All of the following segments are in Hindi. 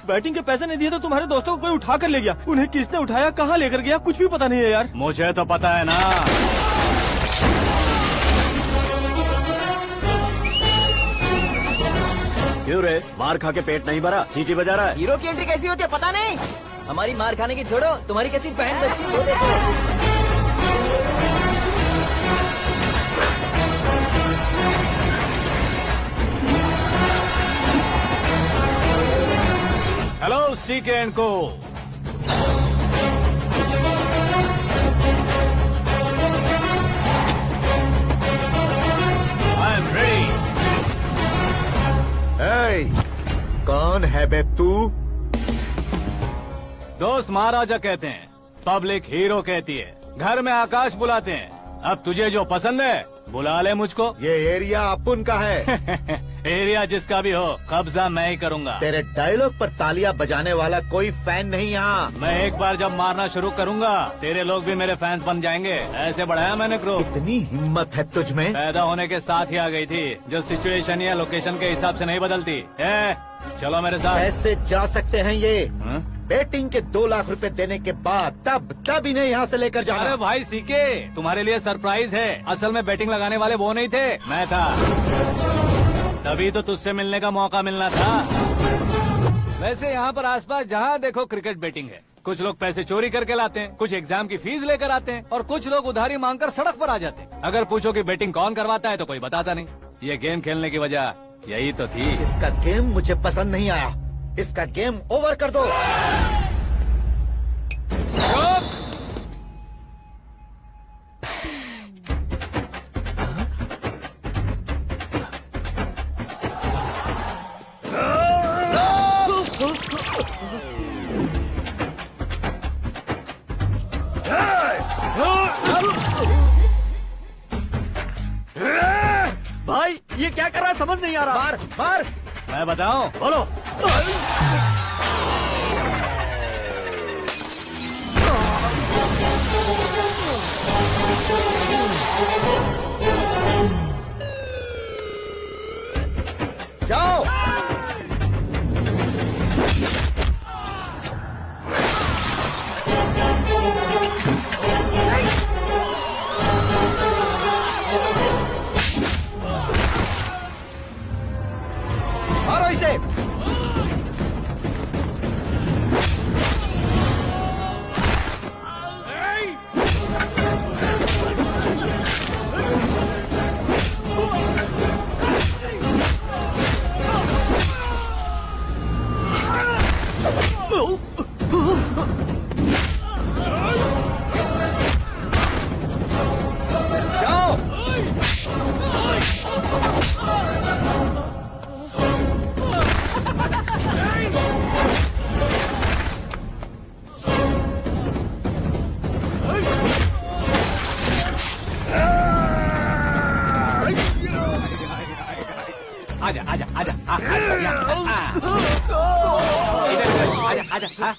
बैटिंग के पैसे नहीं दिए तो तुम्हारे दोस्तों को कोई उठा कर ले गया। उन्हें किसने उठाया, कहाँ लेकर गया, कुछ भी पता नहीं है यार। मुझे तो पता है ना। क्यों रे, मार खा के पेट नहीं भरा, सीटी बजा रहा है? हीरो की एंट्री कैसी होती है पता नहीं। हमारी मार खाने की छोड़ो, तुम्हारी कैसी बहन बचती है वो देखो। हेलो सीके एंड को। I am ready. कौन है बे तू? दोस्त महाराजा कहते हैं, पब्लिक हीरो कहती है, घर में आकाश बुलाते हैं। अब तुझे जो पसंद है बुला ले मुझको। ये एरिया अपुन का है। एरिया जिसका भी हो, कब्जा मैं ही करूंगा। तेरे डायलॉग पर तालियां बजाने वाला कोई फैन नहीं यहाँ। मैं एक बार जब मारना शुरू करूंगा, तेरे लोग भी मेरे फैंस बन जाएंगे। ऐसे बढ़ाया मैंने ग्रुप। इतनी हिम्मत है तुझ में? पैदा होने के साथ ही आ गई थी, जो सिचुएशन या लोकेशन के हिसाब से नहीं बदलती। चलो मेरे साथ। कैसे जा सकते हैं ये? हाँ? बेटिंग के 2 लाख रुपए देने के बाद तब इन्हें यहाँ से लेकर जाना। अरे भाई सीके, तुम्हारे लिए सरप्राइज है। असल में बैटिंग लगाने वाले वो नहीं थे, मैं था। तभी तो तुझसे मिलने का मौका मिलना था। वैसे यहाँ पर आसपास जहाँ देखो क्रिकेट बैटिंग है। कुछ लोग पैसे चोरी करके लाते हैं, कुछ एग्जाम की फीस लेकर आते हैं, और कुछ लोग उधारी मांगकर सड़क पर आ जाते हैं। अगर पूछो कि बैटिंग कौन करवाता है तो कोई बताता नहीं। ये गेम खेलने की वजह यही तो थी। इसका गेम मुझे पसंद नहीं आया। इसका गेम ओवर कर दो। भाई ये क्या कर रहा है, समझ नहीं आ रहा। मार मार। मैं बताऊं? बोलो। जाओ। मारो इसे। आजा आजा आजा आजा आजा।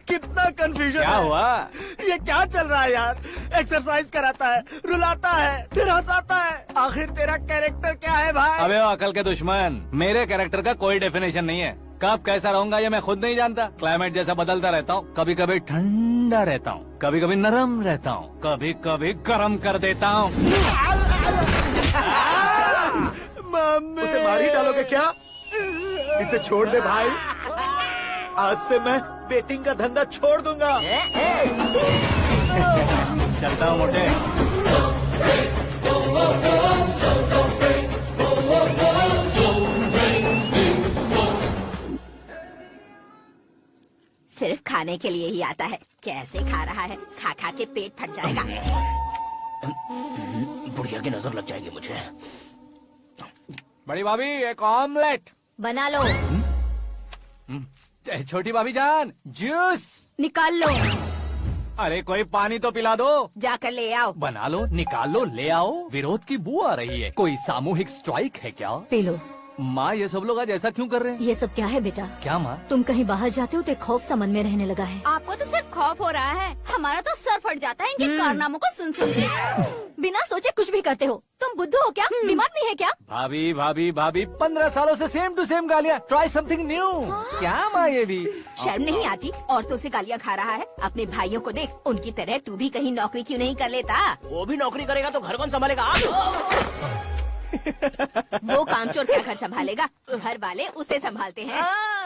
कितना कंफ्यूजन क्या है। हुआ? ये क्या चल रहा है यार? एक्सरसाइज कराता है, रुलाता है, फिर हंसाता है। आखिर तेरा कैरेक्टर क्या है भाई? अबे ओ अकल के दुश्मन, मेरे कैरेक्टर का कोई डेफिनेशन नहीं है। कब कैसा रहूंगा ये मैं खुद नहीं जानता। क्लाइमेट जैसा बदलता रहता हूँ। कभी कभी ठंडा रहता हूँ, कभी कभी नरम रहता हूँ, कभी कभी गर्म कर देता हूँ। उसे मार ही डालोगे क्या? इसे छोड़ दे भाई। आज से मैं बेटिंग का धंधा छोड़ दूंगा। चलता हूँ मोटे। सिर्फ खाने के लिए ही आता है। कैसे खा रहा है, खा खा के पेट फट जाएगा। बुढ़िया की नजर लग जाएगी मुझे। बड़ी भाभी एक ऑमलेट। बना लो। छोटी भाभी जान जूस निकाल लो। अरे कोई पानी तो पिला दो। जाकर ले आओ। बना लो, निकाल लो, ले आओ। विरोध की बू आ रही है। कोई सामूहिक स्ट्राइक है क्या? P low. माँ ये सब लोग आज ऐसा क्यों कर रहे हैं? ये सब क्या है बेटा? क्या माँ? तुम कहीं बाहर जाते हो तो एक खौफ सा मन में रहने लगा है। आपको तो सिर्फ खौफ हो रहा है, हमारा तो सर फट जाता है इनके कारनामों को सुन सुन के। बिना सोचे कुछ भी करते हो। तुम बुद्धू हो क्या? दिमाग नहीं है क्या? भाभी भाभी भाभी 15 सालों से सेम टू सेम गालियाँ। Try something new. क्या माँ ये भी? शर्म नहीं आती? औरतों से गालियाँ खा रहा है। अपने भाइयों को देख, उनकी तरह तू भी कहीं नौकरी क्यों नहीं कर लेता? वो भी नौकरी करेगा तो घर कौन संभालेगा? वो कामचोर क्या घर संभालेगा? घर वाले उसे संभालते हैं।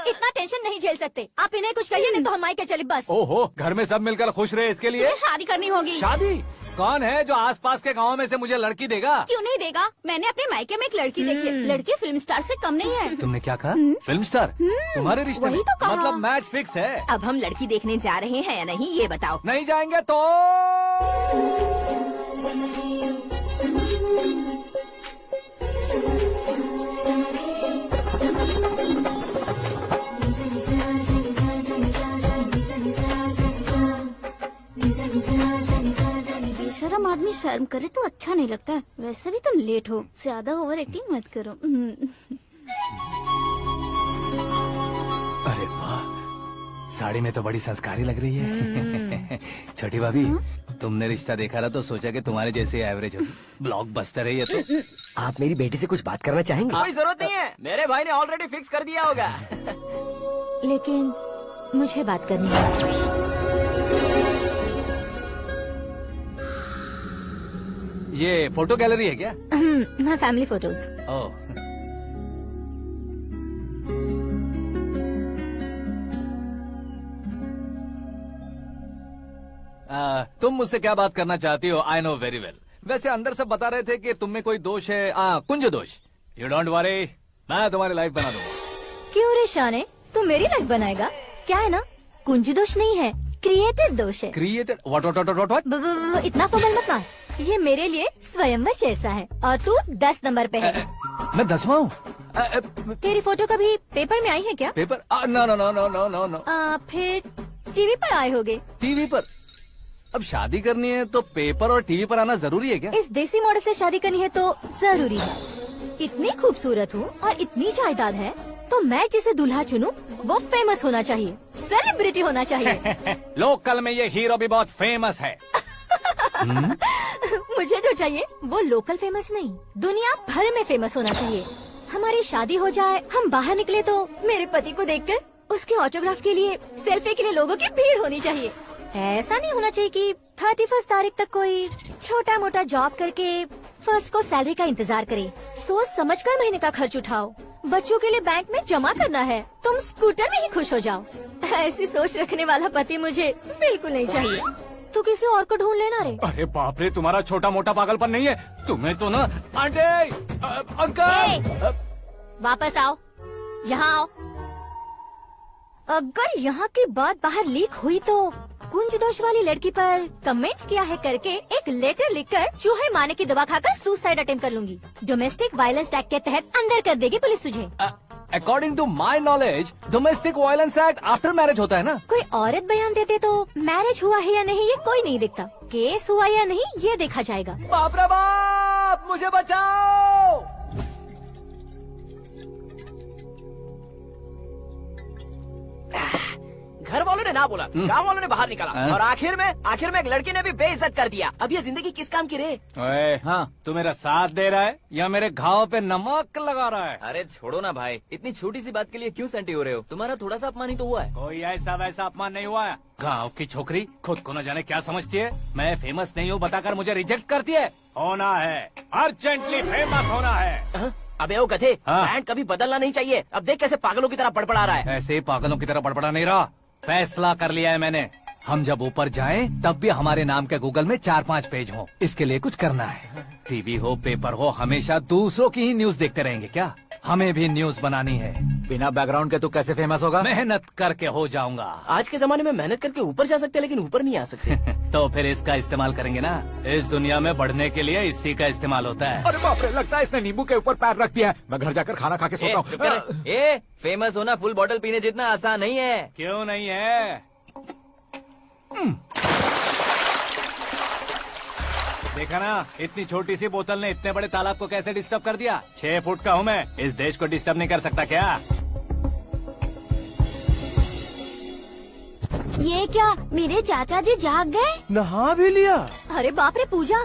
इतना टेंशन नहीं झेल सकते। आप इन्हें कुछ कहिए नहीं तो हम मायके चले बस। ओहो, घर में सब मिलकर खुश रहे इसके लिए। तुम्हें शादी करनी होगी। शादी? कौन है जो आसपास के गाँव में से मुझे लड़की देगा? क्यों नहीं देगा? मैंने अपने मायके में एक लड़की देखी है। लड़की फिल्म स्टार से कम नहीं है। तुमने क्या कहा? Film star? तुम्हारे रिश्ते में? वही तो कहा। मतलब मैच फिक्स है? अब हम लड़की देखने जा रहे हैं या नहीं, ये बताओ। नहीं जाएंगे तो? बेशरम आदमी शर्म करे तो अच्छा नहीं लगता। वैसे भी तुम लेट हो, ज्यादा ओवर एक्टिंग मत करो। अरे वाह, साड़ी में तो बड़ी संस्कारी लग रही है। छोटी भाभी, तुमने रिश्ता देखा था तो सोचा कि तुम्हारे जैसे एवरेज होगी। ब्लॉकबस्टर है ये तो। आप मेरी बेटी से कुछ बात करना चाहेंगे? कोई जरूरत नहीं है, मेरे भाई ने ऑलरेडी फिक्स कर दिया होगा। लेकिन मुझे बात करनी है। ये फोटो गैलरी है क्या? मैं फैमिली फोटोज। ओह, तुम मुझसे क्या बात करना चाहती हो? I know very well. वैसे अंदर सब बता रहे थे कि तुम में कोई दोष है। कुंज दोष। यू डोंट वरी, मैं तुम्हारी लाइफ बना दूंगा। क्यों रे शाने, तू मेरी लाइफ बनाएगा? क्या है ना, कुंज दोष नहीं है, क्रिएटेड दोष है। क्रिएटेड? व्हाट? इतना फबल मत मार। ये मेरे लिए स्वयंवर जैसा है और तू 10 नंबर पे है। मैं 10वां हूँ? तेरी फोटो कभी पेपर में आई है क्या? Paper? No no no no no no no. फिर टीवी पर आए होगे। टीवी पर? अब शादी करनी है तो पेपर और टीवी पर आना जरूरी है क्या? इस देसी मॉडल से शादी करनी है तो जरूरी है। इतनी खूबसूरत हूँ और इतनी जायदाद है तो मैं जिसे दूल्हा चुनूं वो फेमस होना चाहिए, सेलिब्रिटी होना चाहिए। लोकल में ये हीरो भी बहुत फेमस है। मुझे जो चाहिए वो लोकल फेमस नहीं, दुनिया भर में फेमस होना चाहिए। हमारी शादी हो जाए, हम बाहर निकले तो मेरे पति को देखकर उसके ऑटोग्राफ के लिए, सेल्फी के लिए लोगों की भीड़ होनी चाहिए। ऐसा नहीं होना चाहिए कि 31 तारीख तक कोई छोटा मोटा जॉब करके फर्स्ट को सैलरी का इंतजार करे। सोच समझकर महीने का खर्च उठाओ। बच्चों के लिए बैंक में जमा करना है, तुम स्कूटर में ही खुश हो जाओ। ऐसी सोच रखने वाला पति मुझे बिल्कुल नहीं चाहिए। तू किसी और को ढूंढ लेना रे। अरे बाप रे, तुम्हारा छोटा मोटा पागलपन नहीं है? तुम्हें तो ना आंटी, अंकल। वापस आओ, यहाँ आओ। अगर यहाँ की बात बाहर लीक हुई तो कुंज दोष वाली लड़की पर कमेंट किया है करके एक लेटर लिखकर चूहे मारने की दवा खाकर सुसाइड अटेम्प्ट कर लूंगी। डोमेस्टिक वायलेंस एक्ट के तहत अंदर कर देगी पुलिस तुझे। According to my knowledge domestic violence act after marriage होता है ना? कोई औरत बयान देते तो मैरिज हुआ है या नहीं ये कोई नहीं देखता, केस हुआ या नहीं ये देखा जाएगा। बाप रे बाप, मुझे बचाओ। घर वालों ने ना बोला, गांव वालों ने बाहर निकाला और आखिर में एक लड़की ने भी बेइज्जत कर दिया। अब ये जिंदगी किस काम की रे? ओए, हाँ, तू मेरा साथ दे रहा है या मेरे घाव पे नमक लगा रहा है? अरे छोड़ो ना भाई, इतनी छोटी सी बात के लिए क्यों सेंटी हो रहे हो? तुम्हारा थोड़ा सा अपमान ही तो हुआ है। कोई ऐसा वैसा अपमान नहीं हुआ है। गाँव की छोकरी खुद को न जाने क्या समझती है। मैं फेमस नहीं हूँ बताकर मुझे रिजेक्ट करती है। होना है, अर्जेंटली फेमस होना है। अबे ओ गधे, हाँ। ब्रांड कभी बदलना नहीं चाहिए। अब देख कैसे पागलों की तरह बड़बड़ा रहा है। ऐसे पागलों की तरह बड़बड़ा नहीं रहा। फैसला कर लिया है मैंने। हम जब ऊपर जाएं तब भी हमारे नाम के गूगल में 4-5 पेज हो। इसके लिए कुछ करना है। टीवी हो, पेपर हो, हमेशा दूसरों की ही न्यूज देखते रहेंगे क्या? हमें भी न्यूज बनानी है। बिना बैकग्राउंड के तू कैसे फेमस होगा? मेहनत करके हो जाऊंगा। आज के जमाने में मेहनत करके ऊपर जा सकते हैं लेकिन ऊपर नहीं आ सकते। तो फिर इसका इस्तेमाल करेंगे ना। इस दुनिया में बढ़ने के लिए इसी का इस्तेमाल होता है। अरे बाप रे, लगता है इसने नींबू के ऊपर पैर रख दिया है। मैं घर जाकर खाना खा के सोता चुप कर। फेमस होना फुल बॉटल पीने जितना आसान नहीं है। क्यों नहीं है? देखा ना, इतनी छोटी सी बोतल ने इतने बड़े तालाब को कैसे डिस्टर्ब कर दिया। 6 फुट का हूँ मैं, इस देश को डिस्टर्ब नहीं कर सकता क्या? ये क्या, मेरे चाचा जी जाग गए? नहा भी लिया। अरे बाप रे पूजा।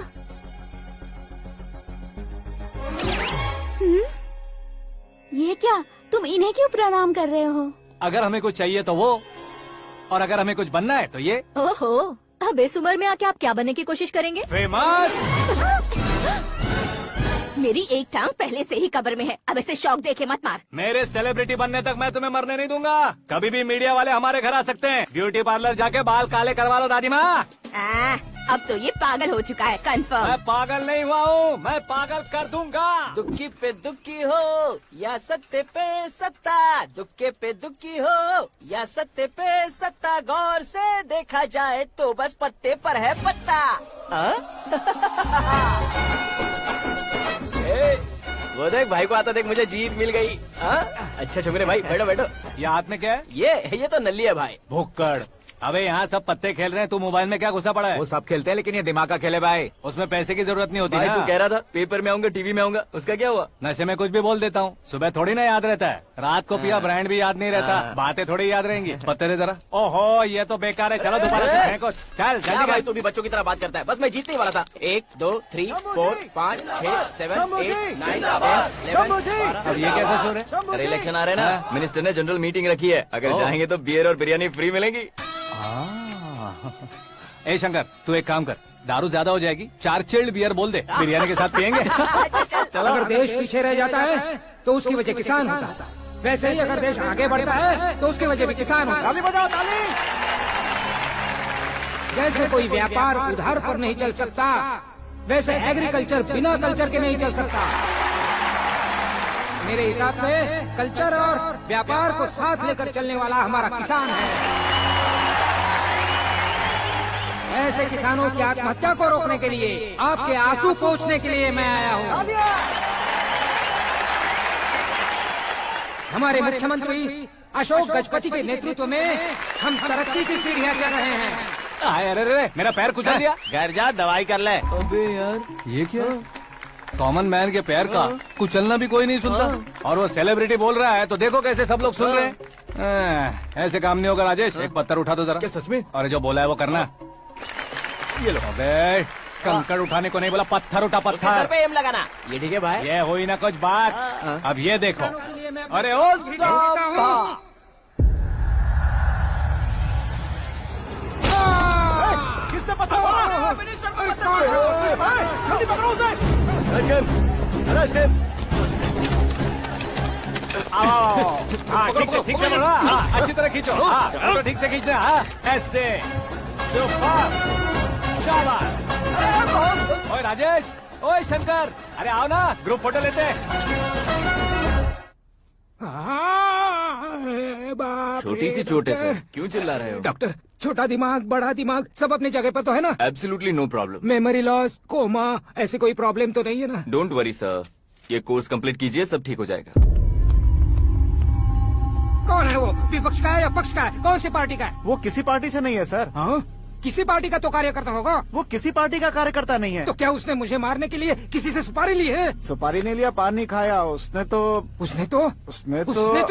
ये क्या, तुम इन्हें क्यों प्रणाम कर रहे हो? अगर हमें कुछ चाहिए तो वो, और अगर हमें कुछ बनना है तो ये। ओहो, अब इस उम्र में आके आप क्या बनने की कोशिश करेंगे? फेमस। मेरी एक टांग पहले से ही कब्र में है, अब इसे शौक देके मत मार। मेरे सेलिब्रिटी बनने तक मैं तुम्हें मरने नहीं दूंगा। कभी भी मीडिया वाले हमारे घर आ सकते हैं। ब्यूटी पार्लर जाके बाल काले करवा लो दादी माँ। अब तो ये पागल हो चुका है, कंफर्म। मैं पागल नहीं हुआ हूँ, मैं पागल कर दूंगा। दुखी पे दुखी हो या सत्ते पे सत्ता, दुखे पे दुखी हो या सत्ते पे सत्ता, गौर से देखा जाए तो बस पत्ते पर है पत्ता। वो देख भाई को आता देख, मुझे जीत मिल गई। अच्छा शुक्र भाई, बैठो बैठो। ये हाथ में क्या है? ये तो नल्ली है भाई। भुक्कड़। अबे यहाँ सब पत्ते खेल रहे हैं, तू मोबाइल में क्या घुसा पड़ा है? वो सब खेलते हैं लेकिन ये दिमाग का खेल है भाई। उसमें पैसे की जरूरत नहीं होती भाई ना। तू कह रहा था पेपर में आऊंगा, टीवी में आऊंगा, उसका क्या हुआ? नशे में कुछ भी बोल देता हूँ, सुबह थोड़ी ना याद रहता है। रात को पिया ब्रांड भी याद नहीं रहता, बातें थोड़ी याद रहेंगी। पत्ते दे जरा। ओहो ये तो बेकार है, चलो दोबारा से फेंको। चल क्या जल्दी भाई कर। तू भी बच्चों की तरह बात करता है। बस मैं जीतने ही वाला था। 1 2 3 4 5 6 7 8 9 10 11 अब ये कैसे शोर है? अरे इलेक्शन आ रहे हैं ना, मिनिस्टर ने जनरल मीटिंग रखी है, अगर चाहेंगे तो बियर और बिरयानी फ्री मिलेगी। ए शंकर, तू एक काम कर, दारू ज्यादा हो जाएगी, 4 चिल्ड बियर बोल दे, बिरयानी के साथ पियेंगे। चलो। अगर देश पीछे रह जाता है तो उसकी वजह किसान होता है, वैसे ही अगर देश आगे बढ़ता है तो उसकी वजह भी किसान होता है। ताली बजाओ, ताली। जैसे कोई व्यापार उधार पर नहीं चल सकता, वैसे एग्रीकल्चर बिना कल्चर के नहीं चल सकता। मेरे हिसाब से कल्चर और व्यापार को साथ लेकर चलने वाला हमारा किसान है। ऐसे किसानों की आत्महत्या को रोकने के लिए, आपके आंसू पोंछने के लिए मैं आया हूँ। हमारे मुख्यमंत्री अशोक गजपति के नेतृत्व में हम तरक्की की सीढ़ियाँ चढ़ रहे हैं। अरे अरे मेरा पैर कुचल दिया। घर जा, दवाई कर ले। अबे यार ये क्या? कॉमन मैन के पैर का कुचलना भी कोई नहीं सुनता, और वो सेलिब्रिटी बोल रहा है तो देखो कैसे सब लोग सुन रहे हैं। ऐसे काम नहीं होगा राजेश, एक पत्थर उठा दो जरा। क्या सच में? और जो बोला है वो करना। ये लो। अबे कंकड़ उठाने को नहीं बोला, पत्थर उठा, उसके सर पत्थर। पे एम लगाना। ये ठीक है भाई। ये हुई ना कुछ बात। अब ये देखो। अरे ओ साहब, किसने पत्थर मारा? जल्दी पकड़ो उसे। आओ। हाँ ठीक से बोलो। हाँ अच्छी तरह खींचो। हाँ तो ठीक से खींचना। हाँ ऐसे। ओए राजेश, ओए शंकर, अरे आओ ना, ग्रुप फोटो लेते हैं। छोटी सी चोट है सर, क्यों चिल्ला रहे हो? डॉक्टर, छोटा दिमाग बड़ा दिमाग सब अपनी जगह पर तो है ना? Absolutely no problem. Memory loss, coma, ऐसी कोई प्रॉब्लम तो नहीं है ना? डोंट वरी सर, ये कोर्स कंप्लीट कीजिए, सब ठीक हो जाएगा। कौन है वो? विपक्ष का है या पक्ष का है? कौन सी पार्टी का है? वो किसी पार्टी से नहीं है सर। हाँ? किसी पार्टी का तो कार्यकर्ता होगा। वो किसी पार्टी का कार्यकर्ता नहीं है। तो क्या उसने मुझे मारने के लिए किसी से सुपारी ली है? सुपारी नहीं लिया, पान नहीं खाया। उसने तो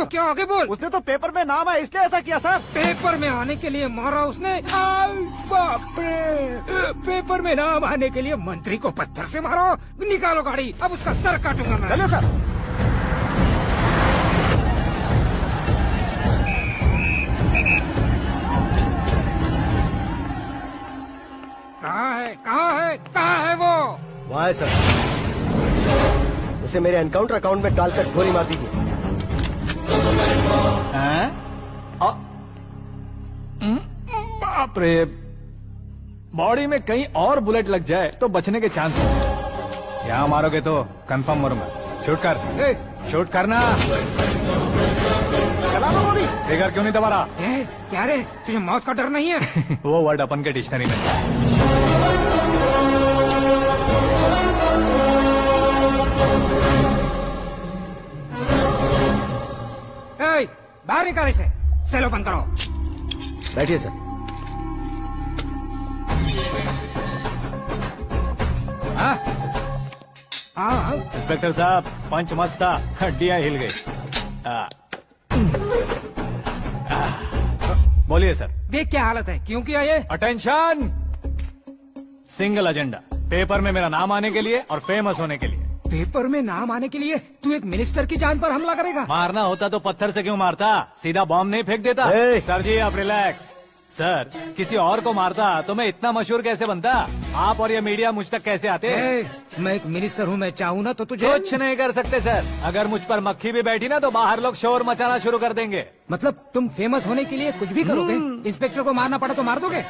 क्या आगे बोल? उसने तो पेपर में नाम है इसलिए ऐसा किया सर। पेपर में आने के लिए मारा उसने? बाप रे! पेपर में नाम आने के लिए मंत्री को पत्थर से मारो? निकालो गाड़ी, अब उसका सर काटूंगा मैं। चलो सर। कहाँ है वो? वहाँ है सर, उसे मेरे एनकाउंटर अकाउंट में डालकर गोली मार दीजिए। बाप रे, बॉडी में कहीं और बुलेट लग जाए तो बचने के चांस हैं। यहाँ मारोगे तो कंफर्म मरूंगा। शूट कर। शूट करना। फिगर क्यों नहीं दबा रहा? क्या रे, तुझे मौत का डर नहीं है? वो वर्ड अपन के डिक्शनरी में। बाहर निकाल इसे, सेलो बंद करो। बैठिए सर। हाँ इंस्पेक्टर साहब पंच मस्त था, हड्डियां हिल गई। बोलिए सर। देख क्या हालत है, क्यों किया ये? अटेंशन, सिंगल एजेंडा, पेपर में मेरा नाम आने के लिए और फेमस होने के लिए। पेपर में नाम आने के लिए तू एक मिनिस्टर की जान पर हमला करेगा? मारना होता तो पत्थर से क्यों मारता, सीधा बॉम्ब नहीं फेंक देता। सर जी आप रिलैक्स। सर किसी और को मारता तो मैं इतना मशहूर कैसे बनता, आप और ये मीडिया मुझ तक कैसे आते? मैं एक मिनिस्टर हूँ, मैं चाहूँ ना तो तुझे कुछ नहीं कर सकते सर। अगर मुझ पर मक्खी भी बैठी ना तो बाहर लोग शोर मचाना शुरू कर देंगे। मतलब तुम फेमस होने के लिए कुछ भी करोगे? इंस्पेक्टर को मारना पड़ा तो मार दोगे?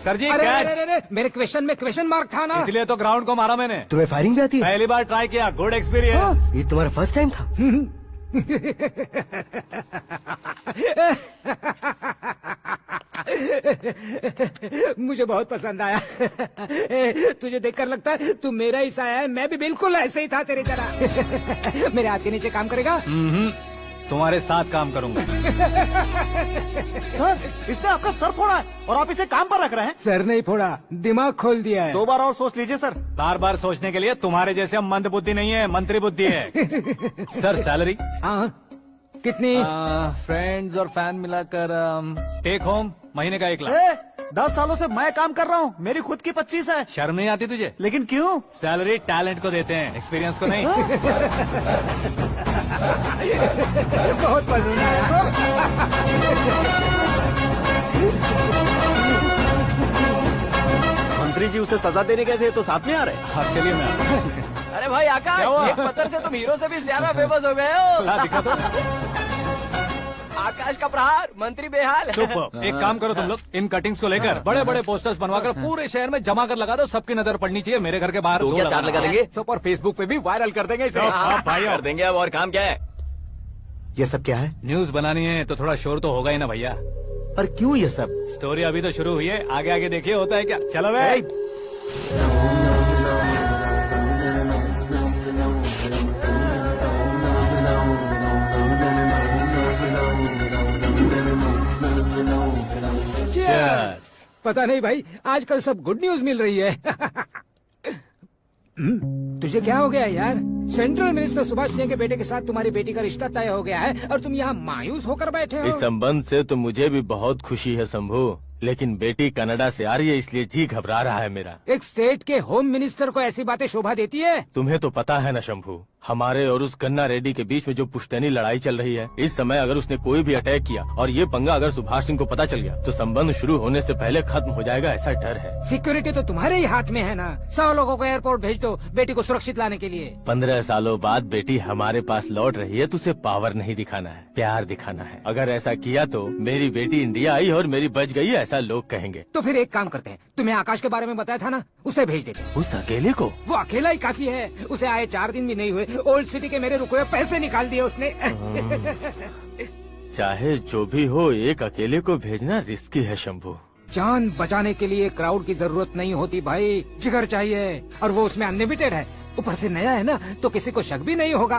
सर जी अरे, कैच। अरे, अरे, मेरे क्वेश्चन में क्वेश्चन मार्क था ना, इसलिए तो ग्राउंड को मारा मैंने। तुम्हें फायरिंग भी आती है? पहली बार ट्राई किया, गुड एक्सपीरियंस। ये तुम्हारा फर्स्ट टाइम था? मुझे बहुत पसंद आया। तुझे देखकर लगता है तू मेरा ही साया है, मैं भी बिल्कुल ऐसे ही था तेरी तरह। मेरे हाथ के नीचे काम करेगा? तुम्हारे साथ काम करूंगा। सर इसने आपका सर फोड़ा है और आप इसे काम पर रख रहे हैं। सर नहीं फोड़ा, दिमाग खोल दिया है। 2 बार और सोच लीजिए सर। बार बार सोचने के लिए तुम्हारे जैसे मंद बुद्धि नहीं है, मंत्री बुद्धि है। Sir salary? हाँ कितनी? फ्रेंड्स और फैन मिलाकर टेक होम महीने का 1 लाख। 10 सालों से मैं काम कर रहा हूँ, मेरी खुद की 25 है। शर्म नहीं आती तुझे? लेकिन क्यों? सैलरी टैलेंट को देते हैं, एक्सपीरियंस को नहीं। बहुत पसंद आया। मंत्री जी उसे सजा देने गए थे तो साथ में आ रहे। हाँ चलिए मैं। अरे भाई आकाश, एक पत्थर से तुम हीरो से भी ज्यादा फेमस हो गए हो। दिखा दो। आकाश का प्रहार, मंत्री बेहाल। सुपर। एक काम करो तुम लोग, इन कटिंग्स को लेकर बड़े बड़े पोस्टर्स बनवाकर पूरे शहर में जमा कर लगा दो, सबकी नजर पड़नी चाहिए। मेरे घर के बाहर तो क्या 4 लगा देंगे? सब और फेसबुक पे भी वायरल कर देंगे इसे। भाई कर देंगे। अब और काम क्या है? ये सब क्या है? न्यूज बनानी है तो थोड़ा शोर तो होगा ही ना भैया। पर क्यों ये सब? स्टोरी अभी तो शुरू हुई है, आगे आगे देखिए होता है क्या। चलो भाई। पता नहीं भाई, आजकल सब गुड न्यूज मिल रही है। तुझे क्या हो गया यार? सेंट्रल मिनिस्टर सुभाष सिंह के बेटे के साथ तुम्हारी बेटी का रिश्ता तय हो गया है और तुम यहाँ मायूस होकर बैठे हो। इस संबंध से तो मुझे भी बहुत खुशी है शंभू, लेकिन बेटी कनाडा से आ रही है इसलिए जी घबरा रहा है मेरा। एक स्टेट के होम मिनिस्टर को ऐसी बातें शोभा देती है? तुम्हें तो पता है ना शंभू, हमारे और उस गन्ना रेड्डी के बीच में जो पुश्तैनी लड़ाई चल रही है, इस समय अगर उसने कोई भी अटैक किया और ये पंगा अगर सुभाष सिंह को पता चल गया तो संबंध शुरू होने से पहले खत्म हो जाएगा, ऐसा डर है। सिक्योरिटी तो तुम्हारे ही हाथ में है ना। 100 लोगों को एयरपोर्ट भेज दो बेटी को सुरक्षित लाने के लिए। 15 सालों बाद बेटी हमारे पास लौट रही है तो उसे पावर नहीं दिखाना है, प्यार दिखाना है। अगर ऐसा किया तो मेरी बेटी इंडिया आई और मेरी बच गई, ऐसा लोग कहेंगे। तो फिर एक काम करते हैं, तुम्हें आकाश के बारे में बताया था ना, उसे भेज देते। उस अकेले को? वो अकेला ही काफी है, उसे आए 4 दिन भी नहीं हुए, ओल्ड सिटी के मेरे रुके हुए पैसे निकाल दिए उसने। चाहे जो भी हो, एक अकेले को भेजना रिस्की है शंभू। जान बचाने के लिए क्राउड की जरूरत नहीं होती भाई, जिगर चाहिए, और वो उसमें अनलिमिटेड है। ऊपर से नया है ना तो किसी को शक भी नहीं होगा।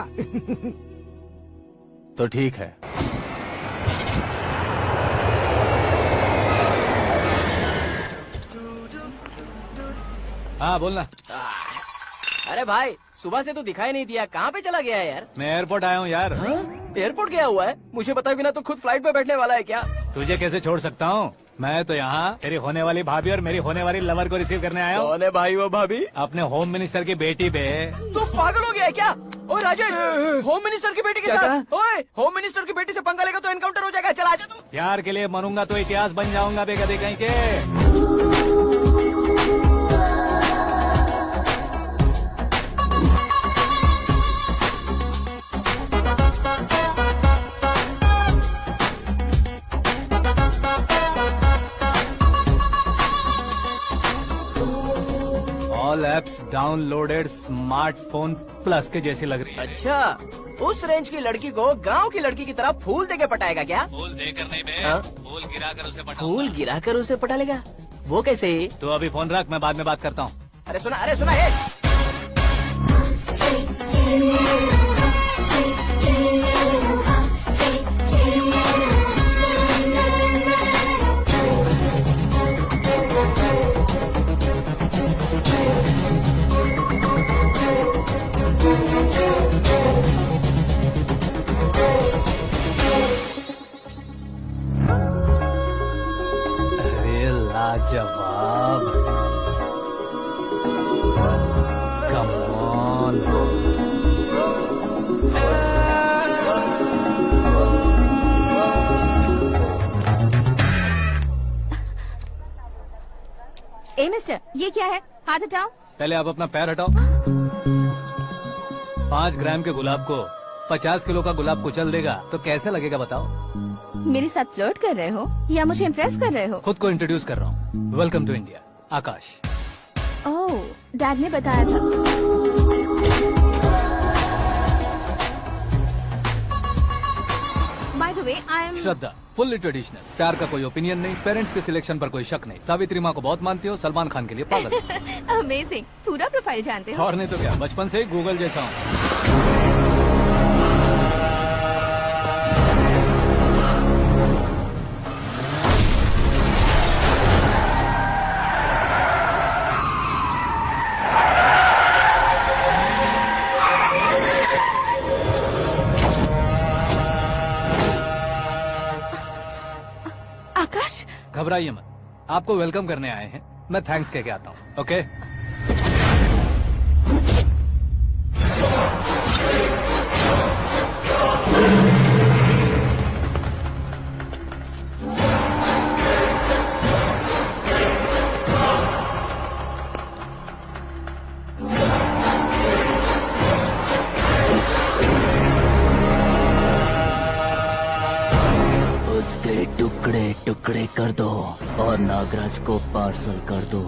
तो ठीक है। हाँ बोलना। अरे भाई सुबह से तो दिखाई नहीं दिया, कहाँ पे चला गया है यार? मैं एयरपोर्ट आया हूँ यार। एयरपोर्ट गया हुआ है? मुझे बताए बिना तो खुद फ्लाइट पे बैठने वाला है क्या? तुझे कैसे छोड़ सकता हूँ? मैं तो यहाँ तेरी होने वाली भाभी और मेरी होने वाली लवर को रिसीव करने आया हूँ। कौन है भाई वो भाभी? अपने होम मिनिस्टर की बेटी पे। तो पागल हो गया है क्या? ओए राजेश, होम मिनिस्टर की बेटी के साथ? ओए होम मिनिस्टर की बेटी से पंगा लेगा तो एनकाउंटर हो जाएगा, चला आजा तू। प्यार के लिए मरूंगा तो इतिहास बन जाऊंगा बेगदे कहीं के। All apps downloaded smartphone plus के जैसी लग रही है। अच्छा, उस रेंज की लड़की को गांव की लड़की की तरह फूल देके पटाएगा क्या? फूल देकर नहीं बे, फूल गिराकर उसे पटा। फूल गिराकर उसे पटा लेगा? वो कैसे? तो अभी फोन रख, मैं बाद में बात करता हूँ। अरे सुना है। लाजवाब। Come on. ए मिस्टर, ये क्या है? हाथ हटाओ। पहले आप अपना पैर हटाओ। 5 ग्राम के गुलाब को 50 किलो का गुलाब कुचल देगा तो कैसा लगेगा बताओ? मेरे साथ फ्लर्ट कर रहे हो या मुझे इम्प्रेस कर रहे हो? खुद को इंट्रोड्यूस कर रहा हूँ। Welcome to India, Akash. Oh, dad ने बताया था। By the way, I am Shraddha, fully traditional. प्यार का कोई ओपिनियन नहीं, पेरेंट्स के सिलेक्शन पर कोई शक नहीं। सावित्री माँ को बहुत मानती हो, सलमान खान के लिए पागल। अमेजिंग, पूरा प्रोफाइल जानते हो। और नहीं तो क्या, बचपन से ही गूगल जैसा हूँ। आकाश, घबराइए मत, आपको वेलकम करने आए हैं। मैं थैंक्स कह के आता हूँ। ओके? उसके टुकड़े टुकड़े कर दो और नागराज को पार्सल कर दो।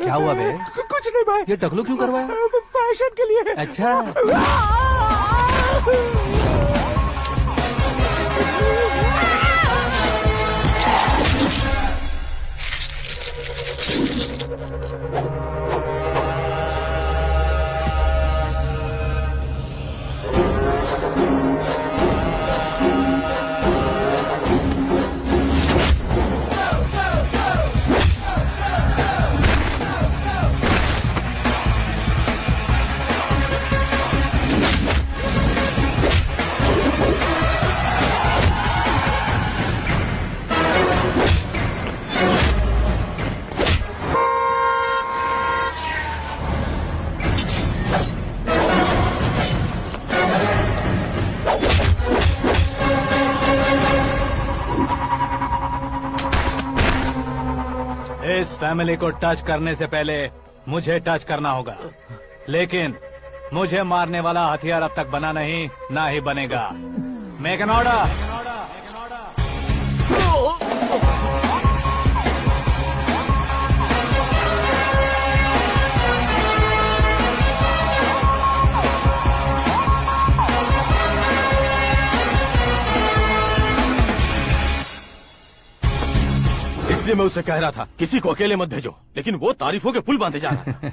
क्या हुआ बे? कुछ नहीं भाई। ये टकलू क्यों करवाया? फैशन के लिए। अच्छा। इस फैमिली को टच करने से पहले मुझे टच करना होगा, लेकिन मुझे मारने वाला हथियार अब तक बना नहीं, ना ही बनेगा। Make an order. इसलिए मैं उससे कह रहा था किसी को अकेले मत भेजो, लेकिन वो तारीफों के पुल बांधे जा रहा था।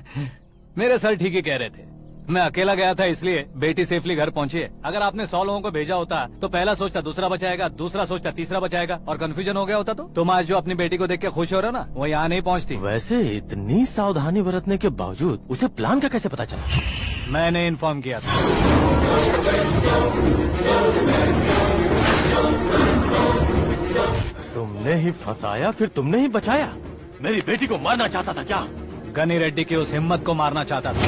मेरे सर ठीक ही कह रहे थे। मैं अकेला गया था इसलिए बेटी सेफली घर पहुंची है। अगर आपने 100 लोगों को भेजा होता तो पहला सोचता दूसरा बचाएगा, दूसरा सोचता तीसरा बचाएगा, और कंफ्यूजन हो गया होता तो तुम आज जो अपनी बेटी को देख के खुश हो रहे हो ना, वो यहाँ नहीं पहुँचती। वैसे इतनी सावधानी बरतने के बावजूद उसे प्लान का कैसे पता चला? मैंने इन्फॉर्म किया था। तुमने ही फंसाया, फिर तुमने ही बचाया। मेरी बेटी को मारना चाहता था क्या? गनी रेड्डी की उस हिम्मत को मारना चाहता था।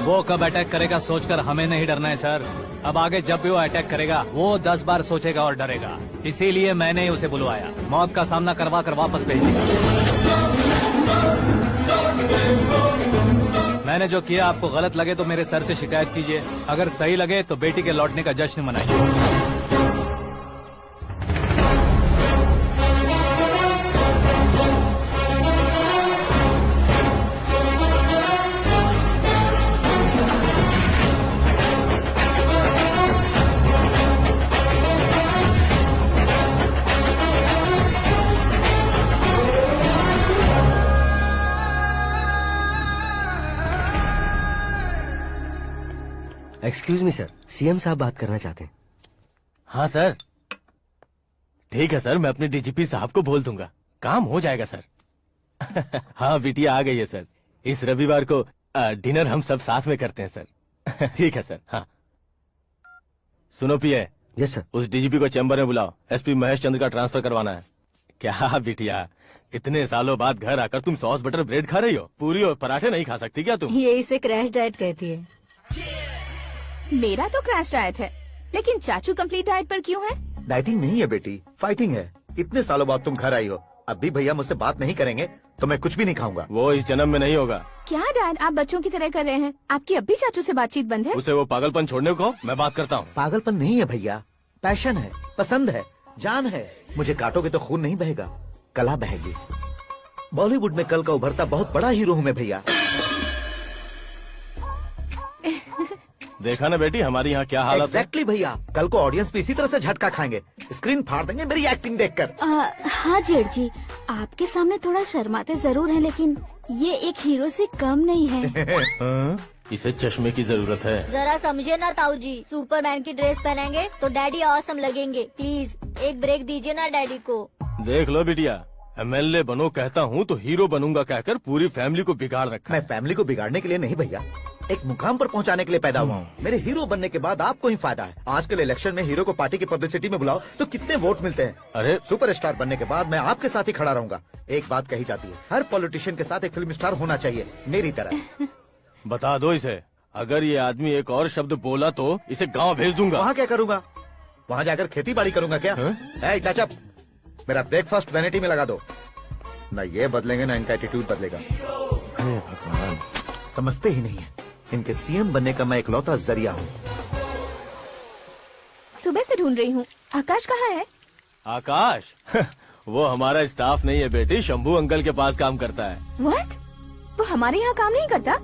वो कब अटैक करेगा सोचकर हमें नहीं डरना है सर। अब आगे जब भी वो अटैक करेगा वो 10 बार सोचेगा और डरेगा। इसीलिए मैंने ही उसे बुलवाया। मौत का सामना करवा कर वापस भेज दिया। मैंने जो किया आपको गलत लगे तो मेरे सर से शिकायत कीजिए, अगर सही लगे तो बेटी के लौटने का जश्न मनाइए। एक्सक्यूज मी सर, सीएम साहब बात करना चाहते हैं। हाँ सर, ठीक है सर, मैं अपने डीजीपी साहब को बोल दूंगा, काम हो जाएगा सर। हाँ बिटिया आ गई है सर। इस रविवार को डिनर हम सब साथ में करते हैं सर। ठीक है सर। हाँ सुनो पिए। Yes sir. उस डीजीपी को चैम्बर में बुलाओ, एसपी महेश चंद्र का ट्रांसफर करवाना है। क्या बिटिया, इतने सालों बाद घर आकर तुम सॉस बटर ब्रेड खा रही हो? पूरी और पराठे नहीं खा सकती क्या तुम? ये इसे क्रैश डाइट कहती है। मेरा तो क्रैश डाइट है, लेकिन चाचू कंप्लीट डाइट पर क्यों है? डाइटिंग नहीं है बेटी, फाइटिंग है। इतने सालों बाद तुम घर आई हो, अब भी भैया मुझसे बात नहीं करेंगे तो मैं कुछ भी नहीं खाऊंगा। वो इस जन्म में नहीं होगा। क्या डैड, आप बच्चों की तरह कर रहे हैं? आपकी अब भी चाचू से बातचीत बंद है? उसे वो पागलपन छोड़ने को मैं बात करता हूँ। पागलपन नहीं है भैया, पैशन है, पसंद है, जान है। मुझे काटोगे तो खून नहीं बहेगा, कला बहेगी। बॉलीवुड में कल का उभरता बहुत बड़ा हीरो हूँ मैं भैया। देखा ना बेटी हमारी यहाँ क्या हालत है। एग्जैक्टली भैया, कल को ऑडियंस भी इसी तरह से झटका खाएंगे, स्क्रीन फाड़ देंगे मेरी एक्टिंग देखकर। हाँ जेठ जी, आपके सामने थोड़ा शर्माते जरूर हैं, लेकिन ये एक हीरो से कम नहीं है। इसे चश्मे की जरूरत है। जरा समझे ना ताऊ जी, सुपरमैन की ड्रेस पहनेंगे तो डैडी ऑसम लगेंगे। प्लीज एक ब्रेक दीजिए ना डैडी को। देख लो बिटिया, एमएलए बनो कहता हूँ तो हीरो बनूंगा कहकर पूरी फैमिली को बिगाड़ रखा। मैं फैमिली को बिगाड़ने के लिए नहीं भैया, एक मुकाम पर पहुंचाने के लिए पैदा हुआ हूँ। मेरे हीरो बनने के बाद आपको ही फायदा है। आजकल इलेक्शन में हीरो को पार्टी की पब्लिसिटी में बुलाओ तो कितने वोट मिलते हैं। अरे सुपरस्टार बनने के बाद मैं आपके साथ ही खड़ा रहूंगा। एक बात कही जाती है, हर पॉलिटिशियन के साथ एक फिल्म स्टार होना चाहिए, मेरी तरह। बता दो इसे, अगर ये आदमी एक और शब्द बोला तो इसे गाँव भेज दूंगा। वहाँ क्या करूँगा? वहाँ जाकर खेती बाड़ी करूँगा क्या? टच अप, मेरा ब्रेकफास्ट वैनिटी में लगा दो। न ये बदलेंगे न इनका एटीट्यूड बदलेगा। समझते ही नहीं है, इनके सीएम बनने का मैं इकलौता जरिया हूँ। सुबह से ढूंढ रही हूँ, आकाश कहाँ है? आकाश? वो हमारा स्टाफ नहीं है बेटी, शंभू अंकल के पास काम करता है। व्हाट? वो हमारे यहाँ काम नहीं करता?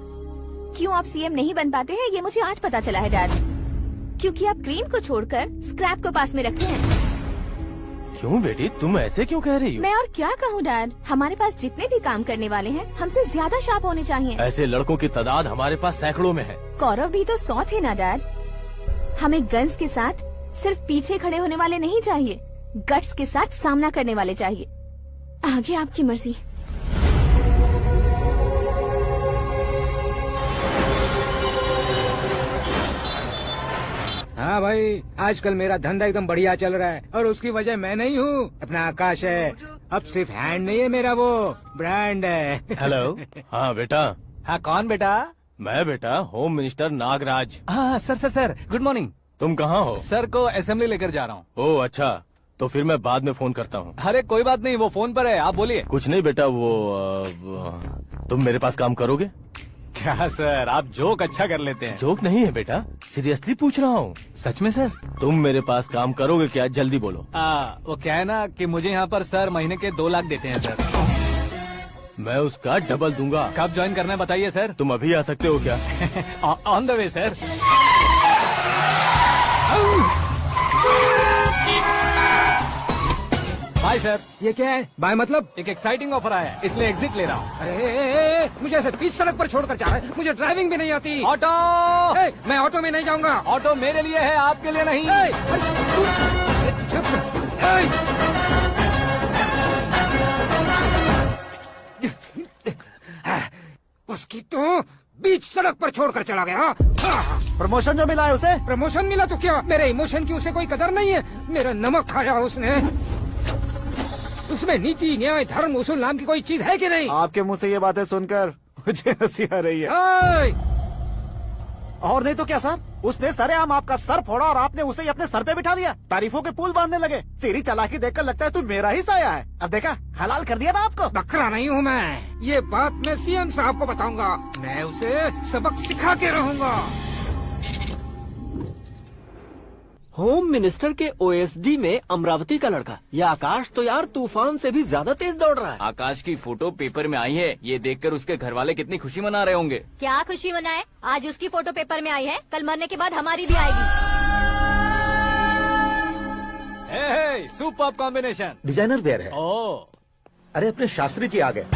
क्यों आप सीएम नहीं बन पाते हैं, ये मुझे आज पता चला है डैड। क्योंकि आप क्रीम को छोड़कर स्क्रैप को पास में रखते हैं। क्यों बेटी, तुम ऐसे क्यों कह रही हो? मैं और क्या कहूँ डैड, हमारे पास जितने भी काम करने वाले हैं हमसे ज्यादा शार्प होने चाहिए। ऐसे लड़कों की तादाद हमारे पास सैकड़ों में है। कौरव भी तो 100 थे ना डैड। हमें गन्स के साथ सिर्फ पीछे खड़े होने वाले नहीं चाहिए, गट्स के साथ सामना करने वाले चाहिए। आगे आपकी मर्जी। हाँ भाई, आजकल मेरा धंधा एकदम बढ़िया चल रहा है और उसकी वजह मैं नहीं हूँ, अपना आकाश है। अब सिर्फ हैंड नहीं है मेरा, वो ब्रांड है। हेलो। हाँ बेटा। हाँ कौन बेटा? मैं बेटा होम मिनिस्टर नागराज। हाँ सर गुड मॉर्निंग। तुम कहाँ हो? सर को असेंबली लेकर जा रहा हूँ। ओह अच्छा, तो फिर मैं बाद में फोन करता हूँ। अरे कोई बात नहीं, वो फोन पर है, आप बोलिए। कुछ नहीं बेटा, तुम मेरे पास काम करोगे? क्या सर, आप जोक अच्छा कर लेते हैं। जोक नहीं है बेटा, सीरियसली पूछ रहा हूँ। सच में सर? तुम मेरे पास काम करोगे क्या? जल्दी बोलो। वो क्या है ना कि मुझे यहाँ पर सर महीने के 2 लाख देते हैं सर। मैं उसका डबल दूंगा। कब ज्वाइन करना है बताइए सर। तुम अभी आ सकते हो क्या? On the way sir. Bye sir. ये क्या है? बाय मतलब? एक एक्साइटिंग ऑफर आया है, इसलिए एग्जिट ले रहा हूँ। अरे मुझे ऐसे बीच सड़क पर छोड़कर जा रहा है, मुझे ड्राइविंग भी नहीं आती। ऑटो! मैं ऑटो में नहीं जाऊंगा। ऑटो मेरे लिए है, आपके लिए नहीं। उसकी तो बीच सड़क पर छोड़कर चला गया। प्रमोशन जो मिला है उसे? प्रमोशन मिला तो क्या, मेरे इमोशन की उसे कोई कदर नहीं है। मेरा नमक खाया उसने। उसमें नीति, न्याय, धर्म, उसूल नाम की कोई चीज है कि नहीं? आपके मुंह से ये बातें सुनकर मुझे हंसी आ रही है। और नहीं तो क्या सर, उसने सरेआम आपका सर फोड़ा और आपने उसे ही अपने सर पे बिठा लिया। तारीफों के पुल बांधने लगे। तेरी चालाकी देखकर लगता है तू मेरा ही साया है। अब देखा, हलाल कर दिया ना आपको। बकरा नहीं हूँ मैं। ये बात मैं सीएम साहब को बताऊंगा। मैं उसे सबक सिखा के रहूंगा। होम मिनिस्टर के ओएसडी में अमरावती का लड़का। यह आकाश तो यार तूफान से भी ज्यादा तेज दौड़ रहा है। आकाश की फोटो पेपर में आई है, ये देखकर उसके घर वाले कितनी खुशी मना रहे होंगे। क्या खुशी मनाए, आज उसकी फोटो पेपर में आई है, कल मरने के बाद हमारी भी आएगी। Super combination. डिजाइनर वेयर है। ओह, अरे अपने शास्त्री जी आ गए।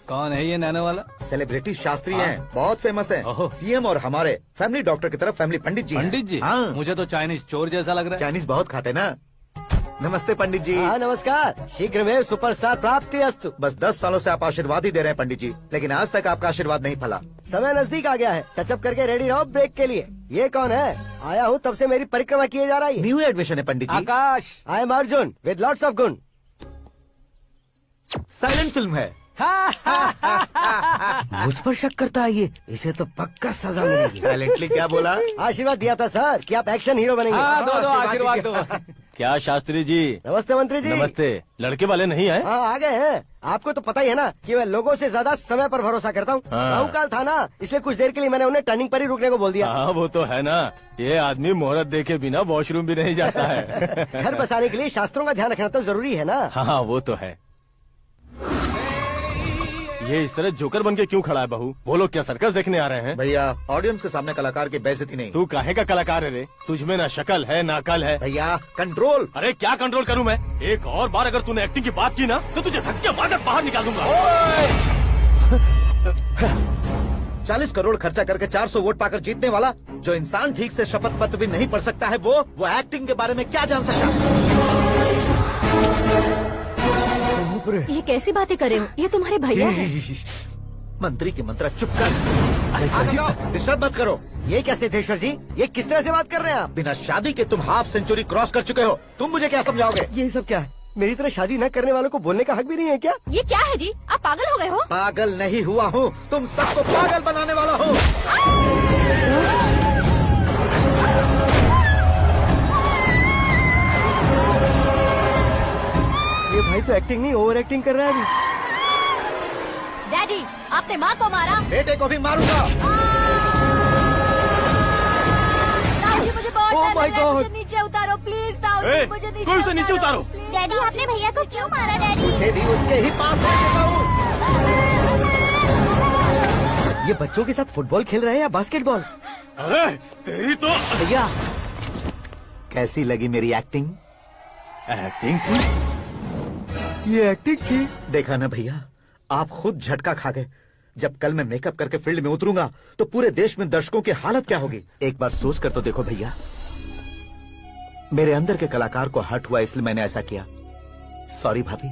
कौन है ये नैनो वाला? सेलिब्रिटी शास्त्री हैं, बहुत फेमस हैं। सीएम और हमारे फैमिली डॉक्टर की तरफ फैमिली पंडित जी हैं। पंडित जी? हाँ। मुझे तो चाइनीज चोर जैसा लग रहा है। चाइनीज बहुत खाते ना। नमस्ते पंडित जी। हाँ नमस्कार। शीघ्र में सुपरस्टार प्राप्ति अस्तु। बस 10 सालों से आप आशीर्वाद ही दे रहे हैं पंडित जी, लेकिन आज तक आपका आशीर्वाद नहीं फला। समय नजदीक आ गया है, टचअप करके रेडी रहो ब्रेक के लिए। ये कौन है? आया हूँ तब से मेरी परिक्रमा किए जा रही है। न्यू एडमिशन है Pandit ji. Akash. I am Arjun with lots of गुण। साइलेंट फिल्म है। मुझ पर शक करता है ये, इसे तो पक्का सजा मिलेगी। साइलेंटली क्या बोला? आशीर्वाद दिया था सर कि आप एक्शन हीरो बनेंगे। हाँ, दो आशीर्वाद दो। क्या शास्त्री जी? नमस्ते मंत्री जी। नमस्ते। लड़के वाले नहीं आए? हाँ आ गए हैं। आपको तो पता ही है ना कि मैं लोगों से ज्यादा समय पर भरोसा करता हूँ। हाँ। राहु काल था ना, इसलिए कुछ देर के लिए मैंने उन्हें टर्निंग पर ही रुकने को बोल दिया। हाँ वो तो है ना, ये आदमी मुहूर्त देखे बिना वॉशरूम भी नहीं जाता है। घर बसाने के लिए शास्त्रों का ध्यान रखना तो जरूरी है ना। हाँ वो तो है। ये इस तरह जोकर बन के क्यों खड़ा है बहू? वो लोग क्या सर्कस देखने आ रहे हैं? भैया ऑडियंस के सामने कलाकार की बेइज्जती नहीं। तू काहे का कलाकार है रे? तुझ में ना शक्ल है ना अकल है। भैया कंट्रोल। अरे क्या कंट्रोल करूं मैं? एक और बार अगर तूने एक्टिंग की बात की ना तो तुझे धक्के मारकर बाहर निकाल दूंगा। 40 करोड़ खर्चा करके 400 वोट पाकर जीतने वाला, जो इंसान ठीक से शपथ पत्र भी नहीं पढ़ सकता है, वो एक्टिंग के बारे में क्या जान सकता? ये कैसी बातें कर रहे हो? ये तुम्हारे भैया हैं। मंत्री की मंत्रा चुप कर। डिस्टर्ब मत करो। ये क्या सिद्धेश्वर जी, ये किस तरह से बात कर रहे हैं आप? बिना शादी के तुम हाफ सेंचुरी क्रॉस कर चुके हो, तुम मुझे क्या समझाओगे? ये सब क्या है? मेरी तरह शादी न करने वालों को बोलने का हक भी नहीं है क्या? ये क्या है जी, आप पागल हो गए हो? पागल नहीं हुआ हूँ, तुम सबको पागल बनाने वाला हूँ। ये भाई तो एक्टिंग नहीं ओवर एक्टिंग कर रहा है अभी। डैडी, आपने माँ को मारा। बेटे को भी मारूंगा। ताऊ जी मुझे बहुत Oh डर my लग रहा है, God! मुझे नीचे उतारो प्लीज। ताऊ जी मुझे कोई उसे नीचे उतारो। डैडी आपने भैया को क्यों मारा? डैडी मुझे भी उसके ही पास लेके जाऊं। ये बच्चों के साथ फुटबॉल खेल रहे हैं या बास्केटबॉल? अरे तेरी तो भैया कैसी लगी मेरी एक्टिंग? एक्टिंग थी? ये एक्टिंग थी? देखा ना भैया, आप खुद झटका खा गए। जब कल मैं मेकअप करके फील्ड में उतरूंगा तो पूरे देश में दर्शकों की हालत क्या होगी? एक बार सोच कर तो देखो भैया। मेरे अंदर के कलाकार को हर्ट हुआ इसलिए मैंने ऐसा किया। सॉरी भाभी।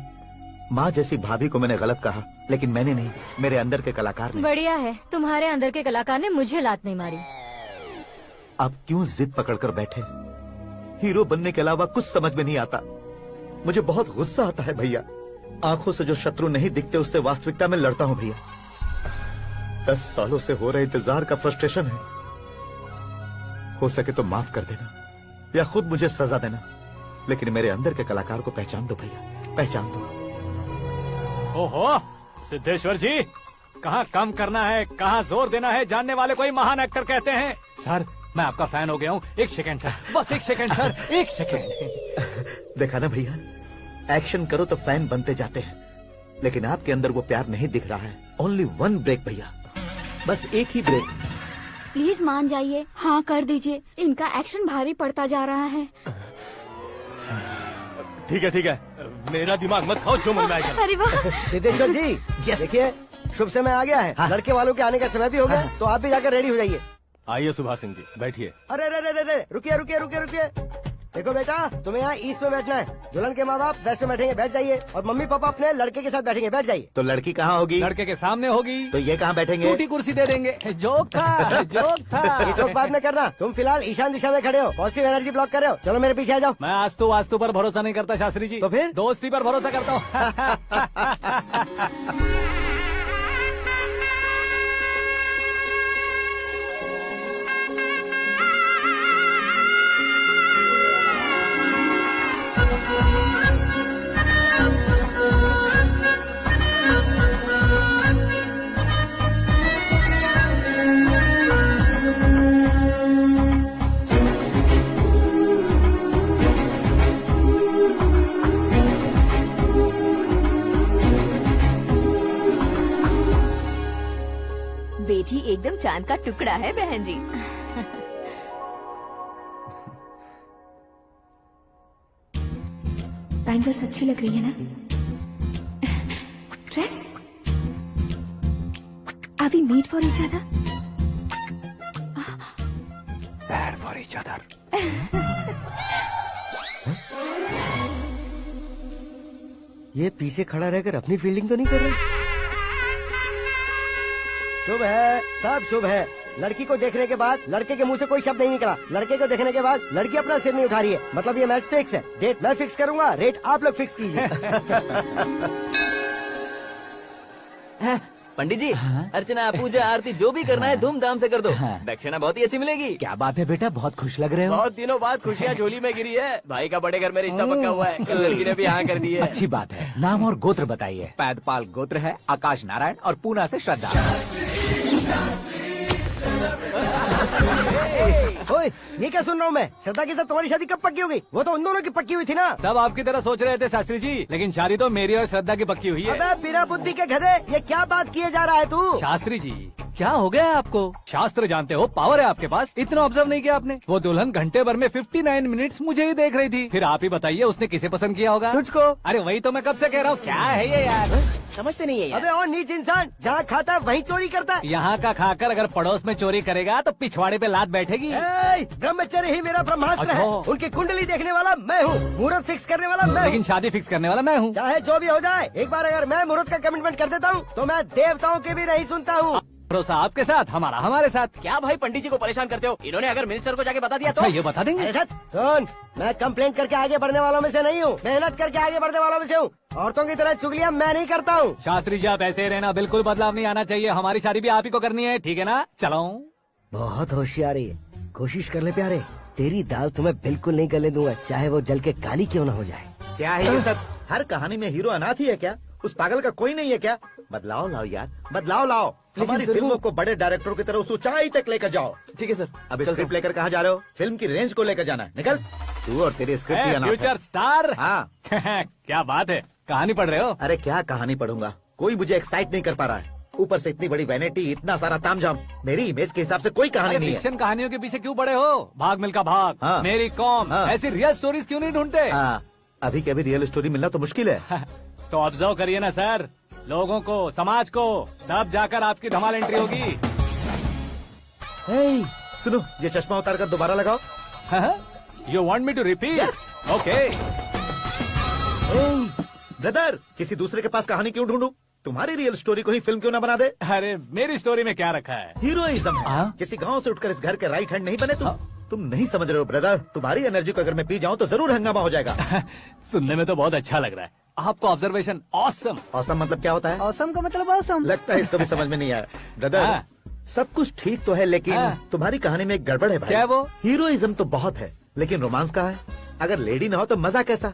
माँ जैसी भाभी को मैंने गलत कहा, लेकिन मैंने नहीं, मेरे अंदर के कलाकार ने। बढ़िया है, तुम्हारे अंदर के कलाकार ने मुझे लात नहीं मारी। आप क्यों जिद पकड़कर बैठे? हीरो बनने के अलावा कुछ समझ में नहीं आता। मुझे बहुत गुस्सा आता है भैया। आंखों से जो शत्रु नहीं दिखते उससे वास्तविकता में लड़ता हूँ भैया। 10 सालों से हो रहे इंतजार का फ्रस्ट्रेशन है। हो सके तो माफ कर देना या खुद मुझे सजा देना, लेकिन मेरे अंदर के कलाकार को पहचान दो भैया, पहचान दो। ओहो सिद्धेश्वर जी, कहाँ कम करना है कहाँ जोर देना है, जानने वाले को ही महान एक्टर कहते हैं। सर मैं आपका फैन हो गया हूँ। एक सेकंड सर, बस एक सेकंड सर, एक सेकंड। देखा ना भैया, एक्शन करो तो फैन बनते जाते हैं, लेकिन आपके अंदर वो प्यार नहीं दिख रहा है। ओनली 1 ब्रेक भैया, बस एक ही ब्रेक। प्लीज मान जाइए, हाँ कर दीजिए। इनका एक्शन भारी पड़ता जा रहा है। ठीक है, मेरा दिमाग मत खाओ, जो मन में आएगा। अरे वाह सिद्धेश्वर जी, देखिए शुभ समय आ गया है। लड़के वालों के आने का समय भी हो गया, तो आप भी जाकर रेडी हो जाइए। आइए सुभाष सिंह जी, बैठिए। अरे अरे अरे अरे, रुकिए रुकिए रुकिए रुकिए। देखो बेटा, तुम्हें यहाँ ईस्ट में बैठना है। दुल्हन के माँ बाप वेस्ट में बैठेंगे, बैठ जाइए। और मम्मी पापा अपने लड़के के साथ बैठेंगे, बैठ जाइए। तो लड़की कहाँ होगी? लड़के के सामने होगी। तो ये कहाँ बैठेंगे? टूटी कुर्सी दे देंगे। जोक था, जोक था। ये जोक बाद में करना। तुम फिलहाल ईशान दिशा में खड़े हो, पॉजिटिव एनर्जी ब्लॉक कर रहे हो। चलो मेरे पीछे आ जाओ। मैं आस्तु वास्तु पर भरोसा नहीं करता शास्त्री जी। तो फिर? दोस्ती पर भरोसा करता हूँ। बेटी एकदम चांद का टुकड़ा है बहन जी। बैंगल्स अच्छी लग रही है ना? Dress? Are we made for each other? Bad for each other. ये पीछे खड़ा रहकर अपनी फील्डिंग तो नहीं कर रहा? शुभ है, सब शुभ है। लड़की को देखने के बाद लड़के के मुंह से कोई शब्द नहीं निकला। लड़के को देखने के बाद लड़की अपना सिर नहीं उठा रही है। मतलब ये मैच फिक्स है। डेट मैं फिक्स करूंगा, रेट आप लोग फिक्स कीजिए। पंडित जी, अर्चना पूजा आरती जो भी करना है धूमधाम से कर दो। दक्षिणा बहुत ही अच्छी मिलेगी। क्या बात है बेटा, बहुत खुश लग रहे हो। बहुत दिनों बाद खुशियाँ झोली में गिरी है। भाई का बड़े घर में रिश्ता पक्का हुआ है। कल लड़की ने भी हाँ कर दी है। अच्छी बात है। नाम और गोत्र बताइए। पैदपाल गोत्र है, आकाश नारायण, और पूना से श्रद्धा। ओए, ये क्या सुन रहा हूँ मैं? श्रद्धा के साथ तुम्हारी शादी कब पक्की हो गई? वो तो उन दोनों की पक्की हुई थी ना। सब आपकी तरह सोच रहे थे शास्त्री जी, लेकिन शादी तो मेरी और श्रद्धा की पक्की हुई है। अबे बिना बुद्धि के गधे, ये क्या बात किए जा रहा है तू? शास्त्री जी, क्या हो गया है आपको? शास्त्र जानते हो, पावर है आपके पास। इतना ऑब्जर्व नहीं किया आपने? वो दुल्हन घंटे भर में 59 मिनट्स मुझे ही देख रही थी। फिर आप ही बताइए उसने किसे पसंद किया होगा? तुझको। अरे वही तो मैं कब से कह रहा हूँ, क्या है ये यार? समझते नहीं है यार। अबे और नीच इंसान, जहाँ खाता है वहीं चोरी करता है। यहाँ का खाकर अगर पड़ोस में चोरी करेगा तो पिछवाड़े पे लात बैठेगी। ब्रह्मचर्य ही मेरा ब्रह्मास्त्र है। अच्छा। उनकी कुंडली देखने वाला मैं हूँ, मुहूर्त फिक्स करने वाला मैं हूँ। लेकिन शादी फिक्स करने वाला मैं हूँ। चाहे जो भी हो जाए, एक बार अगर मैं मुहूर्त का कमिटमेंट कर देता हूँ तो मैं देवताओं की भी नहीं सुनता हूँ। भरोसा आपके साथ, हमारा हमारे साथ। क्या भाई पंडित जी को परेशान करते हो? इन्होंने अगर मिनिस्टर को जाके बता दिया अच्छा, तो ये बता देंगे? अरे धत, सुन, मैं कंप्लेंट करके आगे बढ़ने वालों में से नहीं हूँ, मेहनत करके आगे बढ़ने वालों में से हूँ। औरतों की तरह चुगलियाँ मैं नहीं करता हूँ। शास्त्री जी आप ऐसे ही रहना, बिल्कुल बदलाव नहीं आना चाहिए। हमारी शादी भी आप ही को करनी है, ठीक है ना? चलो। बहुत होशियारी है, कोशिश कर ले प्यारे। तेरी दाल तुम्हें बिल्कुल नहीं गलने दूंगा, चाहे वो जल के काली क्यों न हो जाए। क्या है ये सब? हर कहानी में हीरो अनाथ ही है क्या? उस पागल का कोई नहीं है क्या? बदलाव लाओ यार, बदलाव लाओ। हमारी फिल्मों को बड़े डायरेक्टरों की तरह उस ऊंचाई तक लेकर जाओ। ठीक है सर। अब स्क्रिप्ट लेकर कहाँ जा रहे हो? फिल्म की रेंज को लेकर जाना है। निकल तू और तेरी स्क्रिप्ट भी अनाथ है। Future star. हाँ। क्या बात है, कहानी पढ़ रहे हो? अरे क्या कहानी पढ़ूंगा, कोई मुझे एक्साइट नहीं कर पा रहा है। ऊपर से इतनी बड़ी वैनिटी, इतना सारा तामझाम। मेरी इमेज के हिसाब से कोई कहानी नहीं है। फिक्शन कहानियों के पीछे क्यों पड़े हो? भाग मिल्खा भाग, हाँ। मेरी कॉम, हाँ। ऐसी रियल स्टोरीज क्यों नहीं ढूंढते? हाँ, अभी के अभी रियल स्टोरी मिलना तो मुश्किल है। तो ऑब्जर्व करिए ना सर, लोगों को, समाज को, तब जाकर आपकी धमाल एंट्री होगी। सुनो, ये चश्मा उतार कर दोबारा लगाओ। You want me to repeat? Okay. Brother, किसी दूसरे के पास कहानी क्यों ढूंढूं? तुम्हारी रियल स्टोरी को ही फिल्म क्यों ना बना दे? अरे मेरी स्टोरी में क्या रखा है? हीरोइज्म है। हाँ? किसी गांव से उठकर इस घर के राइट हैंड नहीं बने तुम। तुम नहीं समझ रहे हो ब्रदर, तुम्हारी एनर्जी को अगर मैं पी जाऊं तो जरूर हंगामा हो जाएगा। सुनने में तो बहुत अच्छा लग रहा है। आपको ऑब्जर्वेशन ऑसम। ऑसम मतलब क्या होता है? औसम का मतलब औसम। लगता है इसको भी समझ में नहीं आया। ब्रदर, हाँ। सब कुछ ठीक तो है, लेकिन हाँ। तुम्हारी कहानी में एक गड़बड़ है भाई। क्या है वो? हीरोइज्म तो बहुत है, लेकिन रोमांस कहाँ है? अगर लेडी ना हो तो मजा कैसा?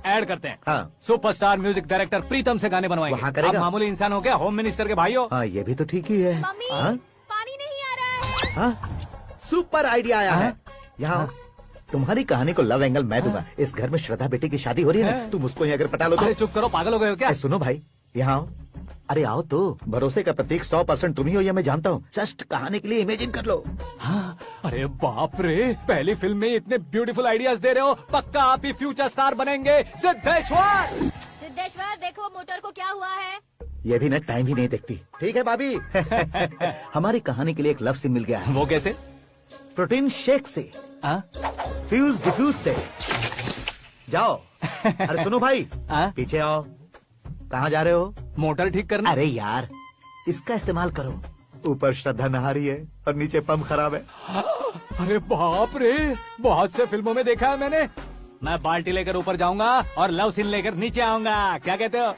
ऐड करते हैं। हाँ। सुपरस्टार म्यूजिक डायरेक्टर प्रीतम से गाने बनवाएंगे। वहाँ करेगा? आप मामूली इंसान हो क्या? होम मिनिस्टर के भाई हो। हाँ, ये भी तो ठीक ही है। मम्मी, हाँ? पानी नहीं आ रहा है। हाँ? सुपर आइडिया आया है। यहाँ तुम्हारी कहानी को लव एंगल मैं दूंगा। इस घर में श्रद्धा बेटी की शादी हो रही है ना, तुम उसको ही अगर पटा लो तो। अरे चुप करो, पागल हो गए हो क्या? सुनो भाई, यहाँ आओ। अरे आओ तो। भरोसे का प्रतीक 100% तुम ही हो, यह मैं जानता हूँ। जस्ट कहानी के लिए इमेजिन कर लो। हाँ, अरे बाप रे, पहली फिल्म में इतने ब्यूटीफुल आइडियाज दे रहे हो। पक्का आप ही फ्यूचर स्टार बनेंगे। सिद्धेश्वर, सिद्धेश्वर देखो मोटर को क्या हुआ है। ये भी ना टाइम ही नहीं देखती। ठीक है भाभी। हमारी कहानी के लिए एक लव सीन मिल गया है। वो कैसे? प्रोटीन शेक से, फ्यूज डिफ्यूज से। जाओ। अरे सुनो भाई, पीछे आओ। कहाँ जा रहे हो? मोटर ठीक करना। अरे यार, इसका इस्तेमाल करो। ऊपर श्रद्धा नहा रही है और नीचे पंप खराब है। अरे बाप रे, बहुत से फिल्मों में देखा है मैंने। मैं बाल्टी लेकर ऊपर जाऊंगा और लव सीन लेकर नीचे आऊंगा। क्या कहते हो?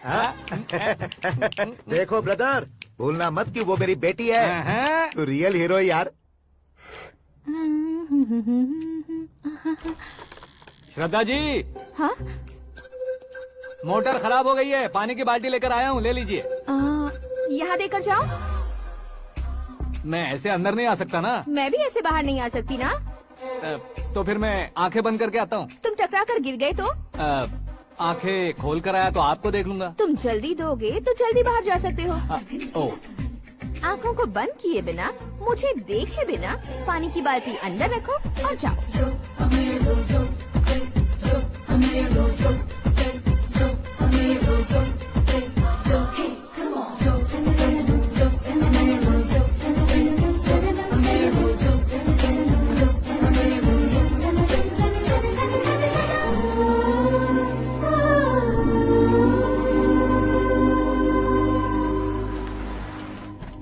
देखो ब्रदर, भूलना मत कि वो मेरी बेटी है। तू रियल हीरो है यार। श्रद्धा जी। हाँ? मोटर खराब हो गई है, पानी की बाल्टी लेकर आया हूँ, ले लीजिए। यहाँ देकर जाओ। मैं ऐसे अंदर नहीं आ सकता ना। मैं भी ऐसे बाहर नहीं आ सकती ना। तो फिर मैं आंखें बंद करके आता हूँ। तुम टकरा कर गिर गए तो? आंखें खोल कर आया तो आपको देख लूंगा। तुम जल्दी दोगे तो जल्दी बाहर जा सकते हो। आंखों को बंद किए बिना, मुझे देखे बिना पानी की बाल्टी अंदर रखो और जाओ।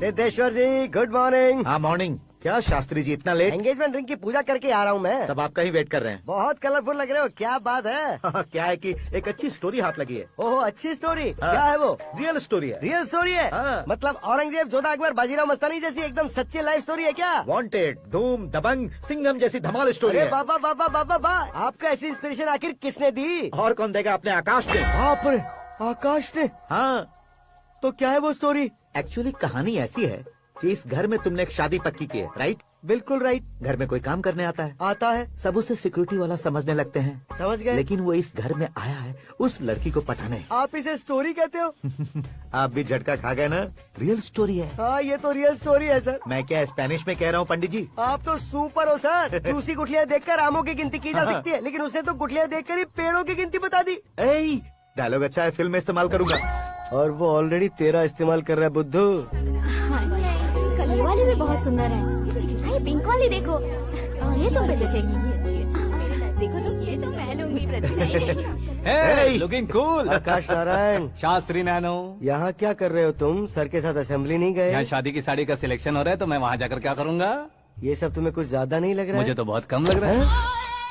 सिद्धेश्वर जी, गुड मॉर्निंग। हाँ मॉर्निंग। क्या शास्त्री जी इतना लेट? एंगेजमेंट रिंग की पूजा करके आ रहा हूँ मैं। सब आपका ही वेट कर रहे हैं। बहुत कलरफुल लग रहे हो, क्या बात है? क्या है कि एक अच्छी स्टोरी हाथ लगी है। ओह, अच्छी स्टोरी। क्या है वो? रियल स्टोरी है। रियल स्टोरी है? मतलब औरंगजेब, जोधा अकबर, बाजीराव मस्तानी जैसी एकदम सच्ची लाइफ स्टोरी है क्या? वांटेड, धूम, दबंग, सिंघम जैसी धमाल स्टोरी है। बाबा बाबा बाबा बा, आपको ऐसी इंस्पिरेशन आखिर किसने दी? और कौन देगा? अपने आकाश ने। बाप रे, आकाश ने? हाँ। तो क्या है वो स्टोरी? एक्चुअली कहानी ऐसी है कि इस घर में तुमने एक शादी पक्की की है, राइट? बिल्कुल राइट। घर में कोई काम करने आता है? आता है। सब उसे सिक्योरिटी वाला समझने लगते हैं। समझ गए। लेकिन वो इस घर में आया है उस लड़की को पटाने। आप इसे स्टोरी कहते हो? आप भी झटका खा गए ना। रियल स्टोरी है। हाँ, ये तो रियल स्टोरी है सर। मैं क्या स्पेनिश में कह रहा हूँ पंडित जी? आप तो सुपर हो सर। चूसी गुठलियाँ देखकर आमों की गिनती की जा सकती है, लेकिन उसने तो गुठलियाँ देखकर ही पेड़ों की गिनती बता दी। डायलॉग अच्छा है, फिल्म में इस्तेमाल करूंगा। और वो ऑलरेडी तेरा इस्तेमाल कर रहा है बुद्धू। कलर वाली भी बहुत सुंदर है। ये पिंक वाली देखो, और ये तुम पे जचेगी। देखो तो, ये तो मैं लूंगी। Looking cool. Akash Narayan. Shastri Nano. यहाँ क्या कर रहे हो तुम? सर के साथ असेंबली नहीं गए? यहाँ शादी की साड़ी का सिलेक्शन हो रहा है, तो मैं वहाँ जाकर क्या करूँगा? ये सब तुम्हें कुछ ज्यादा नहीं लग रहा है? मुझे तो बहुत कम लग रहा है।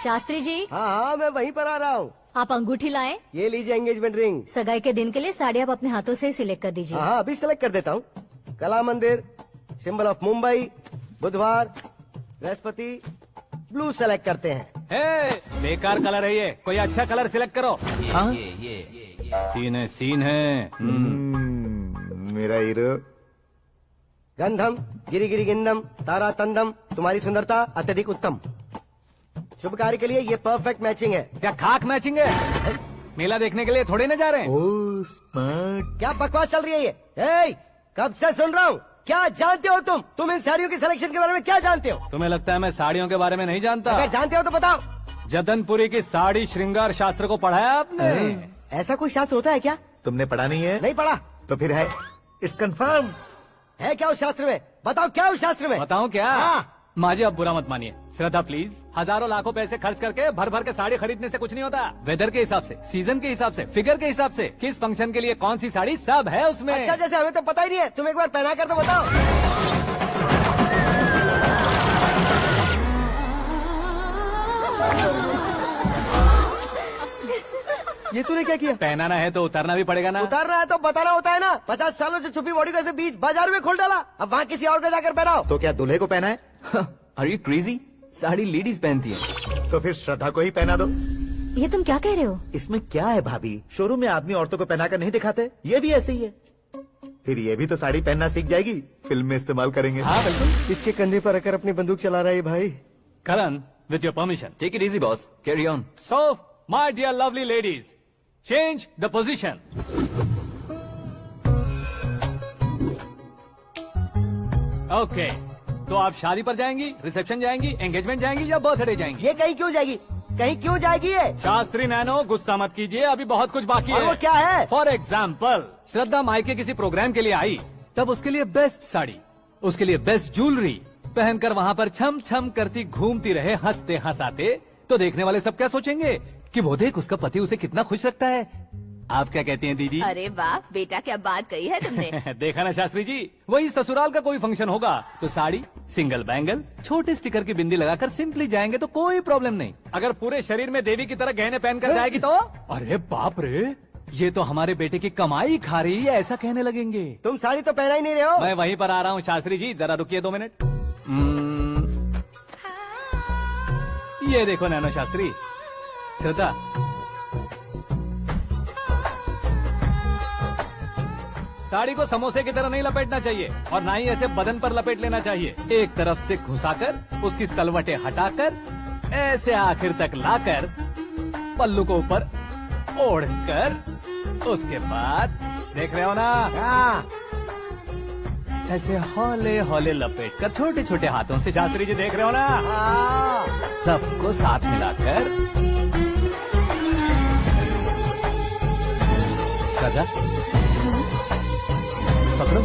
शास्त्री जी। हाँ, मैं वहीं पर आ रहा हूँ। आप अंगूठी लाएं। ये लीजिए एंगेजमेंट रिंग। सगाई के दिन के लिए साड़ी आप अपने हाथों से सिलेक्ट कर दीजिए। हाँ, अभी सिलेक्ट कर देता हूँ। कला मंदिर, सिंबल ऑफ मुंबई, बुधवार, बृहस्पति, ब्लू सेलेक्ट करते हैं। बेकार कलर है ये, कोई अच्छा कलर सिलेक्ट करो। सीन है। मेरा हीरो। गंधम, गिरी गिरी गिंदम, तारा तंदम, तुम्हारी सुंदरता अत्यधिक उत्तम। शुभ कार्य के लिए ये परफेक्ट मैचिंग है। क्या खाक मैचिंग है? मेला देखने के लिए थोड़े न जा रहे हैं। Oh smart. क्या बकवास चल रही है ये? कब से सुन रहा हूँ। क्या जानते हो तुम इन साड़ियों की सिलेक्शन के बारे में क्या जानते हो? तुम्हें लगता है मैं साड़ियों के बारे में नहीं जानता? अगर जानते हो तो बताओ। जदनपुरी की साड़ी श्रृंगार शास्त्र को पढ़ा है आपने? ऐसा कोई शास्त्र होता है क्या? तुमने पढ़ा नहीं है? नहीं पढ़ा। तो फिर है। It's confirm. है क्या उस शास्त्र में? बताओ क्या उस शास्त्र में? बताऊं क्या? हाँ। माजी, अब बुरा मत मानिए। श्रद्धा प्लीज, हजारों लाखों पैसे खर्च करके भर भर के साड़ी खरीदने से कुछ नहीं होता। वेदर के हिसाब से, सीजन के हिसाब से, फिगर के हिसाब से, किस फंक्शन के लिए कौन सी साड़ी, सब है उसमें। अच्छा, जैसे हमें तो पता ही नहीं है। तुम एक बार पहना कर तो बताओ। ये तूने क्या किया? पहनाना है तो उतारना भी पड़ेगा ना। उतारना है तो बताना होता है ना। 50 सालों से छुपी बॉडी को ऐसे बीच बाजार में खोल डाला, अब वहाँ किसी और को जाकर पहनाओ। तो क्या दूल्हे को पहना है? Are you crazy? Sari ladies पहनती है। तो फिर श्रद्धा को ही पहना दो। ये तुम क्या कह रहे हो? इसमें क्या है भाभी? शोरूम में आदमी औरतों को पहनाकर नहीं दिखाते? ये भी ऐसे ही है। फिर ये भी तो साड़ी पहनना सीख जाएगी, फिल्म में इस्तेमाल करेंगे। हाँ बिल्कुल। इसके कंधे पर रखकर अपनी बंदूक चला रहा है भाई। Karan, with your permission. Take it easy boss, carry on. So my dear lovely ladies, change the position. Okay, तो आप शादी पर जाएंगी, रिसेप्शन जाएंगी, एंगेजमेंट जाएंगी या बर्थडे जाएंगी? ये कहीं क्यों जाएगी? कहीं क्यों जाएगी ये? शास्त्री नैनो गुस्सा मत कीजिए, अभी बहुत कुछ बाकी और है। वो क्या है? फॉर एग्जाम्पल, श्रद्धा मायके किसी प्रोग्राम के लिए आई, तब उसके लिए बेस्ट साड़ी, उसके लिए बेस्ट ज्वेलरी पहनकर वहाँ पर छम छम करती घूमती रहे हंसते हंसाते, तो देखने वाले सब क्या सोचेंगे कि वो देख उसका पति उसे कितना खुश रखता है। आप क्या कहती हैं दीदी? अरे वाह बेटा, क्या बात कही है तुमने। देखा ना शास्त्री जी, वही ससुराल का कोई फंक्शन होगा तो साड़ी, सिंगल बैंगल, छोटे स्टिकर की बिंदी लगाकर सिंपली जाएंगे तो कोई प्रॉब्लम नहीं। अगर पूरे शरीर में देवी की तरह गहने पहनकर जाएगी तो अरे बाप रे, ये तो हमारे बेटे की कमाई खा रही है, ऐसा कहने लगेंगे। तुम साड़ी तो पहना ही नहीं रहे हो। मैं वहीं पर आ रहा हूँ शास्त्री जी, जरा रुकिए 2 मिनट। ये देखो नैनो शास्त्री, श्रद्धा, साड़ी को समोसे की तरह नहीं लपेटना चाहिए और ना ही ऐसे बदन पर लपेट लेना चाहिए। एक तरफ से घुसाकर उसकी सलवटें हटाकर ऐसे आखिर तक लाकर पल्लू को ऊपर ओढ़कर, उसके बाद देख रहे हो ना, ऐसे हौले हौले लपेट कर छोटे छोटे हाथों से, शास्त्री जी देख रहे हो ना, सबको साथ मिलाकर श्रद्धा पकड़ो।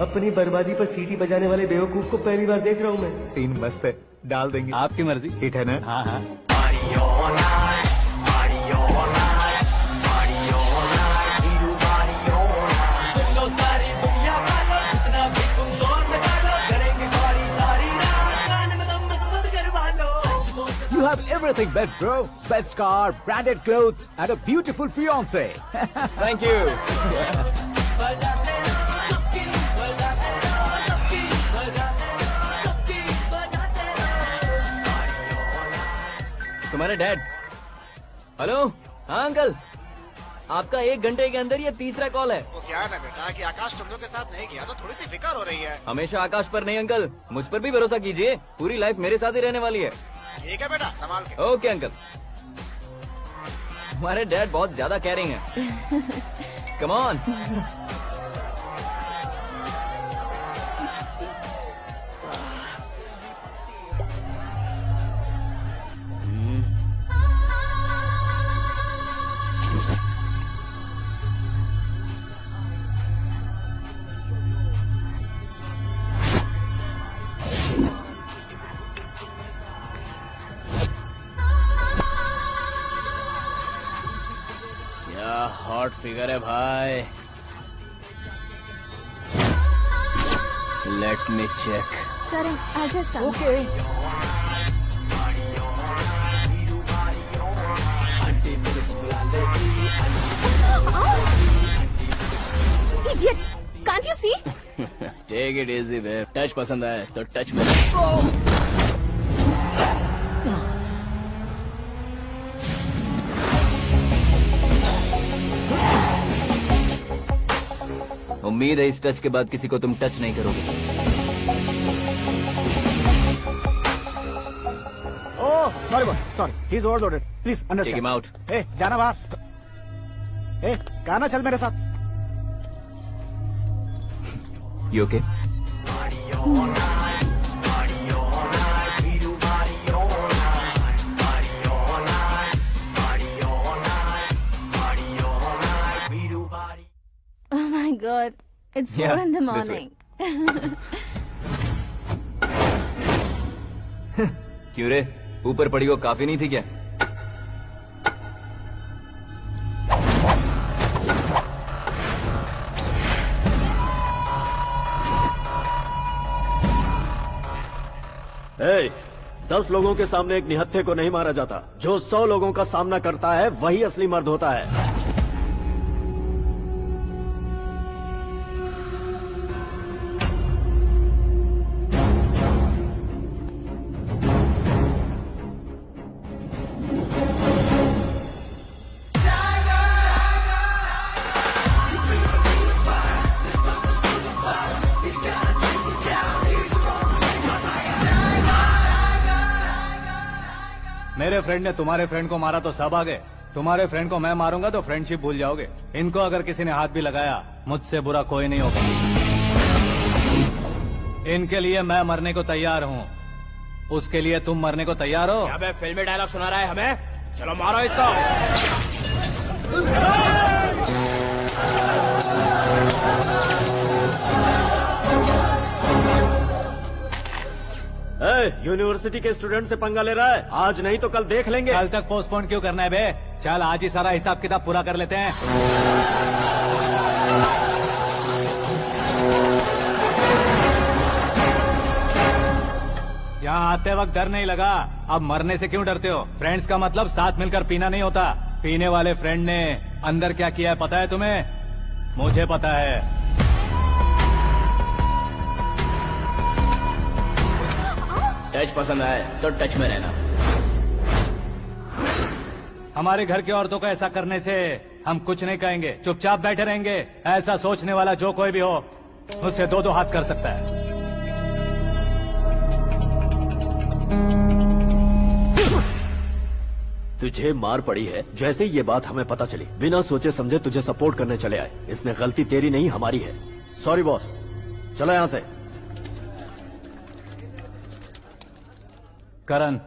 अपनी बर्बादी पर सीटी बजाने वाले बेवकूफ को पहली बार देख रहा हूँ मैं। सीन मस्त है, डाल देंगे। आपकी मर्जी। हिट है ना? हाँ हाँ। You have everything best, bro. Best car, branded clothes, and a beautiful fiance. Thank you. तुम्हारे डैड। हेलो, हाँ अंकल, आपका 1 घंटे के अंदर ये तीसरा कॉल है। वो क्या है ना बेटा कि आकाश तुम लोग के साथ नहीं किया तो थोड़ी सी फिक्र हो रही है। हमेशा आकाश पर नहीं अंकल, मुझ पर भी भरोसा कीजिए, पूरी लाइफ मेरे साथ ही रहने वाली है। ठीक है बेटा, संभाल के। Okay uncle. हमारे डैड बहुत ज्यादा केयरिंग है। Come on. क्या हॉट फिगर है भाई। Let me check. करें, I'll just come. Okay. Idiot! Can't you see? Take it easy babe. Touch पसंद आए तो टच में। उम्मीद है इस टच के बाद किसी को तुम टच नहीं करोगे। Oh sorry sorry, he is overloaded, please take understand. Him out. ए जाना बाहर। ए गाना चल मेरे साथ। You okay? Oh my God, it's 4 Yeah, in the this way. morning. क्यों रे, ऊपर पड़ी वो काफी नहीं थी क्या? ए, 10 लोगों के सामने एक निहत्थे को नहीं मारा जाता। जो 100 लोगों का सामना करता है वही असली मर्द होता है। मेरे फ्रेंड ने तुम्हारे फ्रेंड को मारा तो सब आ गए, तुम्हारे फ्रेंड को मैं मारूंगा तो फ्रेंडशिप भूल जाओगे। इनको अगर किसी ने हाथ भी लगाया, मुझसे बुरा कोई नहीं होगा। इनके लिए मैं मरने को तैयार हूँ, उसके लिए तुम मरने को तैयार हो? अबे फिल्मी डायलॉग सुना रहा है हमें? चलो मारो इसको। यूनिवर्सिटी के स्टूडेंट से पंगा ले रहा है, आज नहीं तो कल देख लेंगे। कल तक पोस्टपोन क्यों करना है बे? चल आज ही सारा हिसाब किताब पूरा कर लेते हैं। यहाँ आते वक्त डर नहीं लगा, अब मरने से क्यों डरते हो? फ्रेंड्स का मतलब साथ मिलकर पीना नहीं होता। पीने वाले फ्रेंड ने अंदर क्या किया है पता है तुम्हें? मुझे पता है। टच पसंद आए तो टच में रहना। हमारे घर की औरतों को ऐसा करने से हम कुछ नहीं कहेंगे, चुपचाप बैठे रहेंगे। ऐसा सोचने वाला जो कोई भी हो, उससे दो दो हाथ कर सकता है। तुझे मार पड़ी है, जैसे ये बात हमें पता चली बिना सोचे समझे तुझे सपोर्ट करने चले आए। इसमें गलती तेरी नहीं हमारी है। सॉरी बॉस, चलो यहाँ से। करण,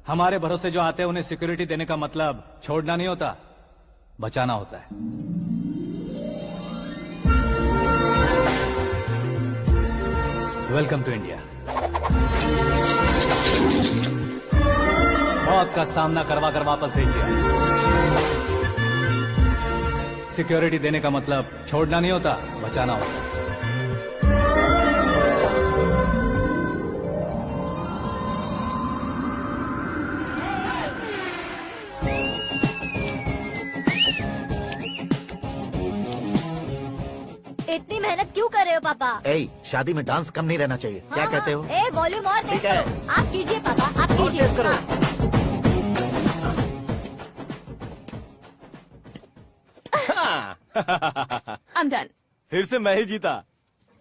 हमारे भरोसे जो आते हैं उन्हें सिक्योरिटी देने का मतलब छोड़ना नहीं होता, बचाना होता है। Welcome to India. मौत का सामना करवा कर वापस भेज दिया। सिक्योरिटी देने का मतलब छोड़ना नहीं होता, बचाना होता है। इतनी मेहनत क्यों कर रहे हो पापा? ए, शादी में डांस कम नहीं रहना चाहिए। क्या कहते हो? ए वॉल्यूम और तेज ठीक है। करो। आप कीजिए पापा, आप कीजिए। हाँ। I'm done. फिर से मैं ही जीता।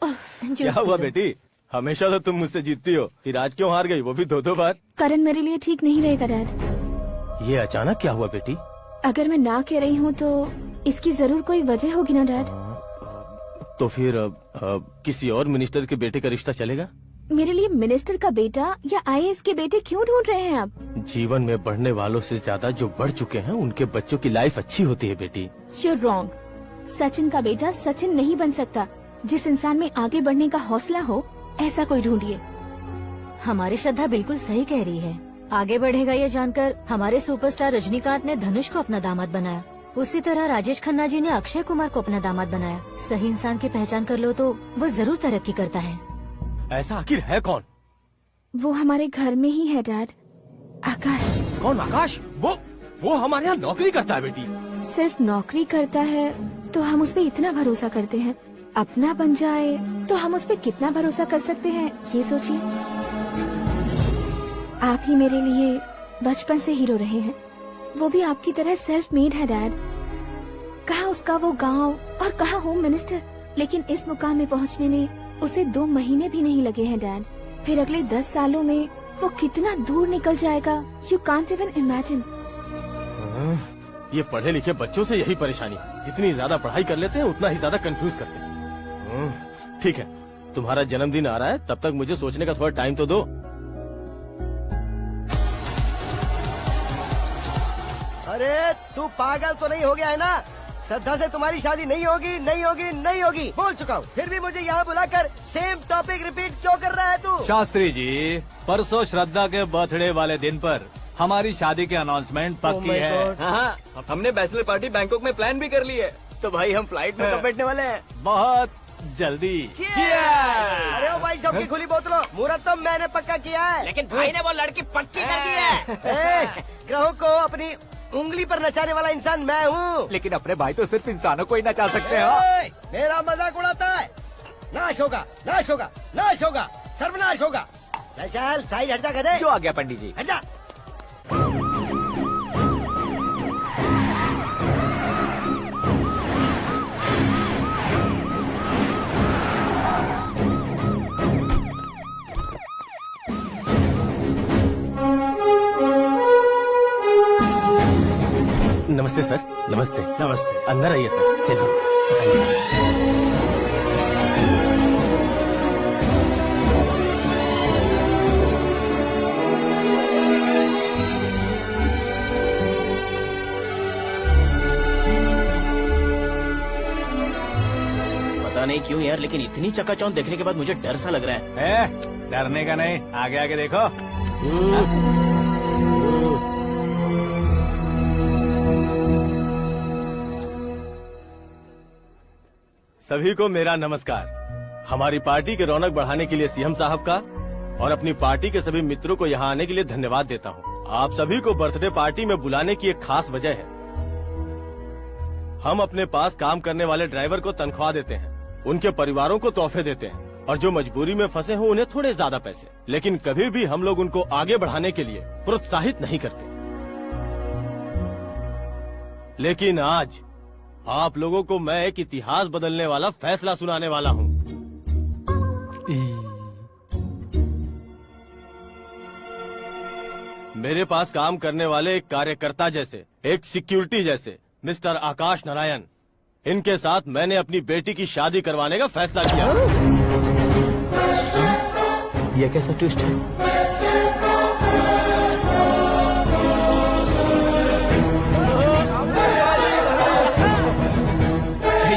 क्या हुआ बेटी? हमेशा तो तुम मुझसे जीतती हो, फिर आज क्यों हार गई, वो भी दो बार? करण मेरे लिए ठीक नहीं रहेगा डैड। ये अचानक क्या हुआ बेटी? अगर मैं ना कह रही हूँ तो इसकी जरूर कोई वजह होगी ना डैड। तो फिर किसी और मिनिस्टर के बेटे का रिश्ता चलेगा? मेरे लिए मिनिस्टर का बेटा या आईएएस के बेटे क्यों ढूंढ रहे हैं आप? जीवन में बढ़ने वालों से ज्यादा जो बढ़ चुके हैं उनके बच्चों की लाइफ अच्छी होती है बेटी। You're wrong. सचिन का बेटा सचिन नहीं बन सकता। जिस इंसान में आगे बढ़ने का हौसला हो, ऐसा कोई ढूंढिए। हमारी श्रद्धा बिल्कुल सही कह रही है। आगे बढ़ेगा ये जानकर हमारे सुपरस्टार रजनीकांत ने धनुष को अपना दामाद बनाया। उसी तरह राजेश खन्ना जी ने अक्षय कुमार को अपना दामाद बनाया। सही इंसान की पहचान कर लो तो वो जरूर तरक्की करता है। ऐसा आखिर है कौन? वो हमारे घर में ही है डैड, आकाश। कौन आकाश? वो हमारे यहाँ नौकरी करता है बेटी। सिर्फ नौकरी करता है तो हम उस पर इतना भरोसा करते हैं, अपना बन जाए तो हम उस पर कितना भरोसा कर सकते हैं, ये सोचिए। आप ही मेरे लिए बचपन से हीरो रहे हैं, वो भी आपकी तरह सेल्फ मेड है डैड। कहाँ उसका वो गांव और कहाँ होम मिनिस्टर, लेकिन इस मुकाम में पहुँचने में उसे 2 महीने भी नहीं लगे हैं डैड। फिर अगले 10 सालों में वो कितना दूर निकल जाएगा, यू कांट इवन इमेजिन। ये पढ़े लिखे बच्चों से यही परेशानी है, जितनी ज्यादा पढ़ाई कर लेते हैं उतना ही ज्यादा कंफ्यूज करते हैं। ठीक है, तुम्हारा जन्मदिन आ रहा है, तब तक मुझे सोचने का थोड़ा टाइम तो दो। अरे तू पागल तो नहीं हो गया है ना? श्रद्धा से तुम्हारी शादी नहीं होगी, नहीं होगी, नहीं होगी, बोल चुका हूँ। फिर भी मुझे यहाँ बुलाकर सेम टॉपिक रिपीट क्यों कर रहा है तू? शास्त्री जी, परसों श्रद्धा के बर्थडे वाले दिन पर हमारी शादी की अनाउंसमेंट पक्की है। हाँ, हमने बैचलर पार्टी बैंकॉक में प्लान भी कर ली है। तो भाई हम फ्लाइट में कब बैठने वाले हैं? बहुत जल्दी। अरे ओ भाई, सबकी खुली बोतलों, मुहूर्त तो मैंने पक्का किया है। लेकिन भाई ने वो लड़की पक्की कर दी है। ग्रहों को अपनी उंगली पर नचाने वाला इंसान मैं हूँ। लेकिन अपने भाई तो सिर्फ इंसानों को ही नचा सकते हैं। मेरा मजाक उड़ाता है? नाश होगा, नाश होगा, नाश होगा, सर्वनाश होगा। चल चल साइड हट जा गधे। जो आ गया पंडित जी। हट जा। नमस्ते सर। नमस्ते। नमस्ते। अंदर आइए सर, चलिए। पता नहीं क्यों यार, लेकिन इतनी चकाचौंध देखने के बाद मुझे डर सा लग रहा है। डरने का नहीं, आगे आगे देखो। सभी को मेरा नमस्कार। हमारी पार्टी के रौनक बढ़ाने के लिए सीएम साहब का और अपनी पार्टी के सभी मित्रों को यहाँ आने के लिए धन्यवाद देता हूँ। आप सभी को बर्थडे पार्टी में बुलाने की एक खास वजह है। हम अपने पास काम करने वाले ड्राइवर को तनख्वाह देते हैं, उनके परिवारों को तोहफे देते हैं और जो मजबूरी में फंसे हो उन्हें थोड़े ज्यादा पैसे, लेकिन कभी भी हम लोग उनको आगे बढ़ाने के लिए प्रोत्साहित नहीं करते। लेकिन आज आप लोगों को मैं एक इतिहास बदलने वाला फैसला सुनाने वाला हूँ। मेरे पास काम करने वाले एक कार्यकर्ता जैसे, एक सिक्योरिटी जैसे मिस्टर आकाश नारायण, इनके साथ मैंने अपनी बेटी की शादी करवाने का फैसला किया। यह कैसा ट्विस्ट है?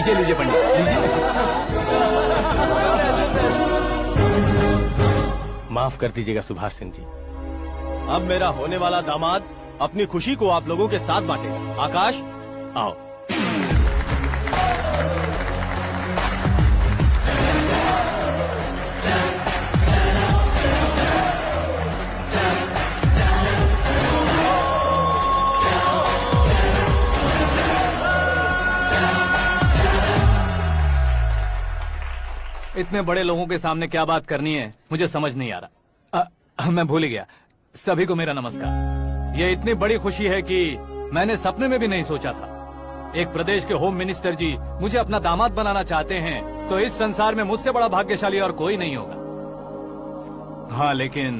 लीजिए पंडित, माफ कर दीजिएगा सुभाष सिंह जी। अब मेरा होने वाला दामाद अपनी खुशी को आप लोगों के साथ बांटेगा। आकाश, आओ। इतने बड़े लोगों के सामने क्या बात करनी है मुझे समझ नहीं आ रहा। मैं भूल ही गया। सभी को मेरा नमस्कार। ये इतनी बड़ी खुशी है कि मैंने सपने में भी नहीं सोचा था। एक प्रदेश के होम मिनिस्टर जी मुझे अपना दामाद बनाना चाहते हैं तो इस संसार में मुझसे बड़ा भाग्यशाली और कोई नहीं होगा। हाँ, लेकिन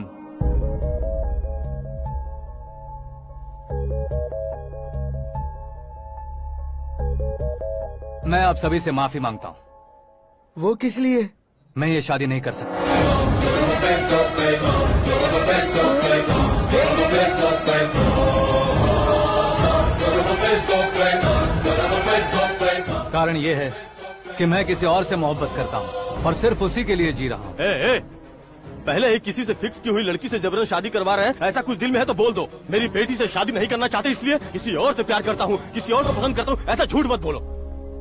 मैं आप सभी से माफी मांगता हूँ। वो किस लिए? मैं ये शादी नहीं कर सकता। कारण ये है कि मैं किसी और से मोहब्बत करता हूँ और सिर्फ उसी के लिए जी रहा हूँ। पहले ही किसी से फिक्स की हुई लड़की से जबरन शादी करवा रहे हैं। ऐसा कुछ दिल में है तो बोल दो। मेरी बेटी से शादी नहीं करना चाहते इसलिए किसी और से प्यार करता हूँ, किसी और को पसंद करता हूँ, ऐसा झूठ मत बोलो।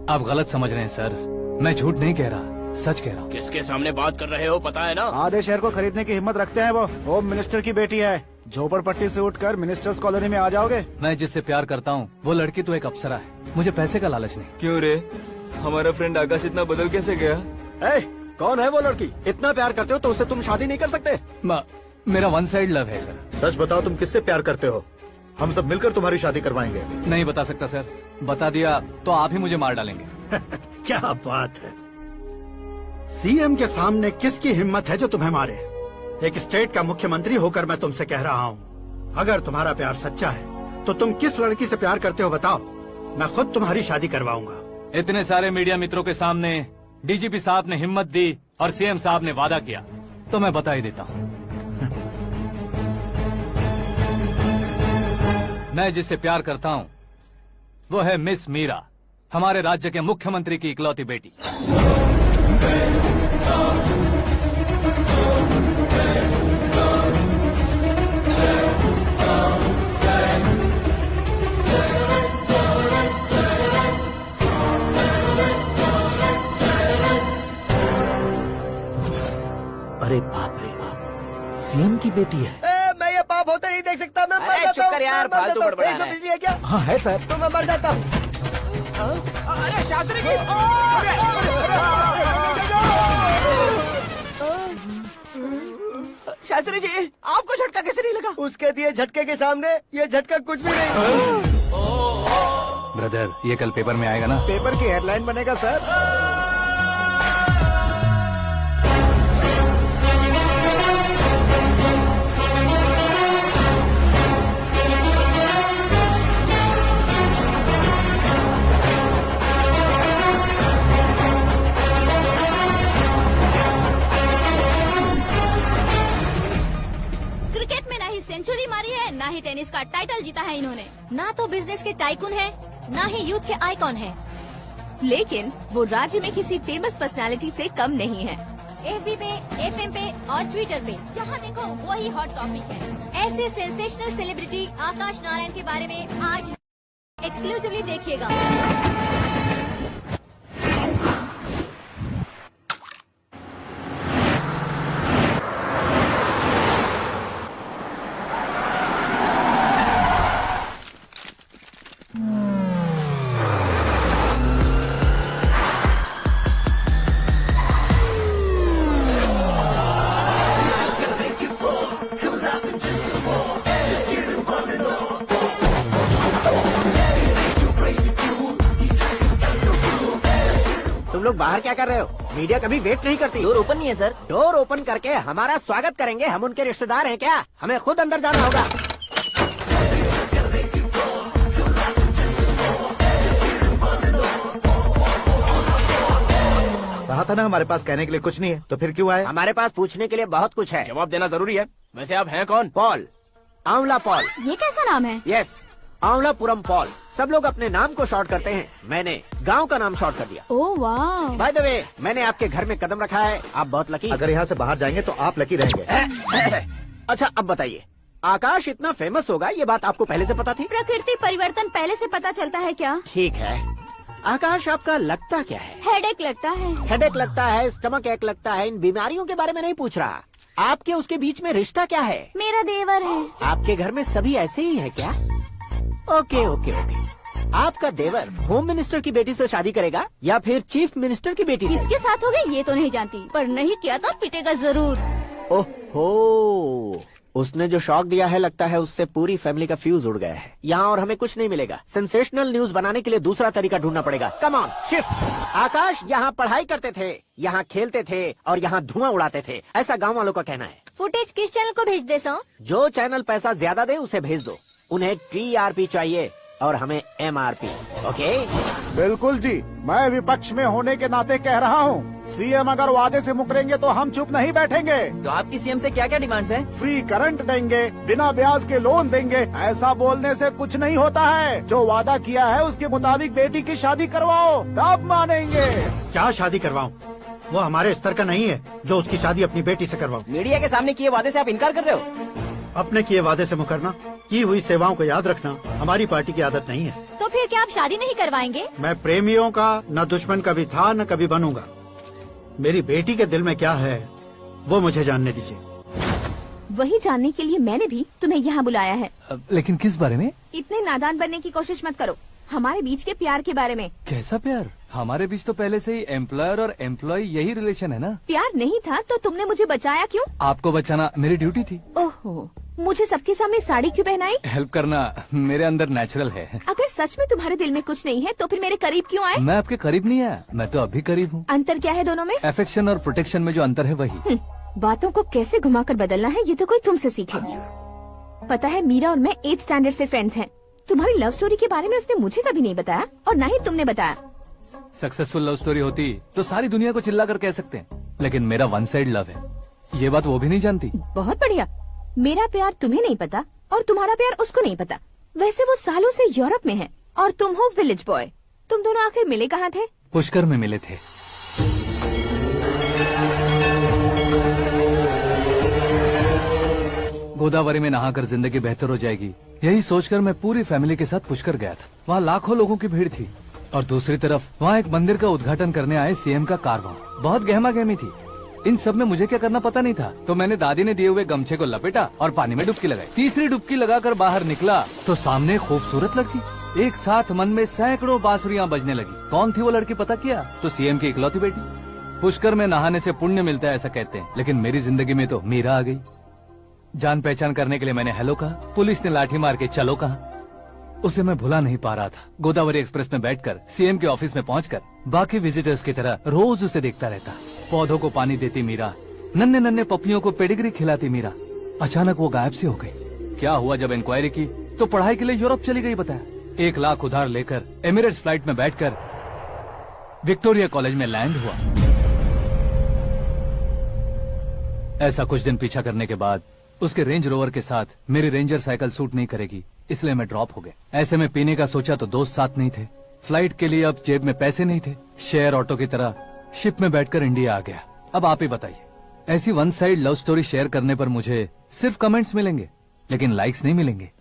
आप गलत समझ रहे हैं सर, मैं झूठ नहीं कह रहा, सच कह रहा हूँ। किसके सामने बात कर रहे हो पता है ना? आधे शहर को खरीदने की हिम्मत रखते हैं वो। होम मिनिस्टर की बेटी है। झोपड़पट्टी से उठकर मिनिस्टर्स कॉलोनी में आ जाओगे। मैं जिससे प्यार करता हूँ वो लड़की तो एक अप्सरा है। मुझे पैसे का लालच नहीं। क्यों रे, हमारा फ्रेंड आकाश इतना बदल कैसे गया? कौन है वो लड़की? इतना प्यार करते हो तो उससे तुम शादी नहीं कर सकते? मेरा वन साइड लव है सर। सच बताओ, तुम किससे प्यार करते हो? हम सब मिलकर तुम्हारी शादी करवाएंगे। नहीं बता सकता सर, बता दिया तो आप ही मुझे मार डालेंगे। क्या बात है, सीएम के सामने किसकी हिम्मत है जो तुम्हें मारे? एक स्टेट का मुख्यमंत्री होकर मैं तुमसे कह रहा हूँ, अगर तुम्हारा प्यार सच्चा है तो तुम किस लड़की से प्यार करते हो बताओ, मैं खुद तुम्हारी शादी करवाऊंगा। इतने सारे मीडिया मित्रों के सामने डीजीपी साहब ने हिम्मत दी और सीएम साहब ने वादा किया तो मैं बता ही देता हूँ। मैं जिससे प्यार करता हूँ वो है मिस मीरा, हमारे राज्य के मुख्यमंत्री की इकलौती बेटी। अरे बाप रे बाप, सीएम की बेटी है। मैं ये पाप होते नहीं देख सकता। मैं मर जाता हूँ। यार, फालतू बड़बड़ा रहा है। बिजली है क्या? हाँ है सर। तो मैं मर जाता हूँ। अरे शास्त्री जी, शास्त्री जी, आपको झटका कैसे नहीं लगा? उसके दिए झटके के सामने ये झटका कुछ भी नहीं। ब्रदर, ये कल पेपर में आएगा ना? पेपर की हेडलाइन बनेगा सर। टेनिस का टाइटल जीता है इन्होंने। ना तो बिजनेस के टाइकून है, ना ही यूथ के आइकॉन है, लेकिन वो राज्य में किसी फेमस पर्सनालिटी से कम नहीं है। FB पे, FM पे और ट्विटर पे जहाँ देखो वही हॉट टॉपिक है। ऐसे सेंसेशनल सेलिब्रिटी आकाश नारायण के बारे में आज एक्सक्लूसिवली देखिएगा। तुम लोग बाहर क्या कर रहे हो? मीडिया कभी वेट नहीं करती। डोर ओपन नहीं है सर। डोर ओपन करके हमारा स्वागत करेंगे? हम उनके रिश्तेदार हैं क्या? हमें खुद अंदर जाना होगा। कहा था ना हमारे पास कहने के लिए कुछ नहीं है, तो फिर क्यों आए? हमारे पास पूछने के लिए बहुत कुछ है। जवाब देना जरूरी है। वैसे आप हैं कौन? पॉल, आंवला पॉल। ये कैसा नाम है? Yes, Anwlapuram Paul. सब लोग अपने नाम को शॉर्ट करते हैं, मैंने गांव का नाम शॉर्ट कर दिया। ओह वाह। बाय द वे, मैंने आपके घर में कदम रखा है, आप बहुत लकी। अगर यहाँ से बाहर जाएंगे तो आप लकी रहेंगे। अच्छा अब बताइए, आकाश इतना फेमस होगा ये बात आपको पहले से पता थी? प्रकृति परिवर्तन पहले से पता चलता है क्या? ठीक है, आकाश आपका लगता क्या है? हेडेक लगता है। हेडेक लगता है, स्टमक एक लगता है, इन बीमारियों के बारे में नहीं पूछ रहा। आपके उसके बीच में रिश्ता क्या है? मेरा देवर है। आपके घर में सभी ऐसे ही है क्या? Okay okay okay. आपका देवर होम मिनिस्टर की बेटी से शादी करेगा या फिर चीफ मिनिस्टर की बेटी से? किसके साथ होगा ये तो नहीं जानती, पर नहीं किया तो पिटेगा जरूर। ओहो, उसने जो शॉक दिया है लगता है उससे पूरी फैमिली का फ्यूज उड़ गया है। यहाँ और हमें कुछ नहीं मिलेगा। सेंसेशनल न्यूज बनाने के लिए दूसरा तरीका ढूंढना पड़ेगा। Come on shift. आकाश यहाँ पढ़ाई करते थे, यहाँ खेलते थे और यहाँ धुआं उड़ाते थे, ऐसा गाँव वालों का कहना है। फुटेज किस चैनल को भेज दे सो? जो चैनल पैसा ज्यादा दे उसे भेज दो। उन्हें TRP चाहिए और हमें MRP। ओके? बिल्कुल जी, मैं विपक्ष में होने के नाते कह रहा हूँ, सीएम अगर वादे से मुकरेंगे तो हम चुप नहीं बैठेंगे। तो आपकी सीएम से क्या क्या डिमांड्स हैं? फ्री करंट देंगे, बिना ब्याज के लोन देंगे। ऐसा बोलने से कुछ नहीं होता है। जो वादा किया है उसके मुताबिक बेटी की शादी करवाओ, तब मानेंगे। क्या शादी करवाऊं? वो हमारे स्तर का नहीं है जो उसकी शादी अपनी बेटी से करवाऊं। मीडिया के सामने किए वादे से आप इनकार कर रहे हो? अपने किए वादे से मुकरना, की हुई सेवाओं को याद रखना हमारी पार्टी की आदत नहीं है। तो फिर क्या आप शादी नहीं करवाएंगे? मैं प्रेमियों का न दुश्मन कभी था न कभी बनूंगा। मेरी बेटी के दिल में क्या है वो मुझे जानने दीजिए। वही जानने के लिए मैंने भी तुम्हें यहाँ बुलाया है। लेकिन किस बारे में? इतने नादान बनने की कोशिश मत करो। हमारे बीच के प्यार के बारे में। कैसा प्यार? हमारे बीच तो पहले से ही एम्प्लॉयर और एम्प्लॉय यही रिलेशन है ना। प्यार नहीं था तो तुमने मुझे बचाया क्यों? आपको बचाना मेरी ड्यूटी थी। ओहो, मुझे सबके सामने साड़ी क्यों पहनाई? हेल्प करना मेरे अंदर नेचुरल है। अगर सच में तुम्हारे दिल में कुछ नहीं है तो फिर मेरे करीब क्यों आए? मैं आपके करीब नहीं आया, मैं तो अभी करीब हूँ। अंतर क्या है दोनों में? अफेक्शन और प्रोटेक्शन में जो अंतर है वही। बातों को कैसे घुमाकर बदलना है ये तो कोई तुमसे सीखे। पता है, मीरा और मैं 8th स्टैंडर्ड से फ्रेंड्स हैं। तुम्हारी लव स्टोरी के बारे में उसने मुझे कभी नहीं बताया और न ही तुमने बताया। सक्सेसफुल लव स्टोरी होती तो सारी दुनिया को चिल्ला कर कह सकते हैं, लेकिन मेरा वन साइड लव है, ये बात वो भी नहीं जानती। बहुत बढ़िया। मेरा प्यार तुम्हें नहीं पता और तुम्हारा प्यार उसको नहीं पता। वैसे वो सालों से यूरोप में है और तुम हो विलेज बॉय। तुम दोनों आखिर मिले कहाँ थे? पुष्कर में मिले थे। गोदावरी में नहाकर जिंदगी बेहतर हो जाएगी, यही सोचकर मैं पूरी फैमिली के साथ पुष्कर गया था। वहाँ लाखों लोगों की भीड़ थी और दूसरी तरफ वहाँ एक मंदिर का उद्घाटन करने आए सीएम का कारवां। बहुत गहमा गहमी थी। इन सब में मुझे क्या करना पता नहीं था, तो मैंने दादी ने दिए हुए गमछे को लपेटा और पानी में डुबकी लगाई। तीसरी डुबकी लगाकर बाहर निकला तो सामने खूबसूरत लड़की। एक साथ मन में सैकड़ों बांसुरियां बजने लगी। कौन थी वो लड़की पता किया? तो सीएम की इकलौती बेटी। पुष्कर में नहाने से पुण्य मिलता है ऐसा कहते हैं, लेकिन मेरी जिंदगी में तो मीरा आ गई। जान पहचान करने के लिए मैंने हेलो कहा, पुलिस ने लाठी मार के चलो कहा। उसे मैं भुला नहीं पा रहा था। गोदावरी एक्सप्रेस में बैठकर सीएम के ऑफिस में पहुंचकर बाकी विजिटर्स की तरह रोज उसे देखता रहता। पौधों को पानी देती मीरा, नन्हे नन्हे पपियों को पेडिग्री खिलाती मीरा। अचानक वो गायब सी हो गई। क्या हुआ? जब इंक्वायरी की तो पढ़ाई के लिए यूरोप चली गई बताया। 1 लाख उधार लेकर एमिरेट्स फ्लाइट में बैठकर विक्टोरिया कॉलेज में लैंड हुआ। ऐसा कुछ दिन पीछा करने के बाद उसके रेंज रोवर के साथ मेरी रेंजर साइकिल सूट नहीं करेगी, इसलिए मैं ड्रॉप हो गया। ऐसे में पीने का सोचा तो दोस्त साथ नहीं थे, फ्लाइट के लिए अब जेब में पैसे नहीं थे, शेयर ऑटो की तरह शिप में बैठकर इंडिया आ गया। अब आप ही बताइए, ऐसी one side love story share करने पर मुझे सिर्फ कमेंट्स मिलेंगे लेकिन लाइक्स नहीं मिलेंगे।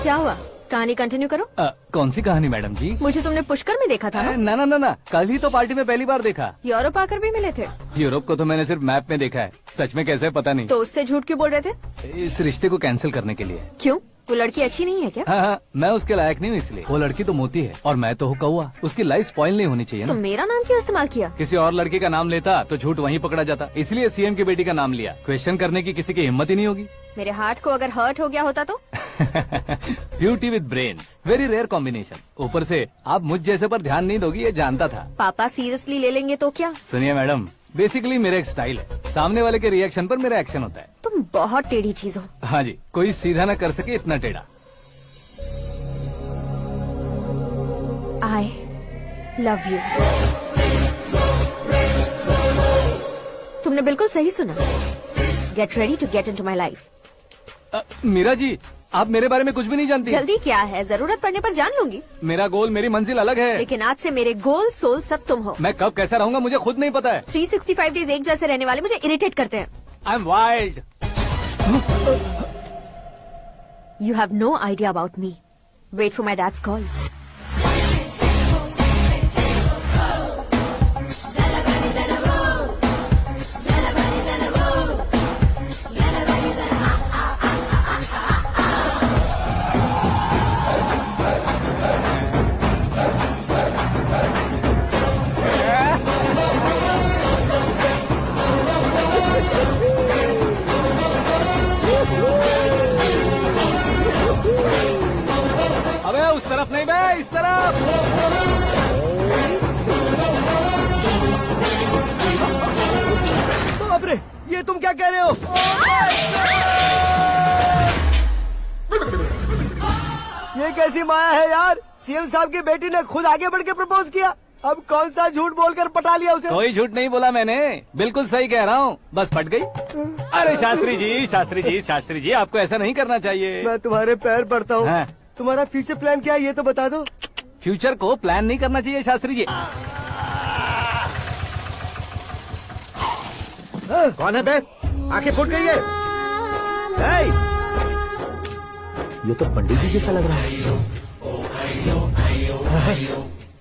क्या हुआ, कहानी कंटिन्यू करो। कौन सी कहानी मैडम जी? मुझे तुमने पुष्कर में देखा था ना? ना ना ना, कल ही तो पार्टी में पहली बार देखा। यूरोप आकर भी मिले थे? यूरोप को तो मैंने सिर्फ मैप में देखा है, सच में कैसे पता नहीं। तो उससे झूठ क्यों बोल रहे थे? इस रिश्ते को कैंसिल करने के लिए। क्यों, वो लड़की अच्छी नहीं है क्या? हाँ, मैं उसके लायक नहीं हूँ इसलिए। वो लड़की तो मोती है और मैं तो हूँ कौवा, उसकी लाइफ स्पॉइल नहीं होनी चाहिए तो ना। मेरा नाम क्यों इस्तेमाल किया? किसी और लड़की का नाम लेता तो झूठ वहीं पकड़ा जाता, इसलिए सीएम की बेटी का नाम लिया। क्वेश्चन करने की किसी की हिम्मत ही नहीं होगी। मेरे हार्ट को अगर हर्ट हो गया होता तो? Beauty with brains, very rare combination. ऊपर से आप मुझ जैसे पर ध्यान नहीं दोगी ये जानता था। पापा सीरियसली ले लेंगे तो क्या? सुनिए मैडम, बेसिकली मेरा एक स्टाइल है, सामने वाले के रिएक्शन पर मेरा एक्शन होता है। तुम बहुत टेढ़ी चीज हो। हाँ जी, कोई सीधा न कर सके इतना टेढ़ा। I love you. तुमने बिल्कुल सही सुना। Get ready to get into my life. Meera ji, आप मेरे बारे में कुछ भी नहीं जानती। जल्दी क्या है, जरूरत पड़ने पर जान लूंगी। मेरा गोल, मेरी मंजिल अलग है। लेकिन आज से मेरे गोल सोल सब तुम हो। मैं कब कैसा रहूंगा मुझे खुद नहीं पता है। 365 डेज एक जैसे रहने वाले मुझे इरिटेट करते हैं। I'm wild. You have no idea about me. Wait for my dad's call. अबे उस तरफ नहीं बे, इस तरफ। बाप रे, ये तुम क्या कह रहे हो? ये कैसी माया है यार? सीएम साहब की बेटी ने खुद आगे बढ़ के प्रपोज किया, अब कौन सा झूठ बोलकर पटा लिया उसे? कोई झूठ नहीं बोला मैंने, बिल्कुल सही कह रहा हूँ, बस पट गई। अरे शास्त्री जी, शास्त्री जी, शास्त्री जी, आपको ऐसा नहीं करना चाहिए। मैं तुम्हारे पैर पड़ता हूँ। हाँ। तुम्हारा फ्यूचर प्लान क्या है ये तो बता दो। फ्यूचर को प्लान नहीं करना चाहिए शास्त्री जी। कौन है बे? आंखें फूट गई है। हे! ये तो पंडित जी जैसा लग रहा है।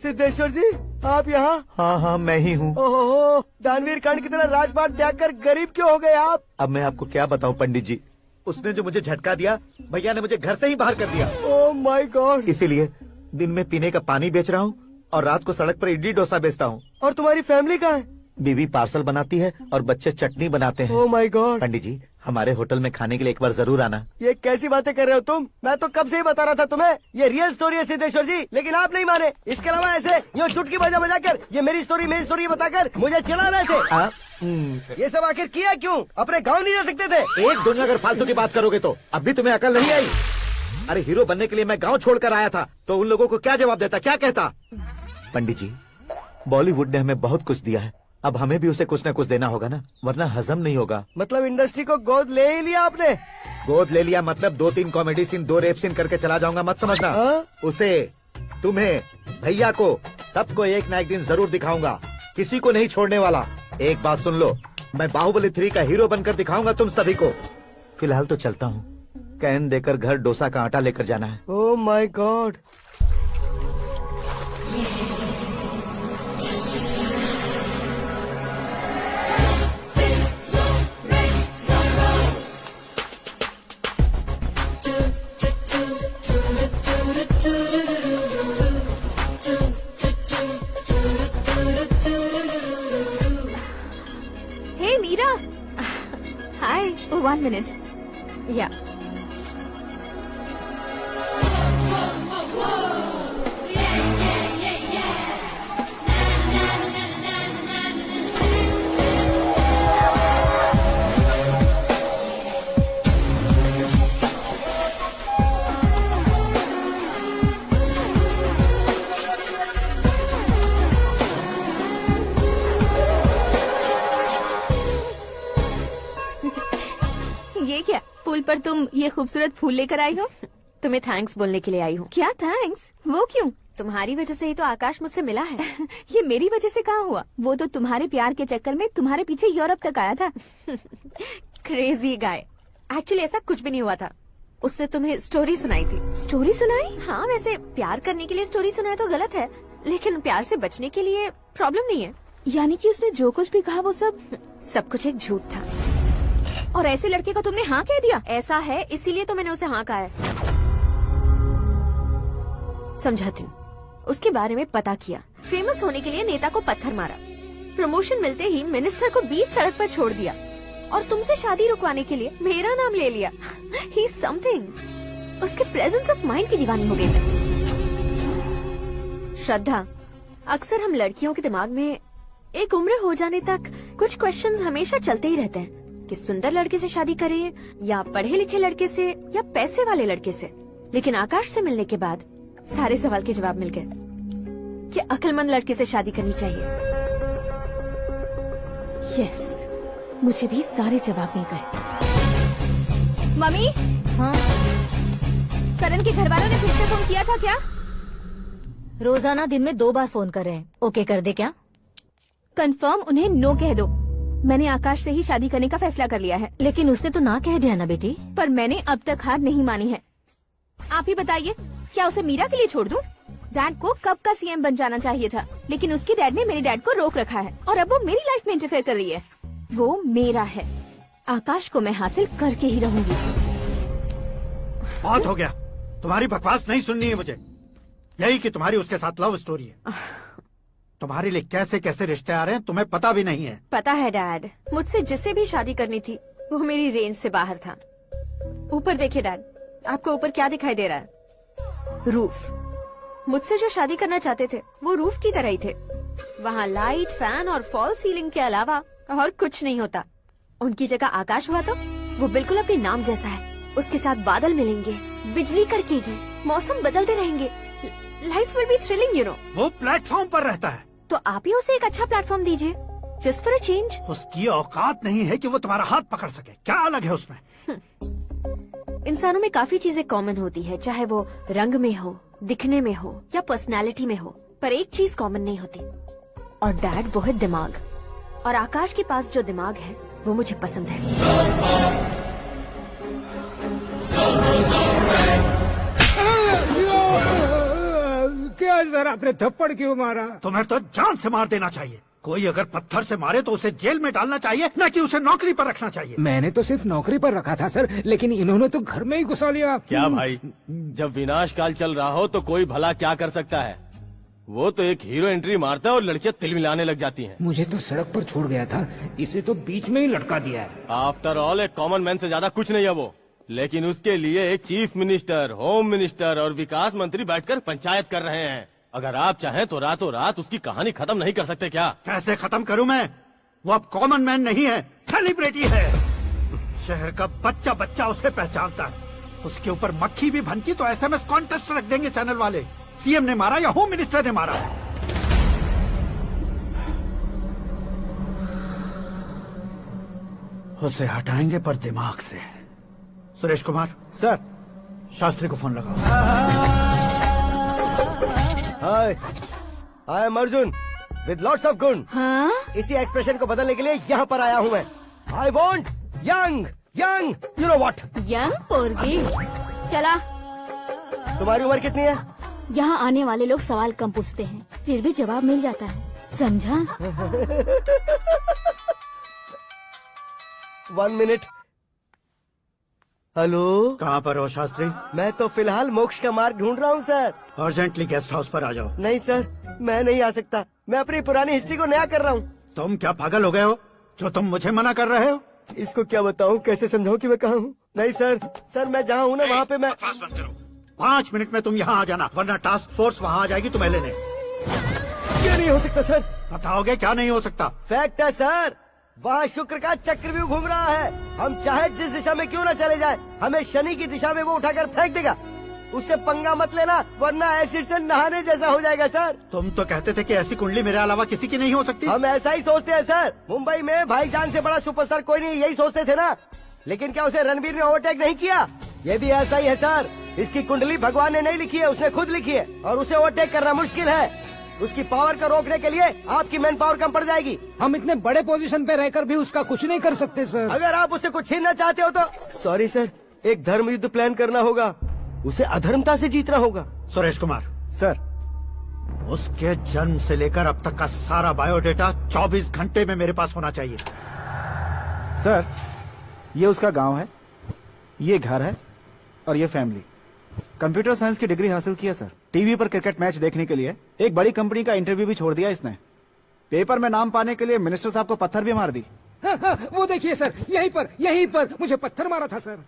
सिद्धेश्वर जी, आप यहाँ? हाँ हाँ, मैं ही हूँ। ओहो, दानवीर कर्ण की तरह राजपाट त्याग कर गरीब क्यों हो गए आप? अब मैं आपको क्या बताऊँ पंडित जी, उसने जो मुझे झटका दिया, भैया ने मुझे घर से ही बाहर कर दिया। Oh my God. इसीलिए दिन में पीने का पानी बेच रहा हूँ और रात को सड़क पर इडली डोसा बेचता हूँ। और तुम्हारी फैमिली कहाँ है? बीवी पार्सल बनाती है और बच्चे चटनी बनाते हैं। Oh my God. पंडित जी, हमारे होटल में खाने के लिए एक बार जरूर आना। ये कैसी बातें कर रहे हो तुम? मैं तो कब से ही बता रहा था तुम्हें, ये रियल स्टोरी है सिद्धेश्वर जी, लेकिन आप नहीं माने। इसके अलावा ऐसे ये चुटकी बजा बजा कर ये मेरी स्टोरी बताकर मुझे चिढ़ा रहे थे। ये सब आखिर किया क्यों? अपने गाँव नहीं जा सकते थे? एक दुनिया अगर फालतू की बात करोगे तो अब भी तुम्हें अकल नहीं आई। अरे हीरो बनने के लिए मैं गाँव छोड़कर आया था तो उन लोगों को क्या जवाब देता, क्या कहता? पंडित जी, बॉलीवुड ने हमें बहुत कुछ दिया है, अब हमें भी उसे कुछ न कुछ देना होगा ना, वरना हजम नहीं होगा। मतलब इंडस्ट्री को गोद ले ही लिया आपने? गोद ले लिया मतलब 2-3 कॉमेडी सीन 2 रेप सीन करके चला जाऊंगा मत समझना। उसे, तुम्हें, भैया को, सबको एक ना एक दिन जरूर दिखाऊंगा, किसी को नहीं छोड़ने वाला। एक बात सुन लो, मैं बाहुबली 3 का हीरो बनकर दिखाऊंगा तुम सभी को। फिलहाल तो चलता हूँ, कैन देकर घर डोसा का आटा लेकर जाना है। Oh my God. Hey, Meera. Hi. Oh, 1 minute. Yeah. पर तुम ये खूबसूरत फूल लेकर आई हो? तुम्हें थैंक्स बोलने के लिए आई हूँ। क्या थैंक्स? वो क्यों? तुम्हारी वजह से ही तो आकाश मुझसे मिला है। ये मेरी वजह से कहाँ हुआ? वो तो तुम्हारे प्यार के चक्कर में तुम्हारे पीछे यूरोप तक आया था। Crazy guy. एक्चुअली ऐसा कुछ भी नहीं हुआ था। उसने तुम्हें स्टोरी सुनाई थी। स्टोरी सुनाई? हाँ, वैसे प्यार करने के लिए स्टोरी सुनाए तो गलत है, लेकिन प्यार से बचने के लिए प्रॉब्लम नहीं है। यानी कि उसने जो कुछ भी कहा वो सब कुछ एक झूठ था। और ऐसे लड़के को तुमने हाँ कह दिया? ऐसा है, इसीलिए तो मैंने उसे हाँ कहा है। समझाती हूँ। उसके बारे में पता किया, फेमस होने के लिए नेता को पत्थर मारा, प्रमोशन मिलते ही मिनिस्टर को बीच सड़क पर छोड़ दिया, और तुमसे शादी रुकवाने के लिए मेरा नाम ले लिया। He is something. उसके प्रेजेंस ऑफ माइंड की दीवानी हो गई मैं। श्रद्धा, अक्सर हम लड़कियों के दिमाग में एक उम्र हो जाने तक कुछ क्वेश्चंस हमेशा चलते ही रहते हैं कि सुंदर लड़के से शादी करें या पढ़े लिखे लड़के से या पैसे वाले लड़के से। लेकिन आकाश से मिलने के बाद सारे सवाल के जवाब मिल गए कि अक्लमंद लड़के से शादी करनी चाहिए। यस, मुझे भी सारे जवाब मिल गए। मम्मी, हाँ? करण के घर वालों ने फिर से फोन किया था क्या? रोजाना दिन में 2 बार फोन कर रहे हैं। ओके कर दे क्या? कंफर्म उन्हें नो कह दो। मैंने आकाश से ही शादी करने का फैसला कर लिया है। लेकिन उसने तो ना कह दिया ना बेटी। पर मैंने अब तक हार नहीं मानी है। आप ही बताइए, क्या उसे मीरा के लिए छोड़ दूं? डैड को कब का सीएम बन जाना चाहिए था, लेकिन उसके डैड ने मेरे डैड को रोक रखा है और अब वो मेरी लाइफ में इंटरफेयर कर रही है। वो मेरा है। आकाश को मैं हासिल करके ही रहूंगी। बहुत हो गया, तुम्हारी बकवास नहीं सुननी है मुझे। यही कि तुम्हारी उसके साथ लव स्टोरी है। तुम्हारे लिए कैसे कैसे रिश्ते आ रहे हैं तुम्हें पता भी नहीं है। पता है डैड, मुझसे जिससे भी शादी करनी थी वो मेरी रेंज से बाहर था। ऊपर देखिए डैड, आपको ऊपर क्या दिखाई दे रहा है? रूफ। मुझसे जो शादी करना चाहते थे वो रूफ की तरह ही थे। वहाँ लाइट, फैन और फॉल सीलिंग के अलावा और कुछ नहीं होता। उनकी जगह आकाश हुआ तो वो बिल्कुल अपने नाम जैसा है। उसके साथ बादल मिलेंगे, बिजली कड़केगी, मौसम बदलते रहेंगे। Life will be thrilling, you know. वो प्लेटफॉर्म पर रहता है तो आप ही उसे एक अच्छा प्लेटफॉर्म दीजिए, जस्ट फॉर अ चेंज। उसकी औकात नहीं है कि वो तुम्हारा हाथ पकड़ सके। क्या अलग है उसमें? इंसानों में काफी चीजें कॉमन होती है, चाहे वो रंग में हो, दिखने में हो या पर्सनालिटी में हो, पर एक चीज कॉमन नहीं होती, और डैड वो है दिमाग। और आकाश के पास जो दिमाग है वो मुझे पसंद है। क्या सर, आपने थप्पड़ क्यों मारा? तुम्हें तो जान से मार देना चाहिए। कोई अगर पत्थर से मारे तो उसे जेल में डालना चाहिए, न कि उसे नौकरी पर रखना चाहिए। मैंने तो सिर्फ नौकरी पर रखा था सर, लेकिन इन्होंने तो घर में ही घुसा लिया। क्या भाई, जब विनाश काल चल रहा हो तो कोई भला क्या कर सकता है? वो तो एक हीरो एंट्री मारता है और लड़कियां तिल मिलाने लग जाती हैं। मुझे तो सड़क पर छोड़ गया था, इसे तो बीच में ही लटका दिया है। आफ्टर ऑल एक कॉमन मैन से ज्यादा कुछ नहीं है वो, लेकिन उसके लिए एक चीफ मिनिस्टर, होम मिनिस्टर और विकास मंत्री बैठकर पंचायत कर रहे हैं। अगर आप चाहें तो रातों रात उसकी कहानी खत्म नहीं कर सकते क्या? कैसे खत्म करूं मैं? वो अब कॉमन मैन नहीं है, सेलिब्रिटी है। शहर का बच्चा बच्चा उसे पहचानता है। उसके ऊपर मक्खी भी भनकी तो एसएमएस कॉन्टेस्ट रख देंगे चैनल वाले। सीएम ने मारा या होम मिनिस्टर ने मारा? उसे हटाएंगे पर दिमाग से। सुरेश कुमार सर, शास्त्री को फोन लगाओ। Hi, I am Arjun with lots of गुण। हाँ? इसी एक्सप्रेशन को बदलने के लिए यहाँ पर आया हूँ मैं। I want young young, you know what? Young पोरगी। चला। तुम्हारी उम्र कितनी है? यहाँ आने वाले लोग सवाल कम पूछते हैं, फिर भी जवाब मिल जाता है, समझा? 1 मिनट। हेलो, कहाँ पर हो शास्त्री? मैं तो फिलहाल मोक्ष का मार्ग ढूंढ रहा हूँ सर। अर्जेंटली गेस्ट हाउस पर आ जाओ। नहीं सर, मैं नहीं आ सकता। मैं अपनी पुरानी हिस्ट्री को नया कर रहा हूँ। तुम क्या पागल हो गए हो जो तुम मुझे मना कर रहे हो? इसको क्या बताऊँ, कैसे समझाऊँ कि मैं कहाँ हूँ? नहीं सर, सर मैं जहाँ हूँ ना वहाँ पे मैं। 5 मिनट में तुम यहाँ आ जाना, वरना टास्क फोर्स वहाँ आ जाएगी तुम्हें लेने। क्या नहीं हो सकता सर? बताओगे क्या नहीं हो सकता? फैक्ट है सर, वहाँ शुक्र का चक्रव्यूह घूम रहा है। हम चाहे जिस दिशा में क्यों न चले जाएं, हमें शनि की दिशा में वो उठाकर फेंक देगा। उससे पंगा मत लेना, वरना एसिड से नहाने जैसा हो जाएगा सर। तुम तो कहते थे कि ऐसी कुंडली मेरे अलावा किसी की नहीं हो सकती। हम ऐसा ही सोचते हैं सर। मुंबई में भाईजान से बड़ा सुपरस्टार कोई नहीं, यही सोचते थे ना। लेकिन क्या उसे रणवीर ने ओवरटेक नहीं किया? ये भी ऐसा ही है सर। इसकी कुंडली भगवान ने नहीं लिखी है, उसने खुद लिखी है और उसे ओवरटेक करना मुश्किल है। उसकी पावर को रोकने के लिए आपकी मैन पावर कम पड़ जाएगी। हम इतने बड़े पोजीशन पे रहकर भी उसका कुछ नहीं कर सकते सर। अगर आप उससे कुछ छीनना चाहते हो तो सॉरी सर, एक धर्म युद्ध प्लान करना होगा। उसे अधर्मता से जीतना होगा। सुरेश कुमार सर, उसके जन्म से लेकर अब तक का सारा बायोडेटा 24 घंटे में मेरे पास होना चाहिए। सर, ये उसका गांव है, ये घर है और ये फैमिली। कंप्यूटर साइंस की डिग्री हासिल की है सर। टीवी पर क्रिकेट मैच देखने के लिए एक बड़ी कंपनी का इंटरव्यू भी छोड़ दिया इसने। पेपर में नाम पाने के लिए मिनिस्टर साहब को पत्थर भी मार दी। वो देखिए सर, यहीं पर मुझे पत्थर मारा था सर।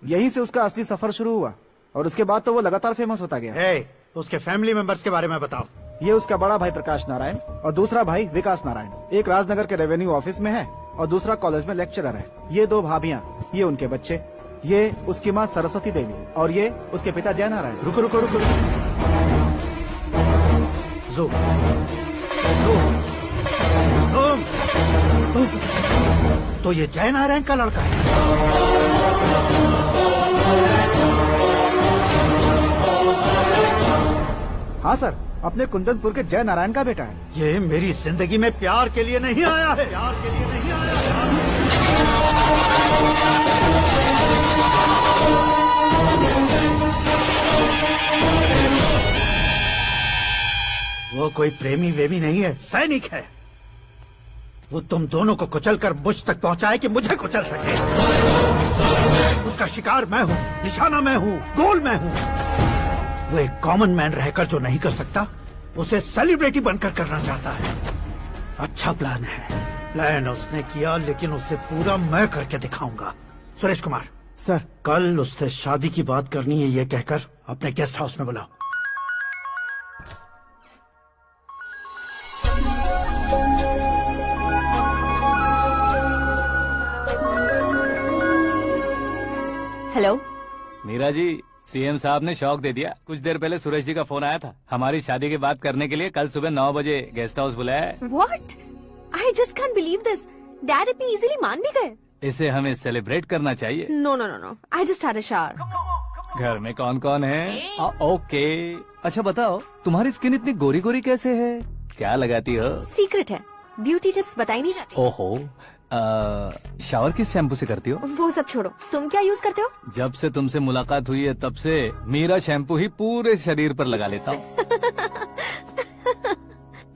यहीं से उसका असली सफर शुरू हुआ और उसके बाद तो वो लगातार फेमस होता गया। उसके फैमिली मेंबर्स के बारे में बताओ। ये उसका बड़ा भाई प्रकाश नारायण और दूसरा भाई विकास नारायण। एक राजनगर के रेवेन्यू ऑफिस में है और दूसरा कॉलेज में लेक्चरर है। ये 2 भाभियां, ये उनके बच्चे, ये उसकी माँ सरस्वती देवी और ये उसके पिता जय नारायण। रुको रुको रुको, तो ये जय नारायण का लड़का है। हाँ सर, अपने कुंदनपुर के जय नारायण का बेटा है। ये मेरी जिंदगी में प्यार के लिए नहीं आया है, प्यार के लिए नहीं आया है। वो कोई प्रेमी वेमी नहीं है, सैनिक है। वो तुम दोनों को कुचलकर मुझ तक पहुंचाए कि मुझे कुचल सके। उसका शिकार मैं हूँ, निशाना मैं हूँ, गोल मैं हूँ। वो एक कॉमन मैन रहकर जो नहीं कर सकता, उसे सेलिब्रिटी बनकर करना चाहता है। अच्छा प्लान है। प्लान उसने किया, लेकिन उसे पूरा मैं करके दिखाऊंगा। सुरेश कुमार सर, कल उससे शादी की बात करनी है, ये कहकर अपने गेस्ट हाउस में बुलाओ। हेलो मीरा जी, सीएम साहब ने शौक दे दिया। कुछ देर पहले सुरेश जी का फोन आया था, हमारी शादी की बात करने के लिए कल सुबह 9 बजे गेस्ट हाउस बुलाया है। What? I just can't believe this. Dad इतनी इजीली मान भी गए। इसे हमें सेलिब्रेट करना चाहिए। No, no, no, no. I just had a shower. घर में कौन कौन है? ओके। अच्छा बताओ, तुम्हारी स्किन इतनी गोरी गोरी कैसे है? क्या लगाती हो? सीक्रेट है, ब्यूटी टिप्स बताई नहीं जाती। ओहो, शावर किस शैम्पू से करती हो? वो सब छोड़ो, तुम क्या यूज करते हो? जब से तुमसे मुलाकात हुई है तब से मीरा शैम्पू ही पूरे शरीर पर लगा लेता हूँ।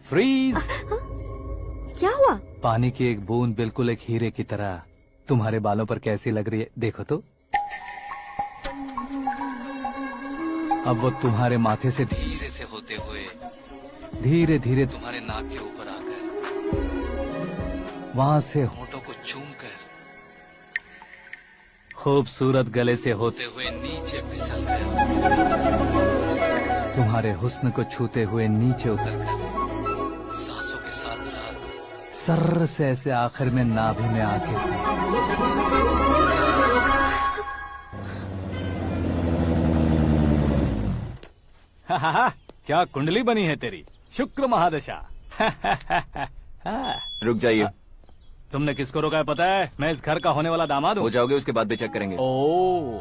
फ्रीज। क्या हुआ? पानी की एक बूंद बिल्कुल एक हीरे की तरह तुम्हारे बालों पर कैसी लग रही है, देखो तो। अब वो तुम्हारे माथे से धीरे से होते हुए धीरे धीरे तुम्हारे नाक के ऊपर आकर वहां से होठों को चूमकर खूबसूरत गले से होते हुए नीचे फिसलकर तुम्हारे हुस्न को छूते हुए नीचे उतरकर सांसों के साथ साथ सर्र से ऐसे आखिर में नाभि में आके क्या कुंडली बनी है तेरी, शुक्र महादशा। रुक जाइए। तुमने किसको रोका है पता है? मैं इस घर का होने वाला दामाद हूँ। हो जाओगे उसके बाद भी चेक करेंगे। ओ,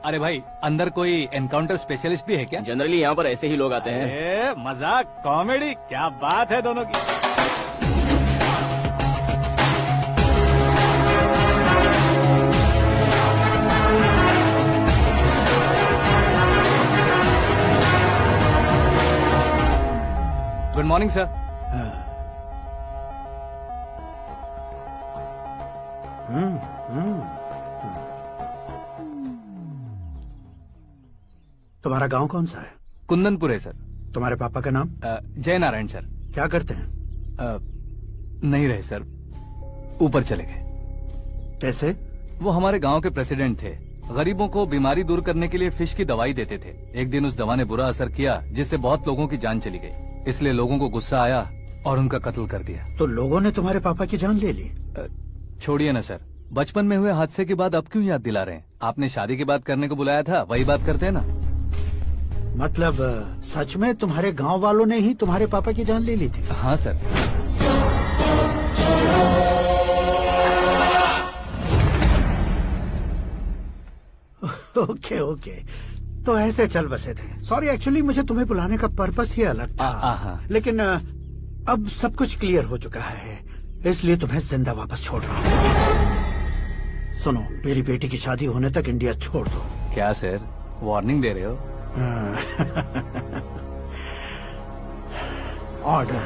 अरे भाई, अंदर कोई एनकाउंटर स्पेशलिस्ट भी है क्या? जनरली यहाँ पर ऐसे ही लोग आते हैं। मजाक, कॉमेडी, क्या बात है दोनों की। Good morning sir. तुम्हारा गांव कौन सा है? कुंदनपुर है सर। तुम्हारे पापा का नाम? जय नारायण सर। क्या करते हैं? नहीं रहे सर, ऊपर चले गए। कैसे? वो हमारे गांव के प्रेसिडेंट थे। गरीबों को बीमारी दूर करने के लिए फिश की दवाई देते थे। एक दिन उस दवा ने बुरा असर किया जिससे बहुत लोगों की जान चली गई। इसलिए लोगों को गुस्सा आया और उनका कत्ल कर दिया। तो लोगों ने तुम्हारे पापा की जान ले ली? छोड़िए ना सर, बचपन में हुए हादसे के बाद अब क्यों याद दिला रहे हैं? आपने शादी की बात करने को बुलाया था, वही बात करते हैं ना। मतलब सच में तुम्हारे गांव वालों ने ही तुम्हारे पापा की जान ले ली थी? हाँ सर। ओके ओके, तो ऐसे चल बसे थे। सॉरी, एक्चुअली मुझे तुम्हें बुलाने का पर्पस ही अलग था, लेकिन अब सब कुछ क्लियर हो चुका है, इसलिए तुम्हें जिंदा वापस छोड़ रहा हूँ। सुनो, मेरी बेटी की शादी होने तक इंडिया छोड़ दो। क्या सर, वार्निंग दे रहे हो? ऑर्डर।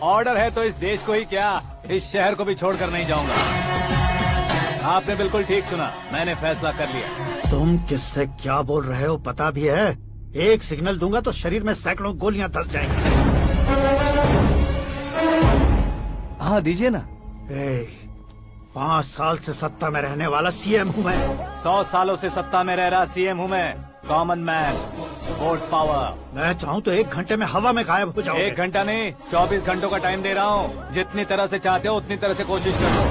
ऑर्डर है तो इस देश को ही क्या, इस शहर को भी छोड़कर नहीं जाऊंगा। आपने बिल्कुल ठीक सुना, मैंने फैसला कर लिया। तुम किससे क्या बोल रहे हो पता भी है? एक सिग्नल दूंगा तो शरीर में सैकड़ों गोलियां धस जाएंगी। हाँ दीजिए ना। 5 साल से सत्ता में रहने वाला सीएम हूँ मैं। 100 सालों से सत्ता में रह रहा सीएम हूँ मैं। Common man, vote power. मैं चाहूँ तो 1 घंटे में हवा में गायब हो जाऊँ। 1 घंटा नहीं, 24 घंटों का टाइम दे रहा हूँ। जितनी तरह से चाहते हो उतनी तरह से कोशिश करो।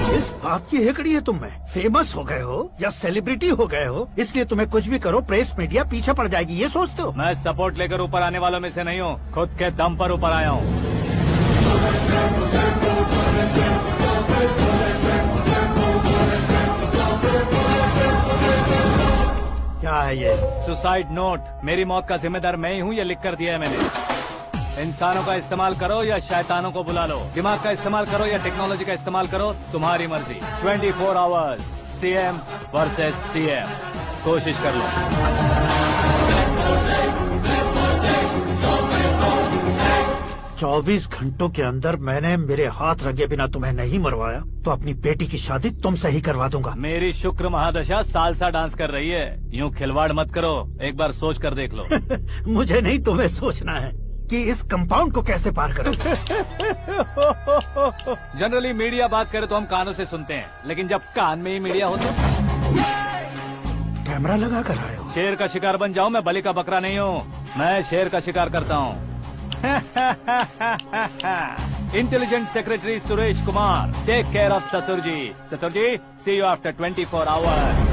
इस बात की हेकड़ी है तुम में। फेमस हो गए हो या सेलिब्रिटी हो गए हो, इसलिए तुम्हें कुछ भी करो प्रेस मीडिया पीछे पड़ जाएगी, ये सोचते हो? मैं सपोर्ट लेकर ऊपर आने वालों में से नहीं हूँ, खुद के दम पर ऊपर आया हूँ। क्या है ये? Suicide note. मेरी मौत का जिम्मेदार मैं ही हूँ, ये लिख कर दिया है मैंने। इंसानों का इस्तेमाल करो या शैतानों को बुला लो, दिमाग का इस्तेमाल करो या टेक्नोलॉजी का इस्तेमाल करो, तुम्हारी मर्जी। 24 आवर्स सीएम वर्सेस सीएम, कोशिश कर लो। 24 घंटों के अंदर मैंने मेरे हाथ रंगे बिना तुम्हें नहीं मरवाया तो अपनी बेटी की शादी तुमसे ही करवा दूंगा। मेरी शुक्र महादशा सालसा डांस कर रही है, यूँ खिलवाड़ मत करो, एक बार सोच कर देख लो। मुझे नहीं, तुम्हें सोचना है कि इस कंपाउंड को कैसे पार करो। जनरली मीडिया बात करे तो हम कानों से सुनते हैं, लेकिन जब कान में ही मीडिया हो तो कैमरा लगा कर आए हो। शेर का शिकार बन जाऊं, मैं बलि का बकरा नहीं हूँ, मैं शेर का शिकार करता हूँ। Intelligent secretary Suresh Kumar, take care of ससुर जी। ससुर जी, सी यू आफ्टर 24 आवर्स।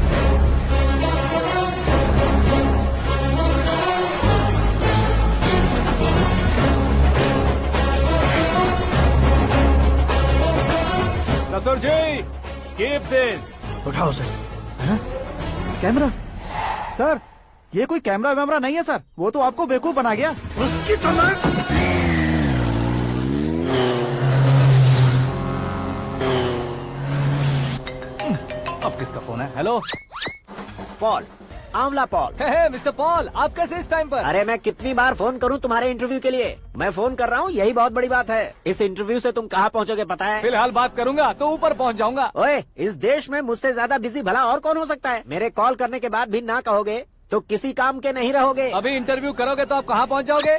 ससुर जी, कीप दिस। उठाओ सर। कैमरा? सर, ये कोई कैमरा वैमरा नहीं है सर, वो तो आपको बेवकूफ बना गया। उसकी तो अब किसका फोन है? हेलो पॉल, आंवला पॉल। मिस्टर पॉल, आप कैसे इस टाइम पर? अरे मैं कितनी बार फोन करूं तुम्हारे इंटरव्यू के लिए? मैं फोन कर रहा हूं, यही बहुत बड़ी बात है। इस इंटरव्यू से तुम कहां पहुंचोगे पता है? फिलहाल बात करूंगा तो ऊपर पहुंच जाऊंगा। ओए, इस देश में मुझसे ज्यादा बिजी भला और कौन हो सकता है? मेरे कॉल करने के बाद भी ना कहोगे तो किसी काम के नहीं रहोगे। अभी इंटरव्यू करोगे तो आप कहाँ पहुँच जाओगे?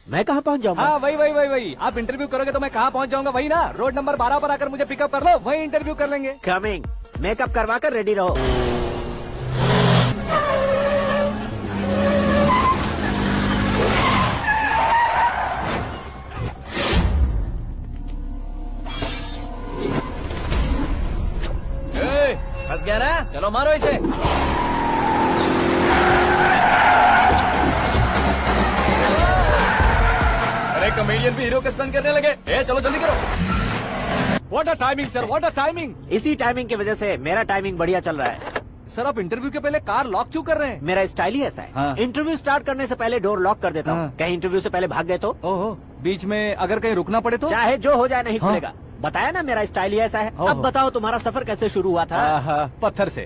मैं कहाँ पहुँच जाऊंगा? हाँ, वही। आप इंटरव्यू करोगे तो मैं कहाँ पहुँच जाऊंगा? वही ना, रोड नंबर 12 पर आकर मुझे पिकअप कर लो, वही इंटरव्यू कर लेंगे। कमिंग। मेकअप करवा कर रेडी रहो। फंस गया ना, चलो मारो इसे। अरे कॉमेडियन भी हीरो के स्टंट करने लगे। चलो जल्दी करो। What a timing sir, what a timing. इसी टाइमिंग की वजह से मेरा टाइमिंग बढ़िया चल रहा है। सर, आप इंटरव्यू के पहले कार लॉक क्यों कर रहे हैं? मेरा स्टाइल ही ऐसा है। हाँ। इंटरव्यू स्टार्ट करने से पहले डोर लॉक कर देता हूँ। हाँ। कहीं इंटरव्यू से पहले भाग गए तो? ओहो, बीच में अगर कहीं रुकना पड़े तो? चाहे जो हो जाए नहीं खुलेगा। बताया ना मेरा स्टाइल ही ऐसा है। अब बताओ तुम्हारा सफर कैसे शुरू हुआ था? पत्थर से।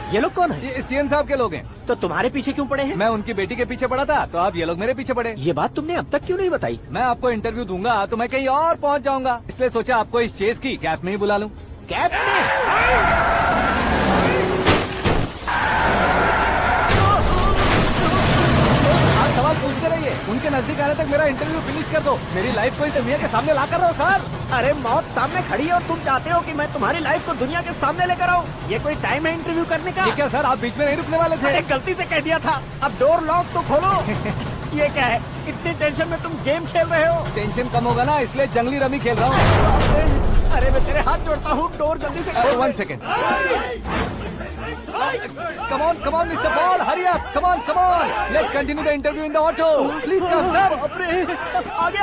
ये लोग कौन है? ये सीएम साहब के लोग हैं। तो तुम्हारे पीछे क्यों पड़े हैं? मैं उनकी बेटी के पीछे पड़ा था, तो आप ये लोग मेरे पीछे पड़े। ये बात तुमने अब तक क्यों नहीं बताई? मैं आपको इंटरव्यू दूंगा तो मैं कहीं और पहुंच जाऊंगा, इसलिए सोचा आपको इस चेस की कैप में ही बुला लूं। कैप में? आप सवाल पूछते रहिए, उनके नजदीक आने तक मेरा इंटरव्यू फिनिश कर दो। मेरी लाइफ को इस दुनिया के सामने ला कर रहो सर। अरे मौत सामने खड़ी है और तुम चाहते हो कि मैं तुम्हारी लाइफ को दुनिया के सामने लेकर आऊं? ये कोई टाइम है इंटरव्यू करने का? ये क्या सर, आप बीच में नहीं रुकने वाले थे? अरे गलती से कह दिया था, अब डोर लॉक तो खोलो। ये क्या है, इतनी टेंशन में तुम गेम खेल रहे हो? टेंशन कम होगा ना, इसलिए जंगली रमी खेल रहा हूँ। अरे मैं तेरे हाथ जोड़ता हूँ, डोर जल्दी से खोलो। 1 second. Come on, Mr. Paul, hurry up! Come on! Let's continue the interview in the auto. Please come. आगे।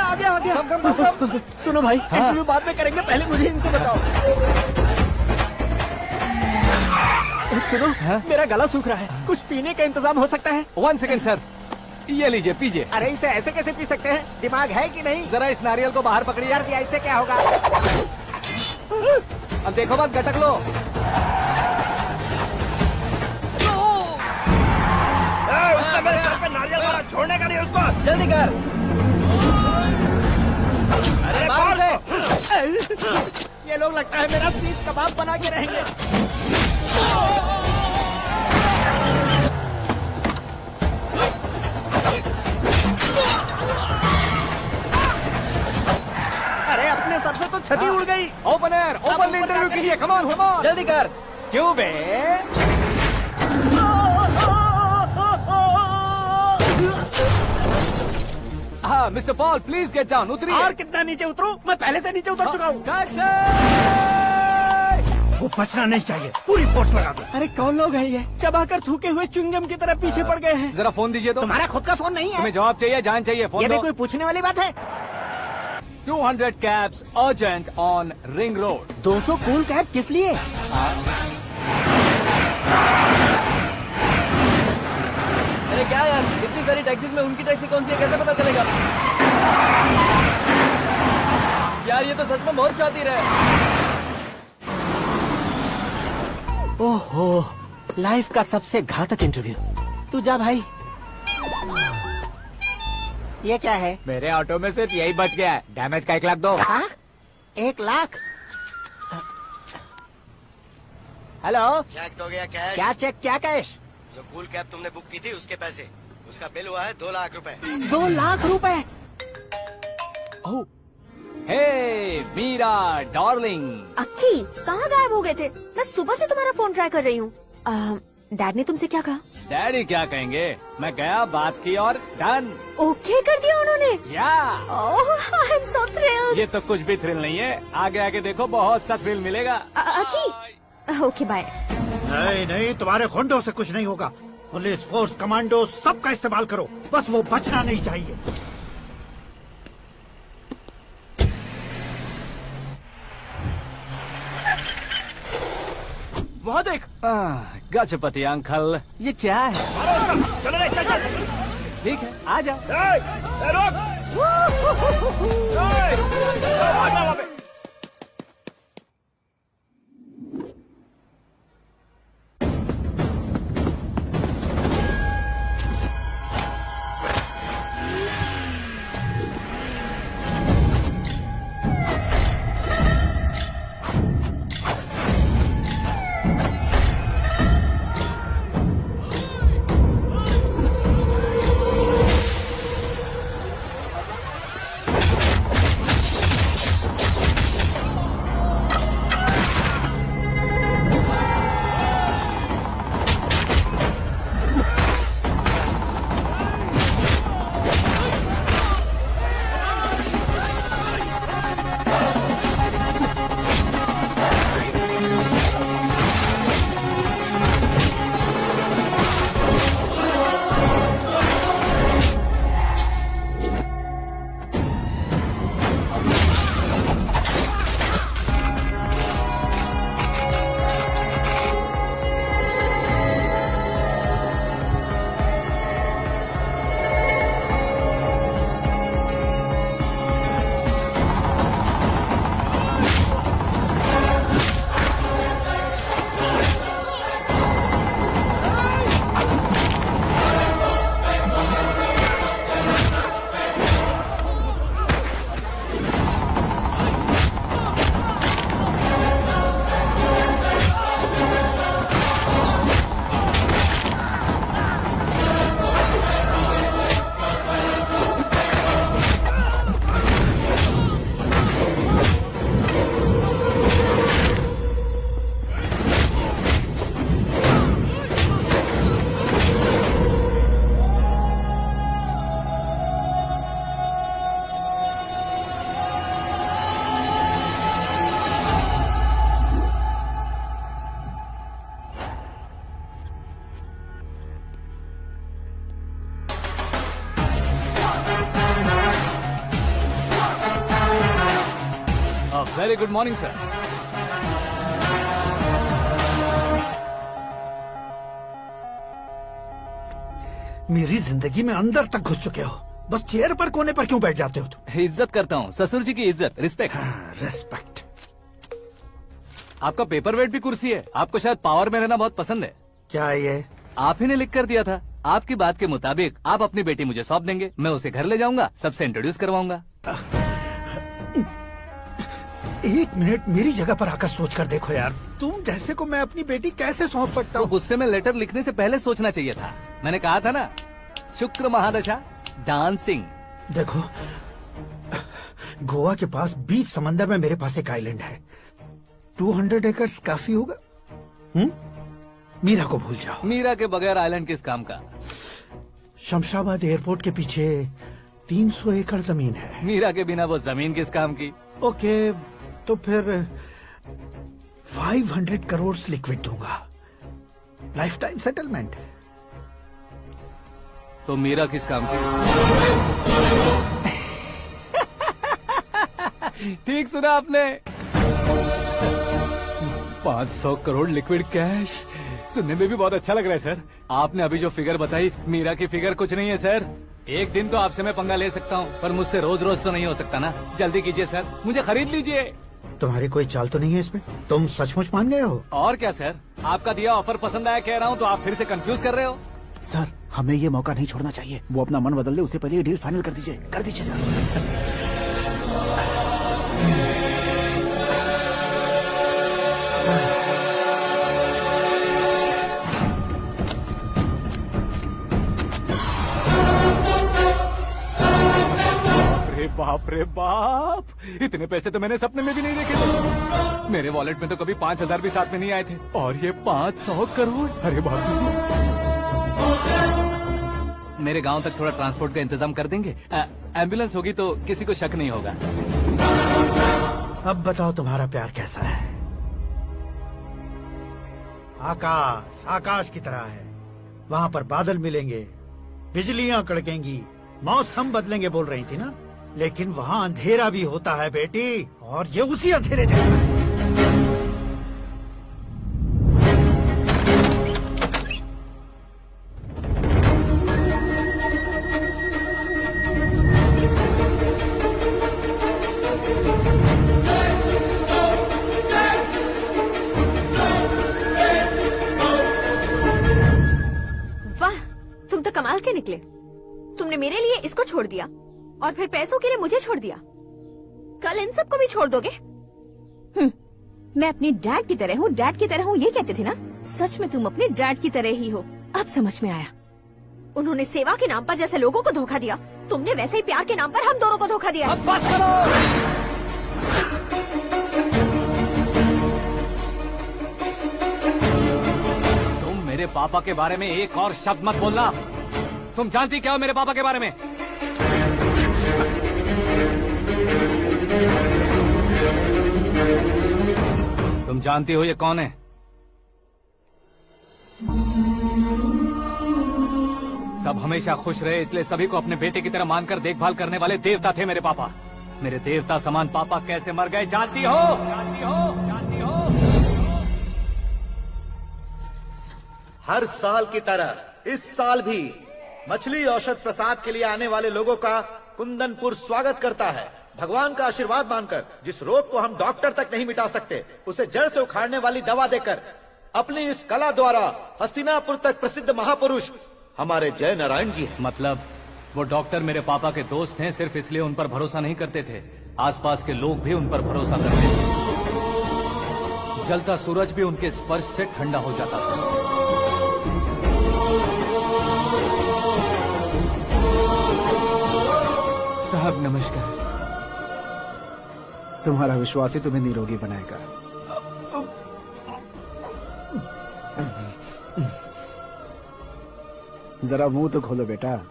Come. सुनो भाई, इंटरव्यू बाद में करेंगे, पहले मुझे इनसे बताओ। सुनो, मेरा गला सूख रहा है, कुछ पीने का इंतजाम हो सकता है? 1 सेकेंड सर, ये लीजिए पीजिए। अरे इसे ऐसे कैसे पी सकते हैं? दिमाग है कि नहीं? जरा इस नारियल को बाहर पकड़िए। कर दिया, इससे क्या होगा? अब देखो मत, गटक लो। उसने मेरे सर पे नारियल मारा, छोड़ने का नहीं उसको। जल्दी कर। अरे मार दे। ये लोग लगता है मेरा सीख कबाब बना के रहेंगे। अरे अपने सर से तो छती उड़ गई। ओपनर, ओपन इंटरव्यू कीजिए। कम ऑन, कम ऑन, जल्दी कर। क्यों बे? हाँ mister Paul, please get down, उतरिए। और कितना नीचे उतरूं? मैं पहले से नीचे उतर चुका हूँ। वो बचना नहीं चाहिए, पूरी फोर्स लगा दो। अरे कौन लोग हैं ये? चबाकर थूके हुए च्युइंगम की तरह पीछे पड़ गए हैं। जरा फोन दीजिए तो। तुम्हारा खुद का फोन नहीं है? तुम्हें जवाब चाहिए, जान चाहिए, फोन ये भी दो। कोई पूछने वाली बात है? 200 cabs urgent on ring road. 200 cool cab किस लिए? अरे क्या यार, इतनी सारी टैक्सीज में उनकी टैक्सी कौन सी है, कैसे पता चलेगा? यार ये तो सच में बहुत शातिर है। ओहो, लाइफ का सबसे घातक इंटरव्यू। तू जा भाई। ये क्या है? मेरे ऑटो में सिर्फ यही बच गया है, डैमेज का 1 लाख दो। 1 लाख? हेलो, चेक तो गया कैश? क्या चेक, क्या कैश? जो कूल कैब तुमने बुक की थी उसके पैसे, उसका बिल हुआ है 2 लाख रुपए। 2 लाख रुपए? ओह, हे मीरा डार्लिंग। अक्की, कहाँ गायब हो गए थे? मैं सुबह से तुम्हारा फोन ट्राई कर रही हूँ। डैड ने तुमसे क्या कहा? डैडी क्या कहेंगे, मैं गया, बात की और डन। ओके कर दिया उन्होंने? या। ओह, आई एम सो थ्रिल्ड। ये तो कुछ भी थ्रिल नहीं है, आगे आगे देखो बहुत सा थ्रिल मिलेगा। अक्की, ओके बाय। नहीं नहीं, तुम्हारे गुंडों से कुछ नहीं होगा। पुलिस फोर्स, कमांडो, सबका इस्तेमाल करो, बस वो बचना नहीं चाहिए। वहाँ देख। गजपति अंकल, ये क्या है? चलो रे, चल चल। ठीक है, आ जा। Very good morning sir. मेरी जिंदगी में अंदर तक घुस चुके हो, बस चेयर पर कोने पर क्यों बैठ जाते हो तुम? इज्जत करता हूँ, ससुर जी की इज्जत, रिस्पेक्ट। रेस्पेक्ट। आपका पेपर वेट भी कुर्सी है। आपको शायद पावर में रहना बहुत पसंद है। क्या है ये? आप ही ने लिख कर दिया था। आपकी बात के मुताबिक आप अपनी बेटी मुझे सौंप देंगे, मैं उसे घर ले जाऊंगा, सबसे इंट्रोड्यूस करवाऊंगा। एक मिनट मेरी जगह पर आकर सोच कर देखो यार, तुम जैसे को मैं अपनी बेटी कैसे सौंप सकता हूँ? गुस्से में लेटर लिखने से पहले सोचना चाहिए था। मैंने कहा था ना, शुक्र महादशा डांसिंग। देखो, गोवा के पास बीच समंदर में मेरे पास एक आइलैंड है, 200 एकर्स काफी होगा। मीरा को भूल जाओ। मीरा के बगैर आइलैंड किस काम का? शमशाबाद एयरपोर्ट के पीछे 300 एकड़ जमीन है। मीरा के बिना वो जमीन किस काम की? ओके, तो फिर 500 करोड़ लिक्विड दूंगा, लाइफ टाइम सेटलमेंट। तो मीरा किस काम की? ठीक सुना आपने, 500 करोड़ लिक्विड कैश। सुनने में भी बहुत अच्छा लग रहा है सर। आपने अभी जो फिगर बताई, मीरा की फिगर कुछ नहीं है सर। एक दिन तो आपसे मैं पंगा ले सकता हूँ, पर मुझसे रोज रोज तो नहीं हो सकता ना। जल्दी कीजिए सर, मुझे खरीद लीजिए। तुम्हारी कोई चाल तो नहीं है इसमें? तुम सचमुच मान गए हो? और क्या सर, आपका दिया ऑफर पसंद आया कह रहा हूँ, तो आप फिर से कंफ्यूज कर रहे हो। सर, हमें ये मौका नहीं छोड़ना चाहिए। वो अपना मन बदल ले, उससे पहले ये डील फाइनल कर दीजिए। कर दीजिए सर। बाप रे बाप, इतने पैसे तो मैंने सपने में भी नहीं देखे थे। मेरे वॉलेट में तो कभी 5000 भी साथ में नहीं आए थे, और ये 500 करोड़। अरे बाप रे। मेरे गांव तक थोड़ा ट्रांसपोर्ट का इंतजाम कर देंगे? एम्बुलेंस होगी तो किसी को शक नहीं होगा। अब बताओ तुम्हारा प्यार कैसा है? आकाश आकाश की तरह है, वहाँ पर बादल मिलेंगे, बिजलियाँ कड़केंगी, मौसम बदलेंगे बोल रही थी ना। लेकिन वहाँ अंधेरा भी होता है बेटी, और ये उसी अंधेरे जैसा है। वाह, तुम तो कमाल के निकले। तुमने मेरे लिए इसको छोड़ दिया और फिर पैसों के लिए मुझे छोड़ दिया। कल इन सबको भी छोड़ दोगे? मैं अपने डैड की तरह हूँ, डैड की तरह हूँ, ये कहते थे ना। सच में तुम अपने डैड की तरह ही हो, अब समझ में आया। उन्होंने सेवा के नाम पर जैसे लोगों को धोखा दिया, तुमने वैसे ही प्यार के नाम पर हम दोनों को धोखा दिया। अब बस करो। तुम मेरे पापा के बारे में एक और शब्द मत बोलना। तुम जानती क्या हो मेरे पापा के बारे में? तुम जानती हो ये कौन है? सब हमेशा खुश रहे, इसलिए सभी को अपने बेटे की तरह मानकर देखभाल करने वाले देवता थे मेरे पापा। मेरे देवता समान पापा कैसे मर गए जानती हो? जानती हो? जानती हो? हर साल की तरह इस साल भी मछली औषध प्रसाद के लिए आने वाले लोगों का कुंदनपुर स्वागत करता है। भगवान का आशीर्वाद मानकर जिस रोग को हम डॉक्टर तक नहीं मिटा सकते, उसे जड़ से उखाड़ने वाली दवा देकर अपनी इस कला द्वारा हस्तिनापुर तक प्रसिद्ध महापुरुष हमारे जय नारायण जी हैं। मतलब वो डॉक्टर मेरे पापा के दोस्त हैं, सिर्फ इसलिए उन पर भरोसा नहीं करते थे, आसपास के लोग भी उन पर भरोसा करते थे। जलता सूरज भी उनके स्पर्श से ठंडा हो जाता था। साहब नमस्कार। तुम्हारा विश्वास ही तुम्हें निरोगी बनाएगा। जरा मुंह तो खोलो बेटा।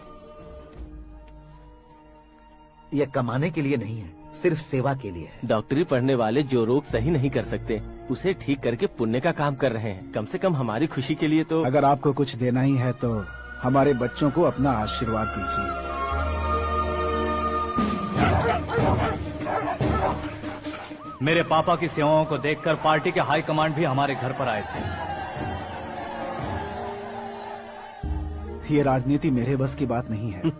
यह कमाने के लिए नहीं है, सिर्फ सेवा के लिए है। डॉक्टरी पढ़ने वाले जो रोग सही नहीं कर सकते, उसे ठीक करके पुण्य का काम कर रहे हैं। कम से कम हमारी खुशी के लिए तो। अगर आपको कुछ देना ही है तो हमारे बच्चों को अपना आशीर्वाद दीजिए। मेरे पापा की सेवाओं को देखकर पार्टी के हाई कमांड भी हमारे घर पर आए थे। ये राजनीति मेरे बस की बात नहीं है।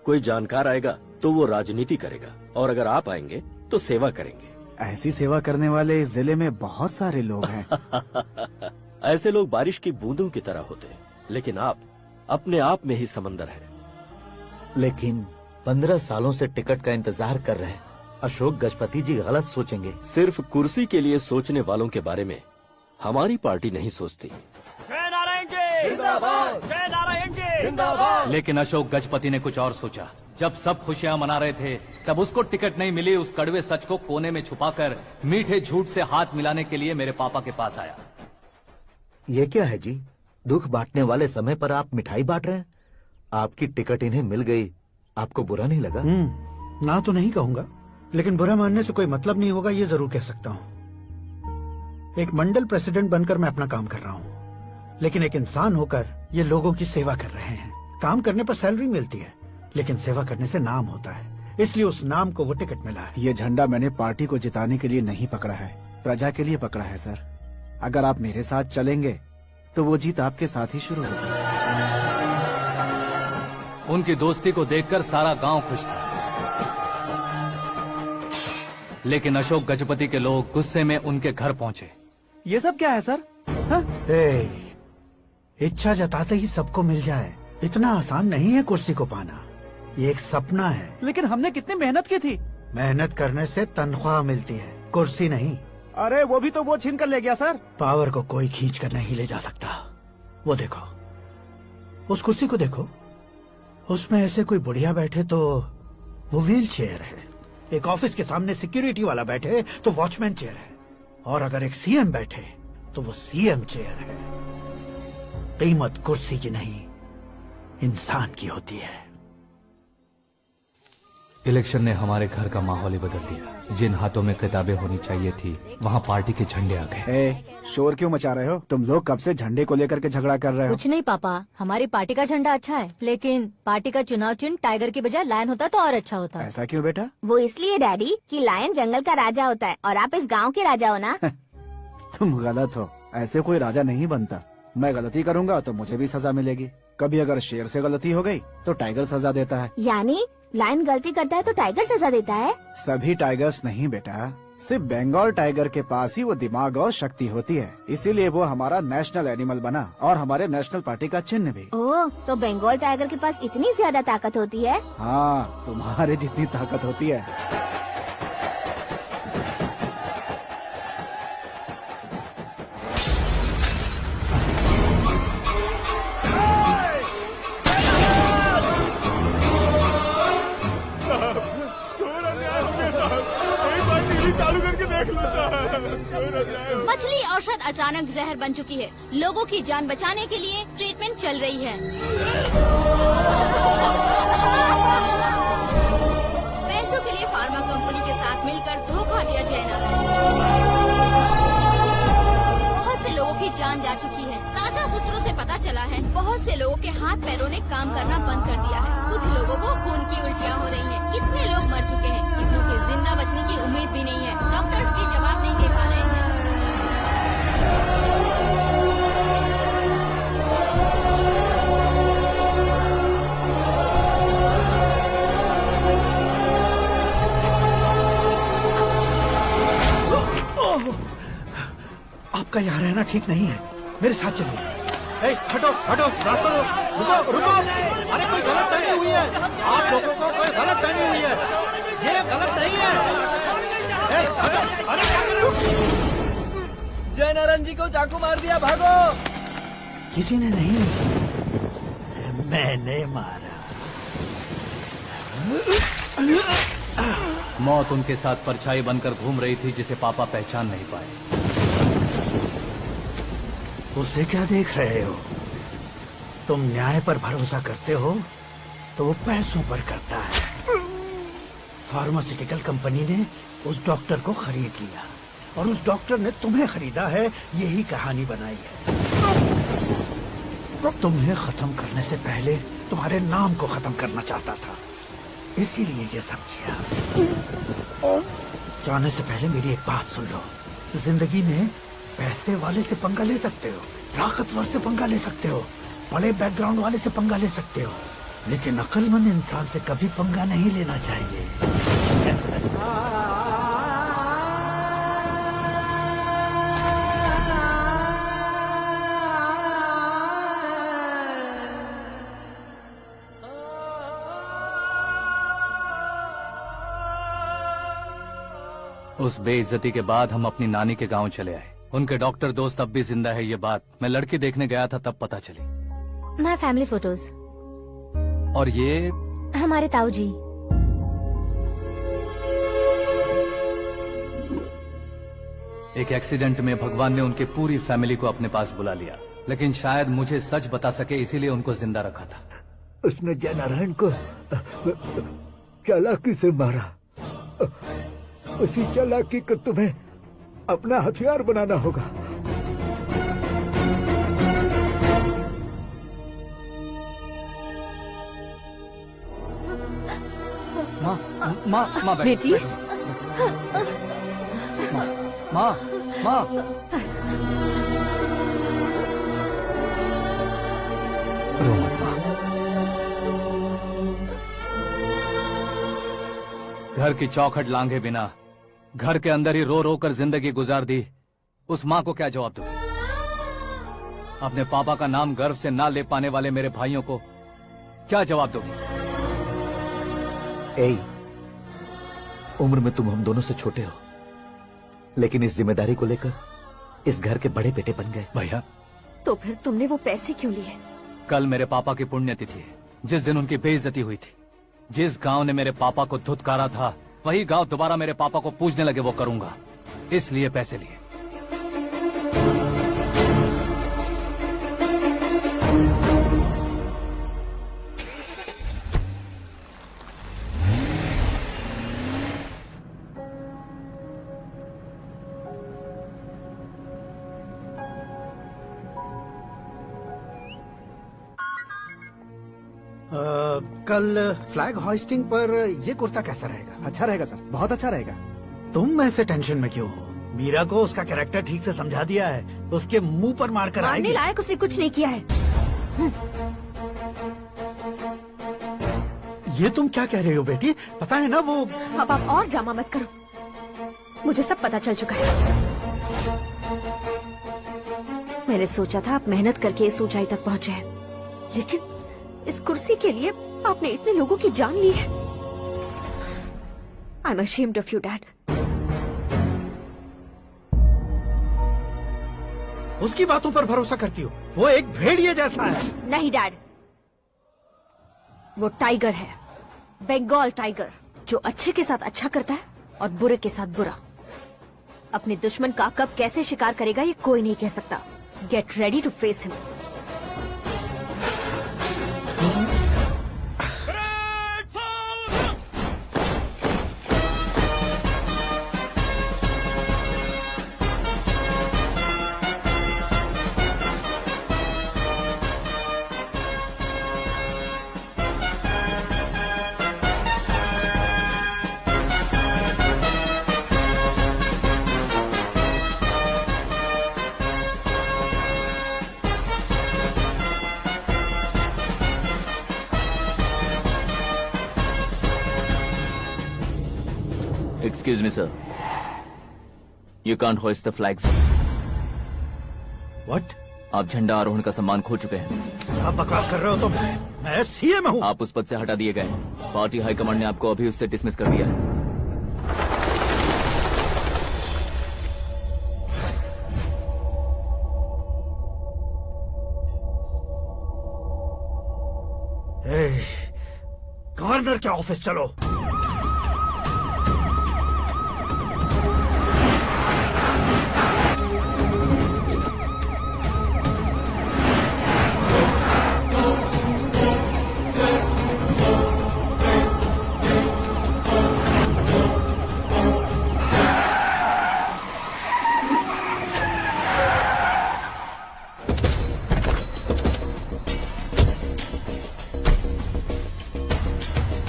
कोई जानकार आएगा तो वो राजनीति करेगा, और अगर आप आएंगे तो सेवा करेंगे। ऐसी सेवा करने वाले इस जिले में बहुत सारे लोग हैं। ऐसे लोग बारिश की बूंदों की तरह होते हैं, लेकिन आप अपने आप में ही समंदर हैं। लेकिन 15 सालों से टिकट का इंतजार कर रहे हैं। अशोक गजपति जी गलत सोचेंगे। सिर्फ कुर्सी के लिए सोचने वालों के बारे में हमारी पार्टी नहीं सोचती। जय नारायण जी जिंदाबाद, जय नारायण जी जिंदाबाद। लेकिन अशोक गजपति ने कुछ और सोचा। जब सब खुशियां मना रहे थे तब उसको टिकट नहीं मिली। उस कड़वे सच को कोने में छुपाकर मीठे झूठ से हाथ मिलाने के लिए मेरे पापा के पास आया। ये क्या है जी? दुख बांटने वाले समय पर आप मिठाई बांट रहे हैं। आपकी टिकट इन्हें मिल गई, आपको बुरा नहीं लगा? ना तो नहीं कहूंगा, लेकिन बुरा मानने से कोई मतलब नहीं होगा, ये जरूर कह सकता हूँ। एक मंडल प्रेसिडेंट बनकर मैं अपना काम कर रहा हूँ, लेकिन एक इंसान होकर ये लोगों की सेवा कर रहे हैं। काम करने पर सैलरी मिलती है, लेकिन सेवा करने से नाम होता है, इसलिए उस नाम को वो टिकट मिला है। ये झंडा मैंने पार्टी को जिताने के लिए नहीं पकड़ा है, प्रजा के लिए पकड़ा है सर। अगर आप मेरे साथ चलेंगे तो वो जीत आपके साथ ही शुरू होगी। उनकी दोस्ती को देखकर सारा गांव खुश था, लेकिन अशोक गजपति के लोग गुस्से में उनके घर पहुंचे। ये सब क्या है सर? इच्छा जताते ही सबको मिल जाए, इतना आसान नहीं है कुर्सी को पाना। ये एक सपना है। लेकिन हमने कितनी मेहनत की थी। मेहनत करने से तनख्वाह मिलती है, कुर्सी नहीं। अरे वो भी तो वो छीन कर ले गया सर। पावर को कोई खींच कर नहीं ले जा सकता। वो देखो, उस कुर्सी को देखो, उसमें ऐसे कोई बुढ़िया बैठे तो वो व्हील चेयर है। एक ऑफिस के सामने सिक्योरिटी वाला बैठे तो वॉचमैन चेयर है, और अगर एक सीएम बैठे तो वो सीएम चेयर है। कीमत कुर्सी की नहीं, इंसान की होती है। इलेक्शन ने हमारे घर का माहौल ही बदल दिया। जिन हाथों में किताबें होनी चाहिए थी, वहाँ पार्टी के झंडे आ गए। शोर क्यों मचा रहे हो? तुम लोग कब से झंडे को लेकर के झगड़ा कर रहे हो? कुछ नहीं पापा, हमारी पार्टी का झंडा अच्छा है, लेकिन पार्टी का चुनाव चिन्ह टाइगर की बजाय लायन होता तो और अच्छा होता। ऐसा क्यों बेटा? वो इसलिए डैडी कि लायन जंगल का राजा होता है और आप इस गांव के राजा हो ना। तुम गलत हो, ऐसे कोई राजा नहीं बनता। मैं गलती करूंगा तो मुझे भी सजा मिलेगी। कभी अगर शेर से गलती हो गई तो टाइगर सजा देता है। यानी लायन गलती करता है तो टाइगर सजा देता है? सभी टाइगर्स नहीं बेटा, सिर्फ बंगाल टाइगर के पास ही वो दिमाग और शक्ति होती है, इसीलिए वो हमारा नेशनल एनिमल बना और हमारे नेशनल पार्टी का चिन्ह भी। ओह, तो बंगाल टाइगर के पास इतनी ज्यादा ताकत होती है? हाँ, तुम्हारे जितनी ताकत होती है। मछली औषध अचानक जहर बन चुकी है। लोगों की जान बचाने के लिए ट्रीटमेंट चल रही है। पैसों के लिए फार्मा कंपनी के साथ मिलकर धोखा दिया जय नारायण। बहुत से लोगों की जान जा चुकी है। ताज़ा सूत्रों से पता चला है बहुत से लोगों के हाथ पैरों ने काम करना बंद कर दिया है। कुछ लोगों को खून की उल्टियाँ हो रही हैं। कितने लोग मर चुके हैं, कितनों के जिंदा बचने की उम्मीद भी नहीं है। डॉक्टर्स भी जवाब नहीं दे पा रहे हैं। आपका यहाँ रहना ठीक नहीं है, मेरे साथ चलिए। हटो हटो, रास्ता दो, रुको रुको। अरे कोई गलत फहमी हुई है, आप लोगों को कोई गलत फहमी हुई है, ये गलत नहीं है। अरे क्या कर रहे हो? जय नारायण जी को चाकू मार दिया, भागो। किसी ने नहीं, मैंने मारा। मौत उनके साथ परछाई बनकर घूम रही थी, जिसे पापा पहचान नहीं पाए। उसे क्या देख रहे हो? तुम न्याय पर भरोसा करते हो तो वो पैसों पर करता है। फार्मास्यूटिकल कंपनी ने उस डॉक्टर को खरीद लिया और उस डॉक्टर ने तुम्हें खरीदा है, यही कहानी बनाई है। तुम्हें खत्म करने से पहले तुम्हारे नाम को खत्म करना चाहता था, इसीलिए ये सब किया। जाने से पहले मेरी एक बात सुन लो। जिंदगी में पैसे वाले से पंगा ले सकते हो, ताकतवर से पंगा ले सकते हो, बड़े बैकग्राउंड वाले से पंगा ले सकते हो, लेकिन अक्लमंद इंसान से कभी पंगा नहीं लेना चाहिए। उस बेइज्जती के बाद हम अपनी नानी के गांव चले आए। उनके डॉक्टर दोस्त अब भी जिंदा है, ये बात मैं लड़की देखने गया था तब पता चली। My family photos. और ये हमारे ताऊ जी। एक एक्सीडेंट में भगवान ने उनकी पूरी फैमिली को अपने पास बुला लिया, लेकिन शायद मुझे सच बता सके इसीलिए उनको जिंदा रखा था। उसने जयनारायण को चालाकी से मारा। उसी चालाकी को तुम्हें अपना हथियार बनाना होगा। माँ बेटी। माँ रो मत माँ। घर की चौखट लांघे बिना घर के अंदर ही रो रो कर जिंदगी गुजार दी उस माँ को क्या जवाब दूं? अपने पापा का नाम गर्व से ना ले पाने वाले मेरे भाइयों को क्या जवाब दोगी? उम्र में तुम हम दोनों से छोटे हो, लेकिन इस जिम्मेदारी को लेकर इस घर के बड़े बेटे बन गए। भैया, तो फिर तुमने वो पैसे क्यों लिए? कल मेरे पापा की पुण्यतिथि है, जिस दिन उनकी बेइज्जती हुई थी। जिस गांव ने मेरे पापा को धुतकारा था वही गांव दोबारा मेरे पापा को पूजने लगे वो करूंगा, इसलिए पैसे लिए। कल फ्लैग होइस्टिंग पर ये कुर्ता कैसा रहेगा? अच्छा रहेगा सर, बहुत अच्छा रहेगा। तुम ऐसे टेंशन में क्यों हो? मीरा को उसका कैरेक्टर ठीक से समझा दिया है, उसके मुंह पर मारकर आएगी। मारने लायक उसने कुछ नहीं किया है। ये तुम क्या कह रहे हो बेटी? पता है ना वो। अब आप और ड्रामा मत करो, मुझे सब पता चल चुका है। मैंने सोचा था आप मेहनत करके इस ऊंचाई तक पहुंचे हैं, लेकिन इस कुर्सी के लिए आपने इतने लोगों की जान ली है। I am ashamed of you, Dad. उसकी बातों पर भरोसा करती हो? वो एक भेड़िए जैसा है। नहीं डैड, वो टाइगर है, बंगाल टाइगर, जो अच्छे के साथ अच्छा करता है और बुरे के साथ बुरा। अपने दुश्मन का कब कैसे शिकार करेगा ये कोई नहीं कह सकता। Get ready to face him. Excuse me, sir. You can't hoist the flags. What? आप झंडा आरोहण का सम्मान खो चुके हैं। आप बकवास कर रहे हो तुम? मैं सीएम हूँ। आप उस पद से हटा दिए गए। पार्टी हाईकमांड ने आपको अभी उससे डिसमिस कर दिया है। गवर्नर के ऑफिस चलो।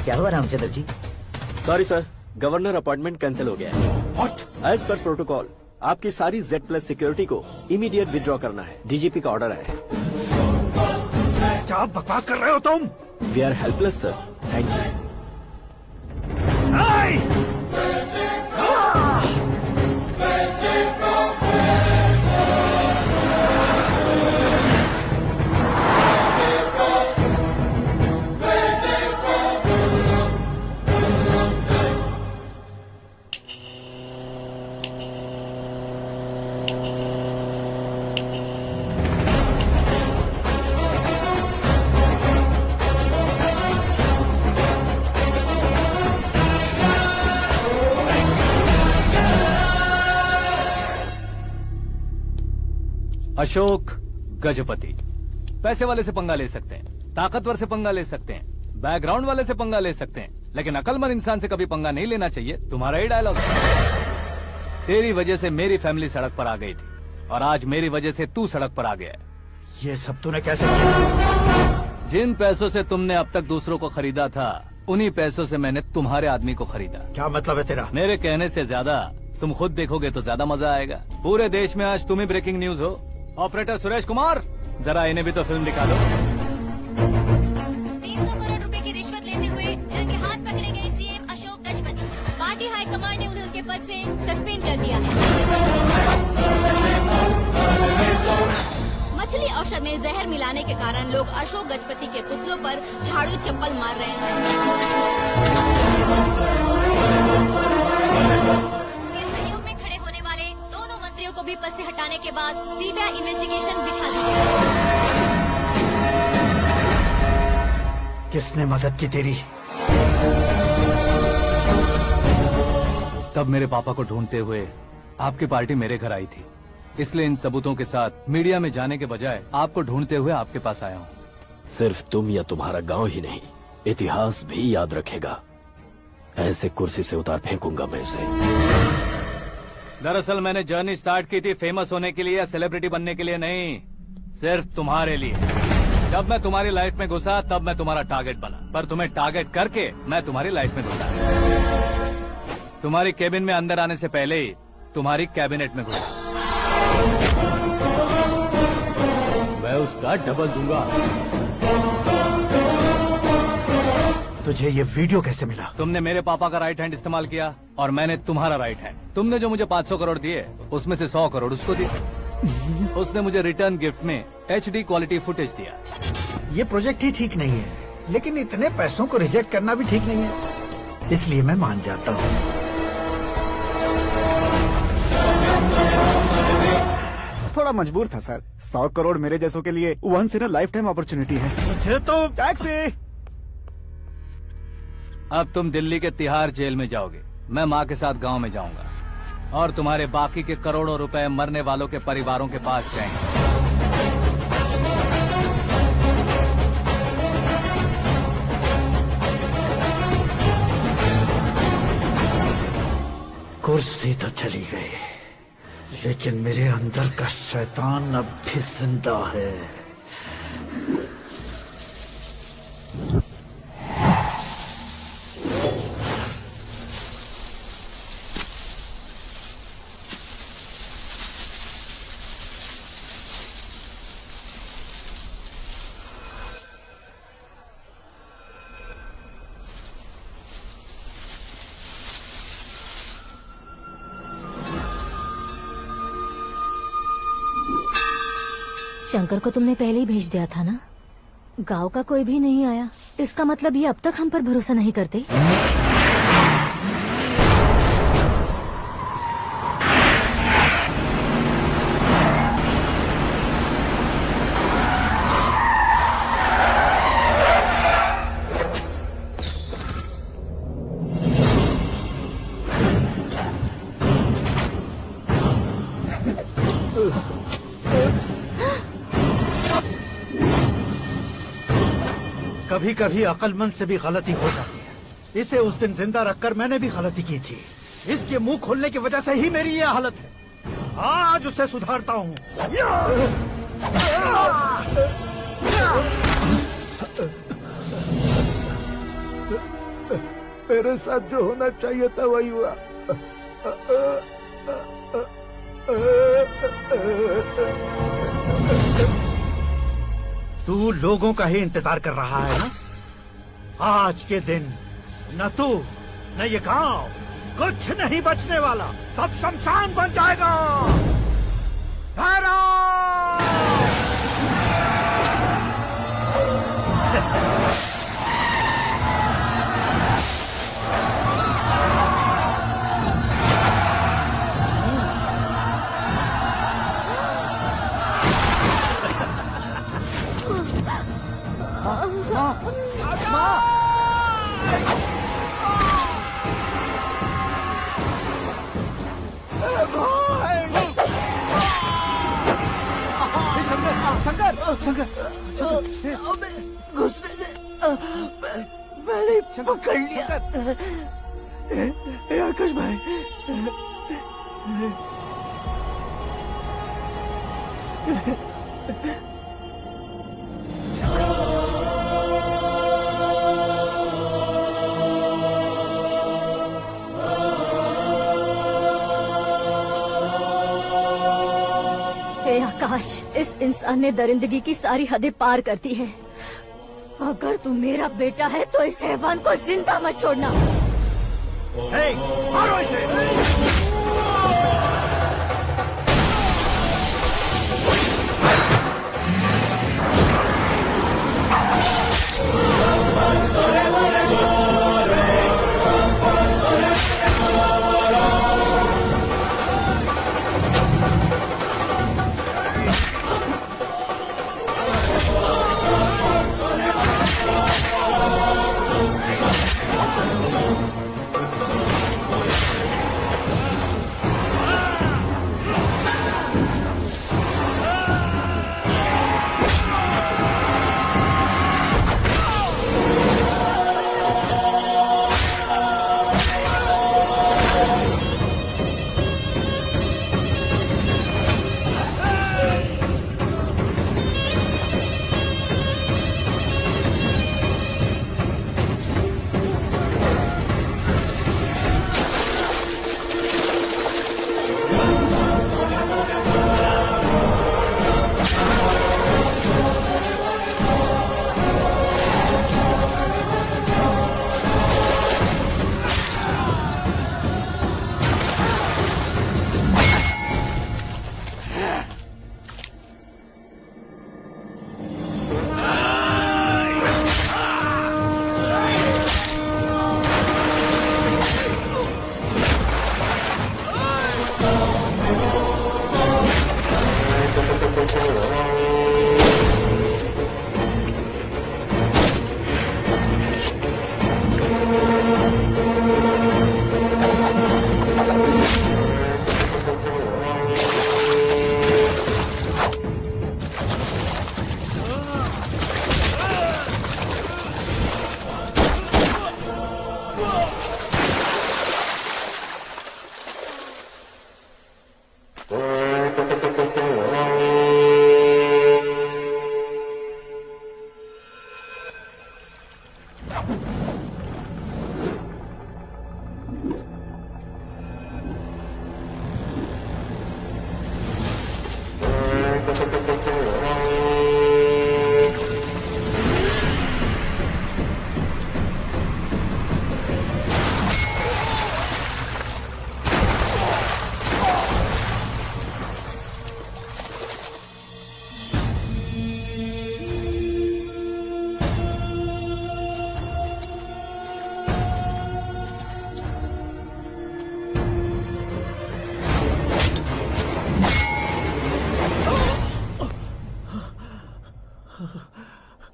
क्या हुआ Ramchandra ji? Sorry sir, governor appointment cancel हो गया है। एज पर प्रोटोकॉल आपकी सारी Z+ सिक्योरिटी को इमीडिएट विड्रॉ करना है। डीजीपी का ऑर्डर है। क्या बकवास कर रहे हो तुम? We are helpless sir, thank you. Ashok Gajapati पैसे वाले से पंगा ले सकते हैं, ताकतवर से पंगा ले सकते हैं, बैकग्राउंड वाले से पंगा ले सकते हैं, लेकिन अकलमंद इंसान से कभी पंगा नहीं लेना चाहिए। तुम्हारा ही डायलॉग। तेरी वजह से मेरी फैमिली सड़क पर आ गई थी और आज मेरी वजह से तू सड़क पर आ गया है। ये सब तूने कैसे किया? जिन पैसों से तुमने अब तक दूसरों को खरीदा था, उन्हीं पैसों से मैंने तुम्हारे आदमी को खरीदा। क्या मतलब है तेरा? मेरे कहने से ज्यादा तुम खुद देखोगे तो ज्यादा मजा आएगा। पूरे देश में आज तुम ही ब्रेकिंग न्यूज हो। ऑपरेटर सुरेश कुमार, जरा इन्हें भी तो फिल्म दिखा दो। 300 करोड़ रुपए की रिश्वत लेते हुए रंगे हाथ पकड़े गए CM Ashok Gajapati. Party high command ने उन्हें उनके पद से सस्पेंड कर दिया है। मछली औषध में जहर मिलाने के कारण लोग अशोक गजपति के पुतलों पर झाड़ू चप्पल मार रहे हैं। उनके सहयोग में खड़े होने वाले दोनों मंत्रियों को भी पद से हटाने के बाद सीबीआई इन्वेस्टिगेशन बिठा दी गई। किसने मदद की तेरी? तब मेरे पापा को ढूंढते हुए आपकी पार्टी मेरे घर आई थी, इसलिए इन सबूतों के साथ मीडिया में जाने के बजाय आपको ढूंढते हुए आपके पास आया हूँ। सिर्फ तुम या तुम्हारा गांव ही नहीं, इतिहास भी याद रखेगा। ऐसे कुर्सी से उतार फेंकूंगा मैं उसे। दरअसल मैंने जर्नी स्टार्ट की थी फेमस होने के लिए या सेलिब्रिटी बनने के लिए नहीं, सिर्फ तुम्हारे लिए। जब मैं तुम्हारी लाइफ में घुसा तब मैं तुम्हारा टारगेट बना, पर तुम्हें टारगेट करके मैं तुम्हारी लाइफ में घुसा। तुम्हारी केबिन में अंदर आने से पहले ही तुम्हारी कैबिनेट में घुसा। मैं उसका डबल दूंगा। तुझे ये वीडियो कैसे मिला? तुमने मेरे पापा का राइट हैंड इस्तेमाल किया और मैंने तुम्हारा राइट हैंड। तुमने जो मुझे 500 करोड़ दिए उसमें से 100 करोड़ उसको दिए। उसने मुझे रिटर्न गिफ्ट में HD क्वालिटी फुटेज दिया। ये प्रोजेक्ट ही ठीक नहीं है, लेकिन इतने पैसों को रिजेक्ट करना भी ठीक नहीं है, इसलिए मैं मान जाता हूँ। थोड़ा मजबूर था सर। 100 करोड़ मेरे जैसों के लिए once in a lifetime opportunity है। मुझे तो टैक्सी। अब तुम दिल्ली के तिहाड़ जेल में जाओगे, मैं माँ के साथ गांव में जाऊंगा और तुम्हारे बाकी के करोड़ों रुपए मरने वालों के परिवारों के पास जाएंगे। कुर्सी तो चली गई, लेकिन मेरे अंदर का शैतान अब भी जिंदा है। शंकर को तुमने पहले ही भेज दिया था ना? गांव का कोई भी नहीं आया, इसका मतलब ये अब तक हम पर भरोसा नहीं करते। कभी कभी अक्लमंद से भी गलती हो जाती है। इसे उस दिन जिंदा रखकर मैंने भी गलती की थी। इसके मुंह खोलने की वजह से ही मेरी ये हालत है। आज उसे सुधारता हूँ। मेरे साथ जो होना चाहिए था वही हुआ। तू लोगों का ही इंतजार कर रहा है ना? आज के दिन न तू न ये गांव कुछ नहीं बचने वाला, सब शमशान बन जाएगा। घुसने से मैंने पकड़ लिया। आकाश भाई, आकाश, इस इंसान ने दरिंदगी की सारी हदें पार कर दी है। अगर तू मेरा बेटा है तो इस हैवान को जिंदा मत छोड़ना। मारो इसे।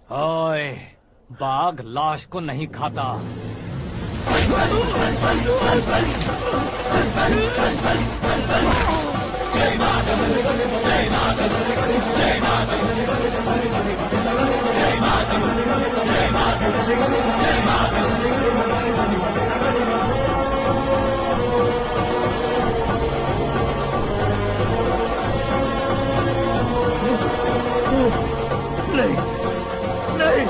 ओए, बाघ लाश को नहीं खाता। नहीं, नहीं,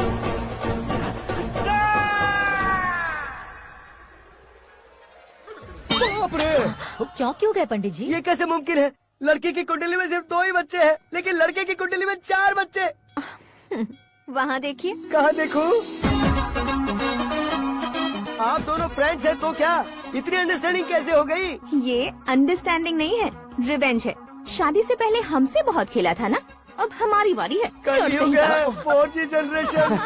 बाप रे! चौंक क्यों गए पंडित जी? ये कैसे मुमकिन है? लड़की की कुंडली में सिर्फ 2 ही बच्चे हैं, लेकिन लड़के की कुंडली में 4 बच्चे। वहाँ देखिए। कहाँ देखूं? आप दोनों फ्रेंड्स हैं तो क्या इतनी अंडरस्टैंडिंग कैसे हो गई? ये अंडरस्टैंडिंग नहीं है, रिवेंज है। शादी से पहले हमसे बहुत खेला था ना, अब हमारी बारी है। कलयुग है, 4G जनरेशन।